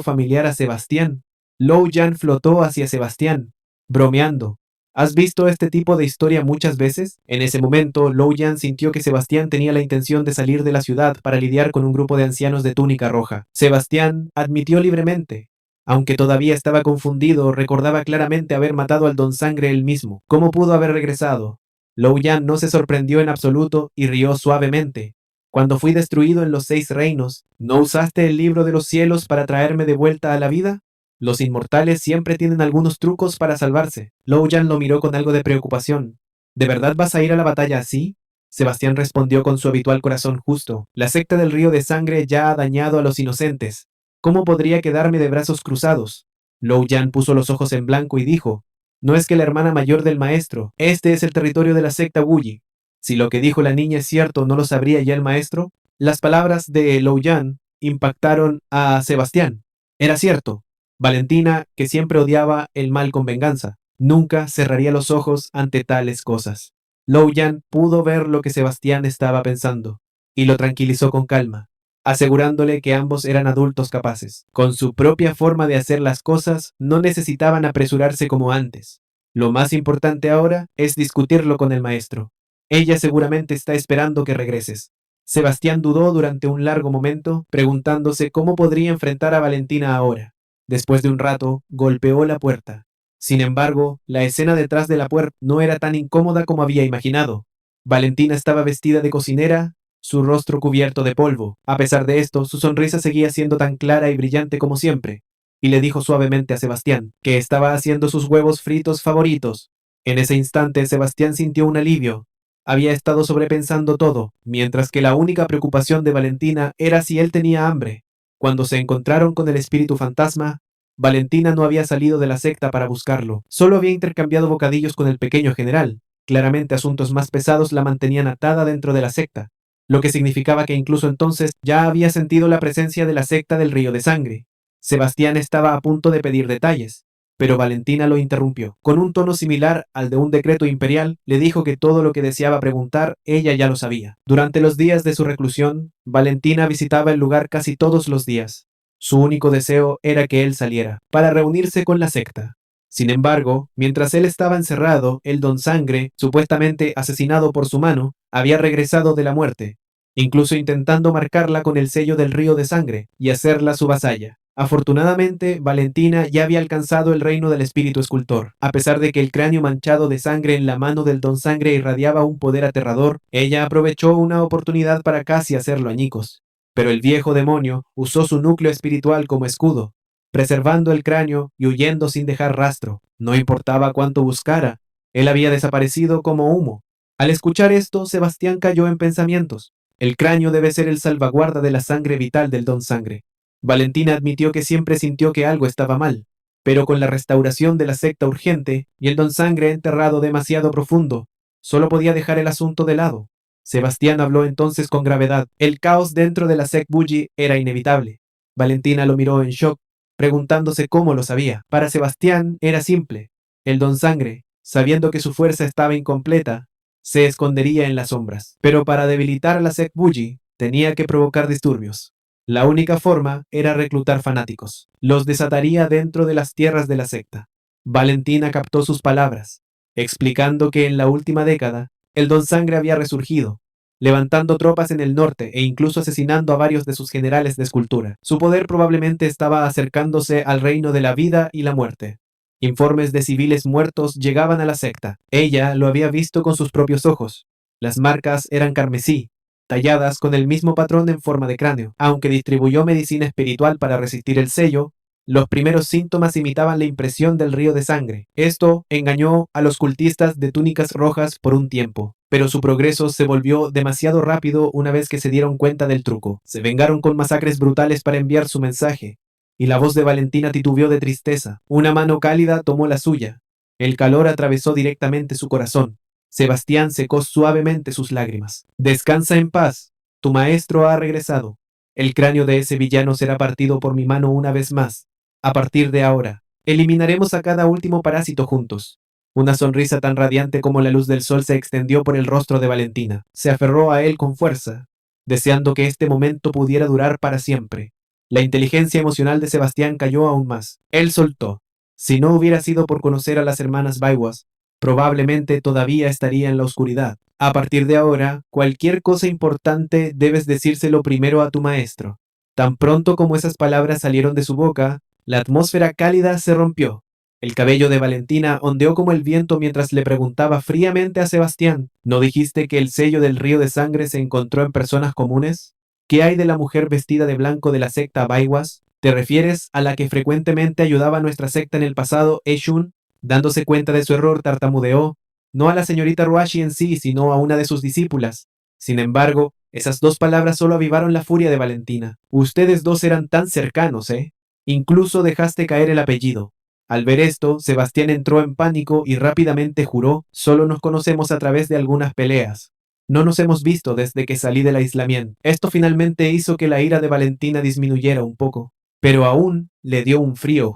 familiar a Sebastián. Lou Yan flotó hacia Sebastián, bromeando. ¿Has visto este tipo de historia muchas veces? En ese momento, Lou Yan sintió que Sebastián tenía la intención de salir de la ciudad para lidiar con un grupo de ancianos de túnica roja. Sebastián admitió libremente. Aunque todavía estaba confundido, recordaba claramente haber matado al Don Sangre él mismo. ¿Cómo pudo haber regresado? Lou Yan no se sorprendió en absoluto y rió suavemente. Cuando fui destruido en los 6 reinos, ¿no usaste el libro de los cielos para traerme de vuelta a la vida? Los inmortales siempre tienen algunos trucos para salvarse. Lou Yan lo miró con algo de preocupación. ¿De verdad vas a ir a la batalla así? Sebastián respondió con su habitual corazón justo. La secta del río de sangre ya ha dañado a los inocentes. ¿Cómo podría quedarme de brazos cruzados? Lou Yan puso los ojos en blanco y dijo: no es que la hermana mayor del maestro, este es el territorio de la secta Wuyi. Si lo que dijo la niña es cierto, ¿no lo sabría ya el maestro? Las palabras de Lou Yan impactaron a Sebastián. Era cierto. Valentina, que siempre odiaba el mal con venganza, nunca cerraría los ojos ante tales cosas. Lou Yan pudo ver lo que Sebastián estaba pensando, y lo tranquilizó con calma, asegurándole que ambos eran adultos capaces. Con su propia forma de hacer las cosas, no necesitaban apresurarse como antes. Lo más importante ahora es discutirlo con el maestro. Ella seguramente está esperando que regreses. Sebastián dudó durante un largo momento, preguntándose cómo podría enfrentar a Valentina ahora. Después de un rato, golpeó la puerta. Sin embargo, la escena detrás de la puerta no era tan incómoda como había imaginado. Valentina estaba vestida de cocinera, su rostro cubierto de polvo. A pesar de esto, su sonrisa seguía siendo tan clara y brillante como siempre, y le dijo suavemente a Sebastián que estaba haciendo sus huevos fritos favoritos. En ese instante, Sebastián sintió un alivio. Había estado sobrepensando todo, mientras que la única preocupación de Valentina era si él tenía hambre. Cuando se encontraron con el espíritu fantasma, Valentina no había salido de la secta para buscarlo, solo había intercambiado bocadillos con el pequeño general. Claramente asuntos más pesados la mantenían atada dentro de la secta, lo que significaba que incluso entonces ya había sentido la presencia de la secta del río de sangre. Sebastián estaba a punto de pedir detalles, pero Valentina lo interrumpió. Con un tono similar al de un decreto imperial, le dijo que todo lo que deseaba preguntar, ella ya lo sabía. Durante los días de su reclusión, Valentina visitaba el lugar casi todos los días. Su único deseo era que él saliera, para reunirse con la secta. Sin embargo, mientras él estaba encerrado, el Don Sangre, supuestamente asesinado por su mano, había regresado de la muerte, incluso intentando marcarla con el sello del río de sangre y hacerla su vasalla. Afortunadamente, Valentina ya había alcanzado el reino del espíritu escultor. A pesar de que el cráneo manchado de sangre en la mano del Don Sangre irradiaba un poder aterrador, ella aprovechó una oportunidad para casi hacerlo añicos. Pero el viejo demonio usó su núcleo espiritual como escudo, preservando el cráneo y huyendo sin dejar rastro. No importaba cuánto buscara, él había desaparecido como humo. Al escuchar esto, Sebastián cayó en pensamientos. El cráneo debe ser el salvaguarda de la sangre vital del Don Sangre. Valentina admitió que siempre sintió que algo estaba mal, pero con la restauración de la secta urgente y el Don Sangre enterrado demasiado profundo, solo podía dejar el asunto de lado. Sebastián habló entonces con gravedad. El caos dentro de la secta Bougie era inevitable. Valentina lo miró en shock, preguntándose cómo lo sabía. Para Sebastián era simple. El Don Sangre, sabiendo que su fuerza estaba incompleta, se escondería en las sombras. Pero para debilitar a la secta Bougie, tenía que provocar disturbios. La única forma era reclutar fanáticos. Los desataría dentro de las tierras de la secta. Valentina captó sus palabras, explicando que en la última década, el Don Sangre había resurgido, levantando tropas en el norte e incluso asesinando a varios de sus generales de escultura. Su poder probablemente estaba acercándose al reino de la vida y la muerte. Informes de civiles muertos llegaban a la secta. Ella lo había visto con sus propios ojos. Las marcas eran carmesí, talladas con el mismo patrón en forma de cráneo. Aunque distribuyó medicina espiritual para resistir el sello, los primeros síntomas imitaban la impresión del río de sangre. Esto engañó a los cultistas de túnicas rojas por un tiempo, pero su progreso se volvió demasiado rápido una vez que se dieron cuenta del truco. Se vengaron con masacres brutales para enviar su mensaje, y la voz de Valentina titubeó de tristeza. Una mano cálida tomó la suya. El calor atravesó directamente su corazón. Sebastián secó suavemente sus lágrimas. Descansa en paz. Tu maestro ha regresado. El cráneo de ese villano será partido por mi mano una vez más. A partir de ahora, eliminaremos a cada último parásito juntos. Una sonrisa tan radiante como la luz del sol se extendió por el rostro de Valentina. Se aferró a él con fuerza, deseando que este momento pudiera durar para siempre. La inteligencia emocional de Sebastián cayó aún más. Él soltó. Si no hubiera sido por conocer a las hermanas Baiwas, probablemente todavía estaría en la oscuridad. A partir de ahora, cualquier cosa importante debes decírselo primero a tu maestro. Tan pronto como esas palabras salieron de su boca, la atmósfera cálida se rompió. El cabello de Valentina ondeó como el viento mientras le preguntaba fríamente a Sebastián: ¿No dijiste que el sello del río de sangre se encontró en personas comunes? ¿Qué hay de la mujer vestida de blanco de la secta Baiwas? ¿Te refieres a la que frecuentemente ayudaba a nuestra secta en el pasado, Eshun? Dándose cuenta de su error, tartamudeó, no a la señorita Ruashi en sí, sino a una de sus discípulas. Sin embargo, esas dos palabras solo avivaron la furia de Valentina. Ustedes dos eran tan cercanos, ¿eh? Incluso dejaste caer el apellido. Al ver esto, Sebastián entró en pánico y rápidamente juró: solo nos conocemos a través de algunas peleas. No nos hemos visto desde que salí del aislamiento. Esto finalmente hizo que la ira de Valentina disminuyera un poco. Pero aún le dio un frío.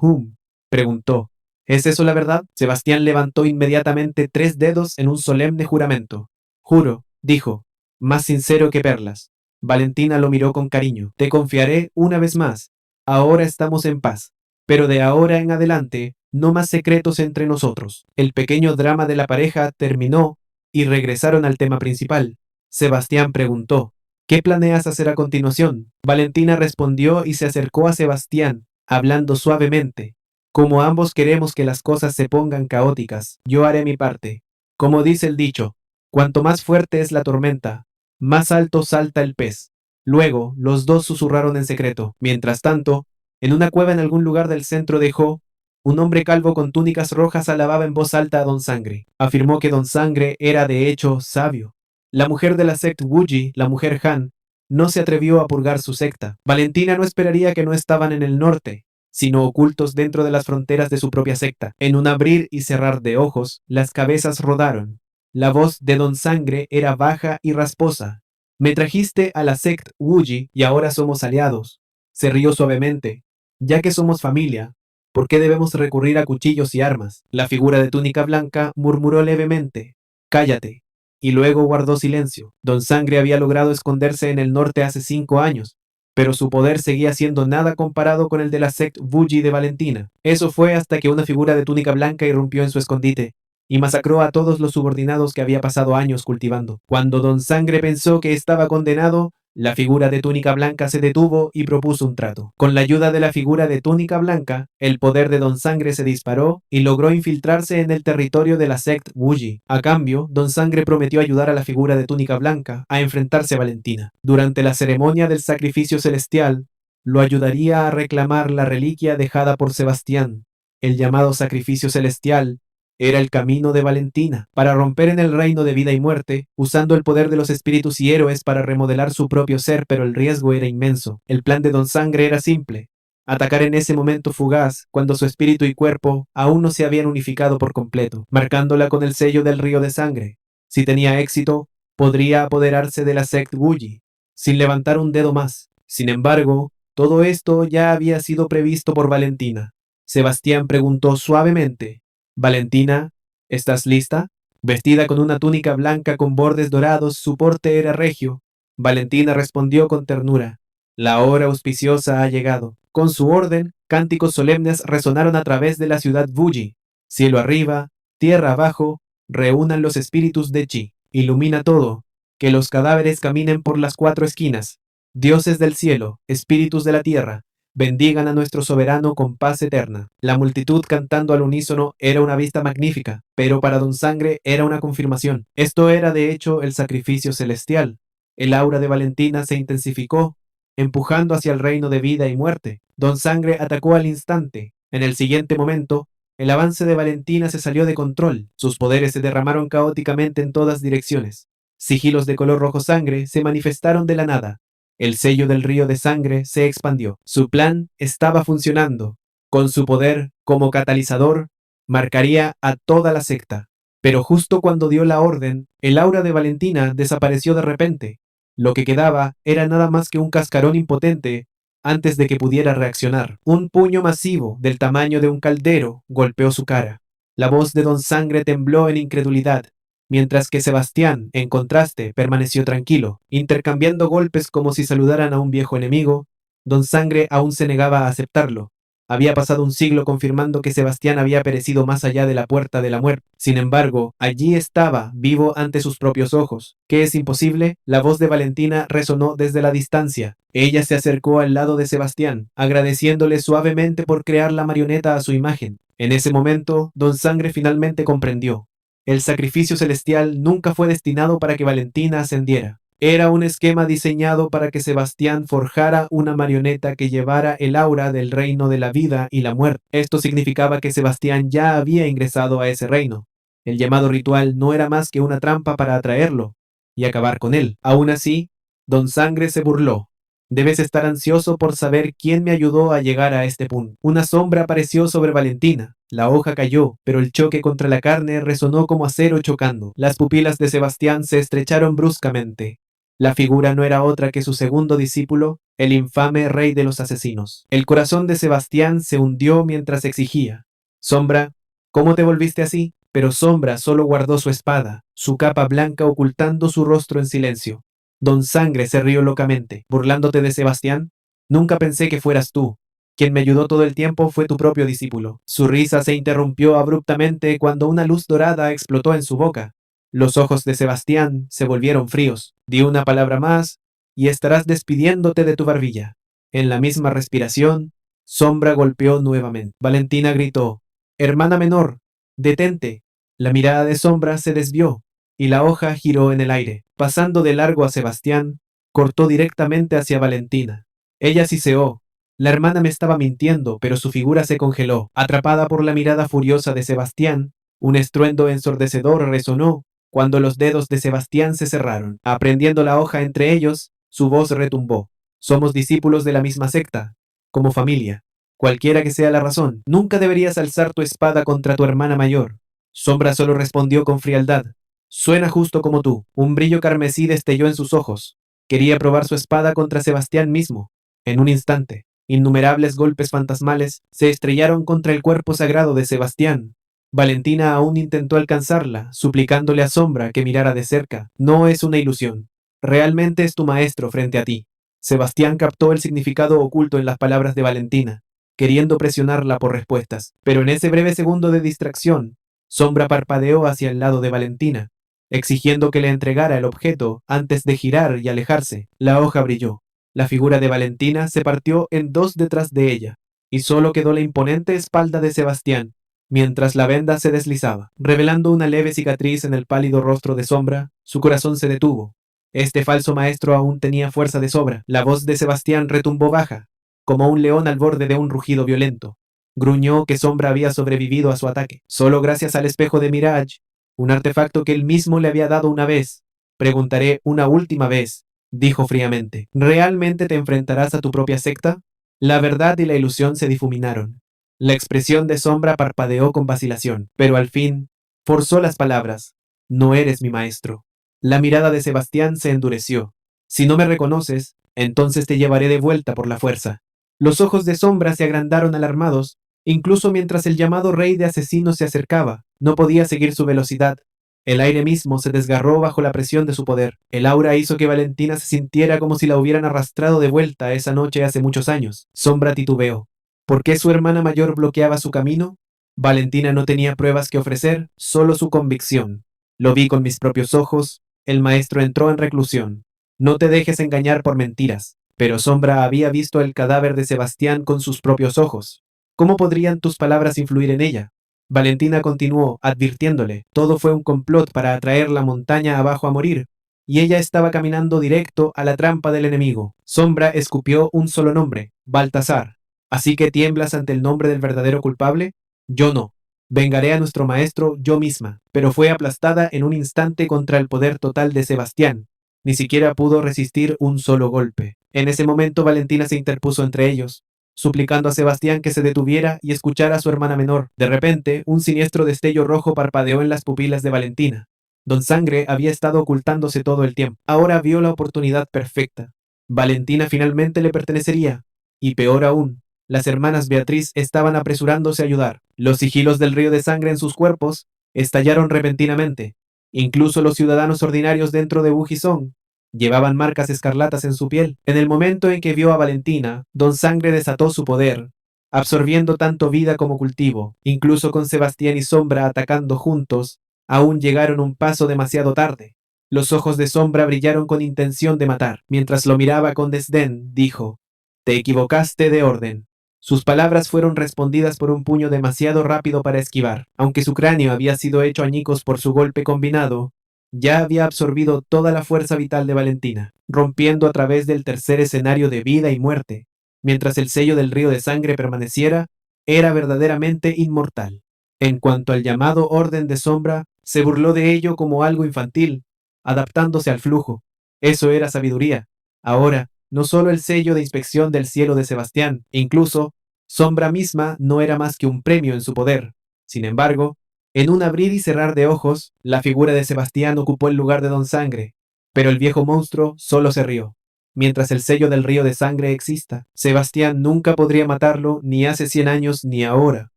Preguntó: ¿es eso la verdad? Sebastián levantó inmediatamente 3 dedos en un solemne juramento. Juro, dijo, más sincero que perlas. Valentina lo miró con cariño. Te confiaré una vez más. Ahora estamos en paz. Pero de ahora en adelante, no más secretos entre nosotros. El pequeño drama de la pareja terminó y regresaron al tema principal. Sebastián preguntó: ¿qué planeas hacer a continuación? Valentina respondió y se acercó a Sebastián, hablando suavemente. Como ambos queremos que las cosas se pongan caóticas, yo haré mi parte. Como dice el dicho, cuanto más fuerte es la tormenta, más alto salta el pez. Luego, los dos susurraron en secreto. Mientras tanto, en una cueva en algún lugar del centro de Ho, un hombre calvo con túnicas rojas alababa en voz alta a Don Sangre. Afirmó que Don Sangre era de hecho sabio. La mujer de la secta Wuji, la mujer Han, no se atrevió a purgar su secta. Valentina no esperaría que no estaban en el norte, sino ocultos dentro de las fronteras de su propia secta. En un abrir y cerrar de ojos, las cabezas rodaron. La voz de Don Sangre era baja y rasposa. Me trajiste a la secta Wuji y ahora somos aliados. Se rió suavemente. Ya que somos familia, ¿por qué debemos recurrir a cuchillos y armas? La figura de túnica blanca murmuró levemente: cállate. Y luego guardó silencio. Don Sangre había logrado esconderse en el norte hace 5 años, pero su poder seguía siendo nada comparado con el de la secta Wuji de Valentina. Eso fue hasta que una figura de túnica blanca irrumpió en su escondite y masacró a todos los subordinados que había pasado años cultivando. Cuando Don Sangre pensó que estaba condenado, la figura de túnica blanca se detuvo y propuso un trato. Con la ayuda de la figura de túnica blanca, el poder de Don Sangre se disparó y logró infiltrarse en el territorio de la secta Wuji. A cambio, Don Sangre prometió ayudar a la figura de túnica blanca a enfrentarse a Valentina. Durante la ceremonia del sacrificio celestial, lo ayudaría a reclamar la reliquia dejada por Sebastián. El llamado sacrificio celestial Era el camino de Valentina, para romper en el reino de vida y muerte, usando el poder de los espíritus y héroes para remodelar su propio ser, pero el riesgo era inmenso. El plan de Don Sangre era simple: atacar en ese momento fugaz, cuando su espíritu y cuerpo aún no se habían unificado por completo, marcándola con el sello del río de sangre. Si tenía éxito, podría apoderarse de la Sect Wooji, sin levantar un dedo más. Sin embargo, todo esto ya había sido previsto por Valentina. Sebastián preguntó suavemente: «Valentina, ¿estás lista?». Vestida con una túnica blanca con bordes dorados, su porte era regio. Valentina respondió con ternura: «La hora auspiciosa ha llegado». Con su orden, cánticos solemnes resonaron a través de la ciudad Wooji. Cielo arriba, tierra abajo, reúnan los espíritus de Chi. Ilumina todo, que los cadáveres caminen por las cuatro esquinas. Dioses del cielo, espíritus de la tierra, bendigan a nuestro soberano con paz eterna. La multitud cantando al unísono era una vista magnífica, pero para Don Sangre era una confirmación. Esto era de hecho el sacrificio celestial. El aura de Valentina se intensificó, empujando hacia el reino de vida y muerte. Don Sangre atacó al instante. En el siguiente momento, el avance de Valentina se salió de control. Sus poderes se derramaron caóticamente en todas direcciones. Sigilos de color rojo sangre se manifestaron de la nada. El sello del río de sangre se expandió. Su plan estaba funcionando. Con su poder como catalizador, marcaría a toda la secta. Pero justo cuando dio la orden, el aura de Valentina desapareció de repente. Lo que quedaba era nada más que un cascarón impotente antes de que pudiera reaccionar. Un puño masivo del tamaño de un caldero golpeó su cara. La voz de Don Sangre tembló en incredulidad, mientras que Sebastián, en contraste, permaneció tranquilo, intercambiando golpes como si saludaran a un viejo enemigo. Don Sangre aún se negaba a aceptarlo. Había pasado un siglo confirmando que Sebastián había perecido más allá de la puerta de la muerte. Sin embargo, allí estaba, vivo ante sus propios ojos. ¿Qué es imposible? La voz de Valentina resonó desde la distancia. Ella se acercó al lado de Sebastián, agradeciéndole suavemente por crear la marioneta a su imagen. En ese momento, Don Sangre finalmente comprendió. El sacrificio celestial nunca fue destinado para que Valentina ascendiera. Era un esquema diseñado para que Sebastián forjara una marioneta que llevara el aura del reino de la vida y la muerte. Esto significaba que Sebastián ya había ingresado a ese reino. El llamado ritual no era más que una trampa para atraerlo y acabar con él. Aún así, Don Sangre se burló. «Debes estar ansioso por saber quién me ayudó a llegar a este punto». Una sombra apareció sobre Valentina. La hoja cayó, pero el choque contra la carne resonó como acero chocando. Las pupilas de Sebastián se estrecharon bruscamente. La figura no era otra que su segundo discípulo, el infame rey de los asesinos. El corazón de Sebastián se hundió mientras exigía: «Sombra, ¿cómo te volviste así?». Pero Sombra solo guardó su espada, su capa blanca ocultando su rostro en silencio. Don Sangre se rió locamente. «¿Burlándote de Sebastián? Nunca pensé que fueras tú. Quien me ayudó todo el tiempo fue tu propio discípulo». Su risa se interrumpió abruptamente cuando una luz dorada explotó en su boca. Los ojos de Sebastián se volvieron fríos. «Di una palabra más y estarás despidiéndote de tu barbilla». En la misma respiración, Sombra golpeó nuevamente. Valentina gritó: «Hermana menor, detente». La mirada de Sombra se desvió y la hoja giró en el aire. Pasando de largo a Sebastián, cortó directamente hacia Valentina. Ella siseó. La hermana me estaba mintiendo, pero su figura se congeló. Atrapada por la mirada furiosa de Sebastián, un estruendo ensordecedor resonó cuando los dedos de Sebastián se cerraron. Aprendiendo la hoja entre ellos, su voz retumbó: «Somos discípulos de la misma secta, como familia. Cualquiera que sea la razón, nunca deberías alzar tu espada contra tu hermana mayor». Sombra solo respondió con frialdad: «Suena justo como tú». Un brillo carmesí destelló en sus ojos. Quería probar su espada contra Sebastián mismo. En un instante, innumerables golpes fantasmales se estrellaron contra el cuerpo sagrado de Sebastián. Valentina aún intentó alcanzarla, suplicándole a Sombra que mirara de cerca. «No es una ilusión. Realmente es tu maestro frente a ti». Sebastián captó el significado oculto en las palabras de Valentina, queriendo presionarla por respuestas. Pero en ese breve segundo de distracción, Sombra parpadeó hacia el lado de Valentina, exigiendo que le entregara el objeto antes de girar y alejarse. La hoja brilló. La figura de Valentina se partió en dos detrás de ella, y solo quedó la imponente espalda de Sebastián, mientras la venda se deslizaba, revelando una leve cicatriz en el pálido rostro de Sombra. Su corazón se detuvo. Este falso maestro aún tenía fuerza de sobra. La voz de Sebastián retumbó baja, como un león al borde de un rugido violento. Gruñó que Sombra había sobrevivido a su ataque, solo gracias al espejo de Mirage, un artefacto que él mismo le había dado una vez. Preguntaré una última vez, dijo fríamente. ¿Realmente te enfrentarás a tu propia secta? La verdad y la ilusión se difuminaron. La expresión de Sombra parpadeó con vacilación, pero al fin forzó las palabras. No eres mi maestro. La mirada de Sebastián se endureció. Si no me reconoces, entonces te llevaré de vuelta por la fuerza. Los ojos de Sombra se agrandaron alarmados, incluso mientras el llamado rey de asesinos se acercaba. No podía seguir su velocidad. El aire mismo se desgarró bajo la presión de su poder. El aura hizo que Valentina se sintiera como si la hubieran arrastrado de vuelta esa noche hace muchos años. Sombra titubeó. ¿Por qué su hermana mayor bloqueaba su camino? Valentina no tenía pruebas que ofrecer, solo su convicción. Lo vi con mis propios ojos. El maestro entró en reclusión. No te dejes engañar por mentiras. Pero Sombra había visto el cadáver de Sebastián con sus propios ojos. ¿Cómo podrían tus palabras influir en ella? Valentina continuó, advirtiéndole, todo fue un complot para atraer la montaña abajo a morir, y ella estaba caminando directo a la trampa del enemigo. Sombra escupió un solo nombre, Baltasar. ¿Así que tiemblas ante el nombre del verdadero culpable? Yo no. Vengaré a nuestro maestro yo misma, pero fue aplastada en un instante contra el poder total de Sebastián. Ni siquiera pudo resistir un solo golpe. En ese momento Valentina se interpuso entre ellos, suplicando a Sebastián que se detuviera y escuchara a su hermana menor. De repente, un siniestro destello rojo parpadeó en las pupilas de Valentina. Don Sangre había estado ocultándose todo el tiempo. Ahora vio la oportunidad perfecta. Valentina finalmente le pertenecería. Y peor aún, las hermanas Beatriz estaban apresurándose a ayudar. Los sigilos del río de sangre en sus cuerpos estallaron repentinamente. Incluso los ciudadanos ordinarios dentro de Bujizón llevaban marcas escarlatas en su piel. En el momento en que vio a Valentina, Don Sangre desató su poder, absorbiendo tanto vida como cultivo. Incluso con Sebastián y Sombra atacando juntos, aún llegaron un paso demasiado tarde. Los ojos de Sombra brillaron con intención de matar. Mientras lo miraba con desdén, dijo, «Te equivocaste de orden». Sus palabras fueron respondidas por un puño demasiado rápido para esquivar. Aunque su cráneo había sido hecho añicos por su golpe combinado, ya había absorbido toda la fuerza vital de Valentina, rompiendo a través del tercer escenario de vida y muerte. Mientras el sello del río de sangre permaneciera, era verdaderamente inmortal. En cuanto al llamado orden de Sombra, se burló de ello como algo infantil, adaptándose al flujo. Eso era sabiduría. Ahora, no solo el sello de inspección del cielo de Sebastián, incluso, Sombra misma no era más que un premio en su poder. Sin embargo, en un abrir y cerrar de ojos, la figura de Sebastián ocupó el lugar de Don Sangre, pero el viejo monstruo solo se rió. Mientras el sello del río de sangre exista, Sebastián nunca podría matarlo ni hace 100 años ni ahora.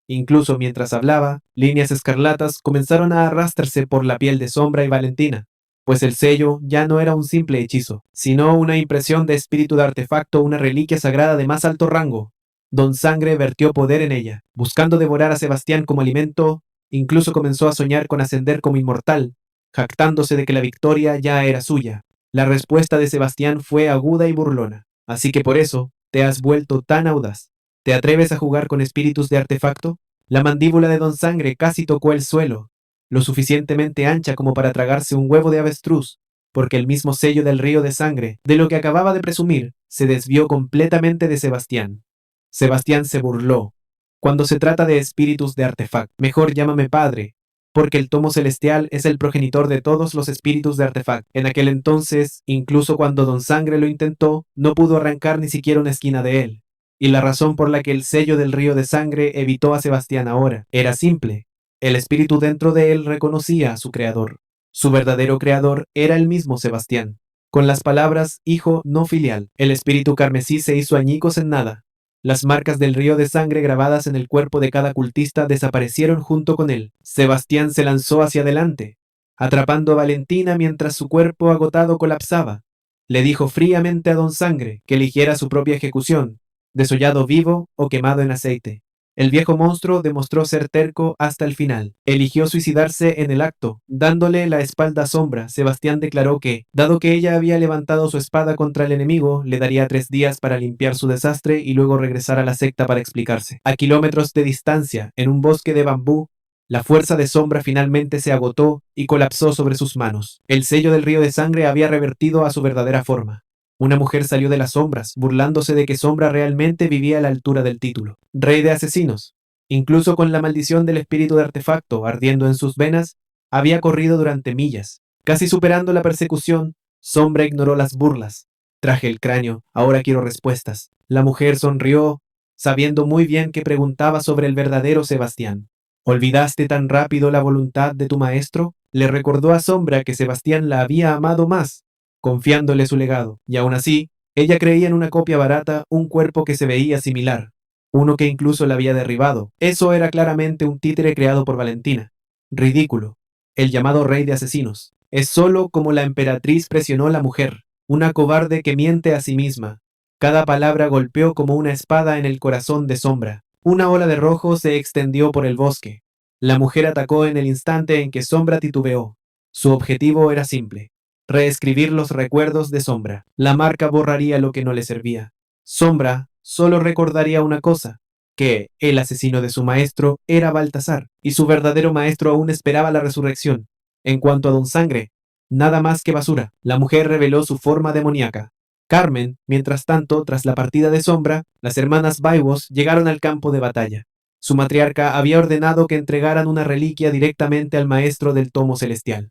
Incluso mientras hablaba, líneas escarlatas comenzaron a arrastrarse por la piel de Sombra y Valentina, pues el sello ya no era un simple hechizo, sino una impresión de espíritu de artefacto, una reliquia sagrada de más alto rango. Don Sangre vertió poder en ella, buscando devorar a Sebastián como alimento. Incluso comenzó a soñar con ascender como inmortal, jactándose de que la victoria ya era suya. La respuesta de Sebastián fue aguda y burlona. Así que por eso, te has vuelto tan audaz. ¿Te atreves a jugar con espíritus de artefacto? La mandíbula de Don Sangre casi tocó el suelo, lo suficientemente ancha como para tragarse un huevo de avestruz, porque el mismo sello del río de sangre, de lo que acababa de presumir, se desvió completamente de Sebastián. Sebastián se burló. Cuando se trata de espíritus de artefacto, mejor llámame padre, porque el tomo celestial es el progenitor de todos los espíritus de artefacto. En aquel entonces, incluso cuando Don Sangre lo intentó, no pudo arrancar ni siquiera una esquina de él. Y la razón por la que el sello del río de sangre evitó a Sebastián ahora era simple. El espíritu dentro de él reconocía a su creador. Su verdadero creador era el mismo Sebastián. Con las palabras hijo no filial, el espíritu carmesí se hizo añicos en nada. Las marcas del río de sangre grabadas en el cuerpo de cada cultista desaparecieron junto con él. Sebastián se lanzó hacia adelante, atrapando a Valentina mientras su cuerpo agotado colapsaba. Le dijo fríamente a Don Sangre que eligiera su propia ejecución, desollado vivo o quemado en aceite. El viejo monstruo demostró ser terco hasta el final. Eligió suicidarse en el acto, dándole la espalda a Sombra. Sebastián declaró que, dado que ella había levantado su espada contra el enemigo, le daría 3 días para limpiar su desastre y luego regresar a la secta para explicarse. A kilómetros de distancia, en un bosque de bambú, la fuerza de Sombra finalmente se agotó y colapsó sobre sus manos. El sello del río de sangre había revertido a su verdadera forma. Una mujer salió de las sombras, burlándose de que Sombra realmente vivía a la altura del título. Rey de asesinos. Incluso con la maldición del espíritu de artefacto ardiendo en sus venas, había corrido durante millas. Casi superando la persecución, Sombra ignoró las burlas. Traje el cráneo, ahora quiero respuestas. La mujer sonrió, sabiendo muy bien que preguntaba sobre el verdadero Sebastián. ¿Olvidaste tan rápido la voluntad de tu maestro? Le recordó a Sombra que Sebastián la había amado más, confiándole su legado, y aún así, ella creía en una copia barata un cuerpo que se veía similar, uno que incluso la había derribado. Eso era claramente un títere creado por Valentina. Ridículo. El llamado rey de asesinos. Es solo como la emperatriz presionó a la mujer, una cobarde que miente a sí misma. Cada palabra golpeó como una espada en el corazón de Sombra. Una ola de rojo se extendió por el bosque. La mujer atacó en el instante en que Sombra titubeó. Su objetivo era simple: reescribir los recuerdos de Sombra. La marca borraría lo que no le servía. Sombra solo recordaría una cosa: que el asesino de su maestro era Baltasar, y su verdadero maestro aún esperaba la resurrección. En cuanto a Don Sangre, nada más que basura. La mujer reveló su forma demoníaca. Carmen, mientras tanto, tras la partida de Sombra, las hermanas Baibos llegaron al campo de batalla. Su matriarca había ordenado que entregaran una reliquia directamente al maestro del tomo celestial.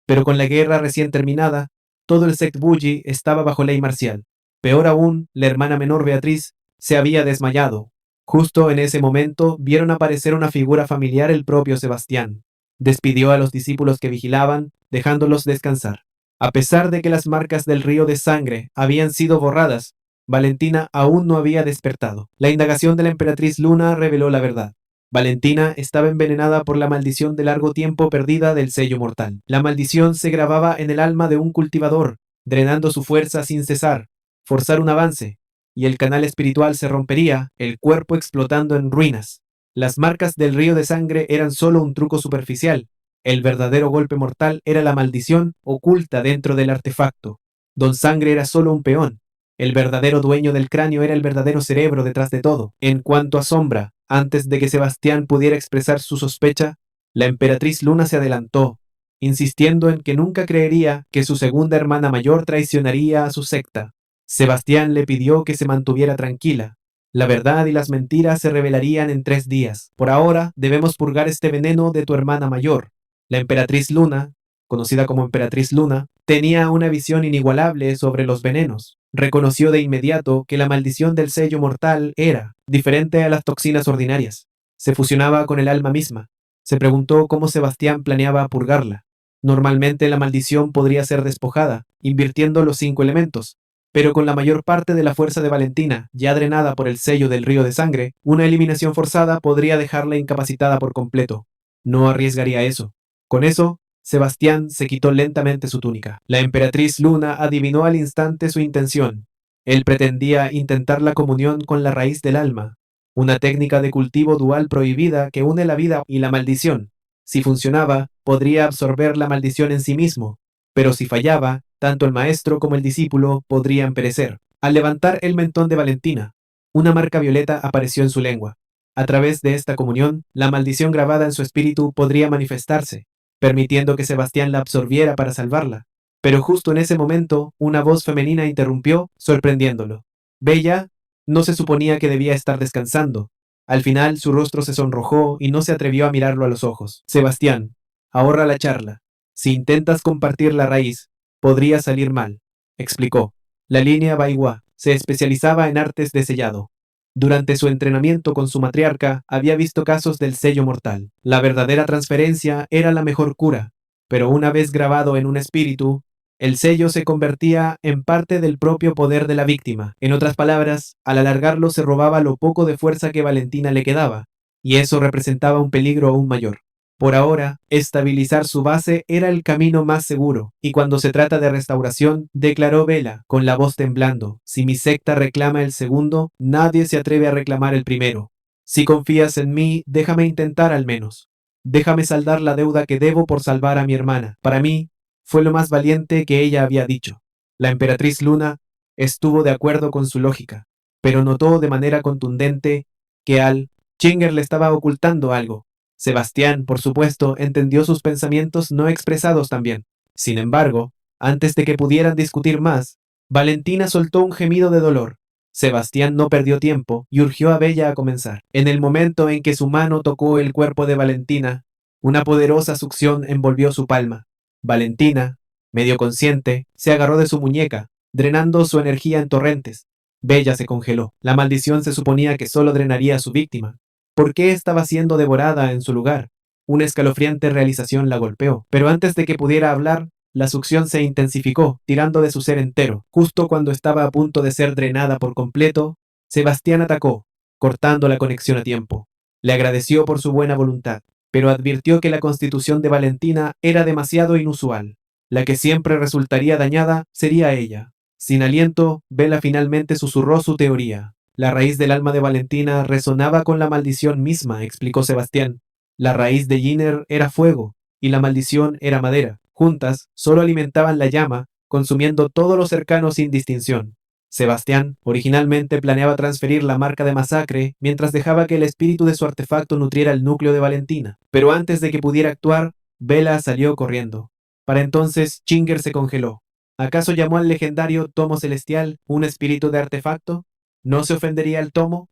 Pero con la guerra recién terminada, todo el Sect Bully estaba bajo ley marcial. Peor aún, la hermana menor Beatriz se había desmayado. Justo en ese momento vieron aparecer una figura familiar, el propio Sebastián. Despidió a los discípulos que vigilaban, dejándolos descansar. A pesar de que las marcas del río de sangre habían sido borradas, Valentina aún no había despertado. La indagación de la emperatriz Luna reveló la verdad. Valentina estaba envenenada por la maldición de largo tiempo perdida del sello mortal. La maldición se grababa en el alma de un cultivador, drenando su fuerza sin cesar, forzar un avance, y el canal espiritual se rompería, el cuerpo explotando en ruinas. Las marcas del río de sangre eran solo un truco superficial. El verdadero golpe mortal era la maldición oculta dentro del artefacto. Don Sangre era solo un peón. El verdadero dueño del cráneo era el verdadero cerebro detrás de todo. En cuanto a Sombra, antes de que Sebastián pudiera expresar su sospecha, la emperatriz Luna se adelantó, insistiendo en que nunca creería que su segunda hermana mayor traicionaría a su secta. Sebastián le pidió que se mantuviera tranquila. La verdad y las mentiras se revelarían en 3 días. Por ahora, debemos purgar este veneno de tu hermana mayor. La emperatriz Luna, conocida como emperatriz Luna, tenía una visión inigualable sobre los venenos. Reconoció de inmediato que la maldición del sello mortal era diferente a las toxinas ordinarias. Se fusionaba con el alma misma. Se preguntó cómo Sebastián planeaba purgarla. Normalmente la maldición podría ser despojada, invirtiendo los 5 elementos, pero con la mayor parte de la fuerza de Valentina ya drenada por el sello del río de sangre, una eliminación forzada podría dejarla incapacitada por completo. No arriesgaría eso. Con eso, Sebastián se quitó lentamente su túnica. La emperatriz Luna adivinó al instante su intención. Él pretendía intentar la comunión con la raíz del alma, una técnica de cultivo dual prohibida que une la vida y la maldición. Si funcionaba, podría absorber la maldición en sí mismo, pero si fallaba, tanto el maestro como el discípulo podrían perecer. Al levantar el mentón de Valentina, una marca violeta apareció en su lengua. A través de esta comunión, la maldición grabada en su espíritu podría manifestarse, permitiendo que Sebastián la absorbiera para salvarla. Pero justo en ese momento, una voz femenina interrumpió, sorprendiéndolo. Bella no se suponía que debía estar descansando. Al final, su rostro se sonrojó y no se atrevió a mirarlo a los ojos. Sebastián, ahorra la charla. Si intentas compartir la raíz, podría salir mal, explicó. La línea Baiwa se especializaba en artes de sellado. Durante su entrenamiento con su matriarca, había visto casos del sello mortal. La verdadera transferencia era la mejor cura, pero una vez grabado en un espíritu, el sello se convertía en parte del propio poder de la víctima. En otras palabras, al alargarlo se robaba lo poco de fuerza que Valentina le quedaba, y eso representaba un peligro aún mayor. Por ahora, estabilizar su base era el camino más seguro, y cuando se trata de restauración, declaró Vela, con la voz temblando: si mi secta reclama el segundo, nadie se atreve a reclamar el primero. Si confías en mí, déjame intentar al menos. Déjame saldar la deuda que debo por salvar a mi hermana. Para mí, fue lo más valiente que ella había dicho. La emperatriz Luna estuvo de acuerdo con su lógica, pero notó de manera contundente que Al Chinger le estaba ocultando algo. Sebastián, por supuesto, entendió sus pensamientos no expresados también. Sin embargo, antes de que pudieran discutir más, Valentina soltó un gemido de dolor. Sebastián no perdió tiempo y urgió a Bella a comenzar. En el momento en que su mano tocó el cuerpo de Valentina, una poderosa succión envolvió su palma. Valentina, medio consciente, se agarró de su muñeca, drenando su energía en torrentes. Bella se congeló. La maldición se suponía que solo drenaría a su víctima. ¿Por qué estaba siendo devorada en su lugar? Una escalofriante realización la golpeó, pero antes de que pudiera hablar, la succión se intensificó, tirando de su ser entero. Justo cuando estaba a punto de ser drenada por completo, Sebastián atacó, cortando la conexión a tiempo. Le agradeció por su buena voluntad, pero advirtió que la constitución de Valentina era demasiado inusual. La que siempre resultaría dañada sería ella. Sin aliento, Bella finalmente susurró su teoría. La raíz del alma de Valentina resonaba con la maldición misma, explicó Sebastián. La raíz de Giner era fuego, y la maldición era madera. Juntas, solo alimentaban la llama, consumiendo todo lo cercano sin distinción. Sebastián originalmente planeaba transferir la marca de masacre mientras dejaba que el espíritu de su artefacto nutriera el núcleo de Valentina. Pero antes de que pudiera actuar, Bella salió corriendo. Para entonces, Chinger se congeló. ¿Acaso llamó al legendario tomo celestial un espíritu de artefacto? ¿No se ofendería el tomo?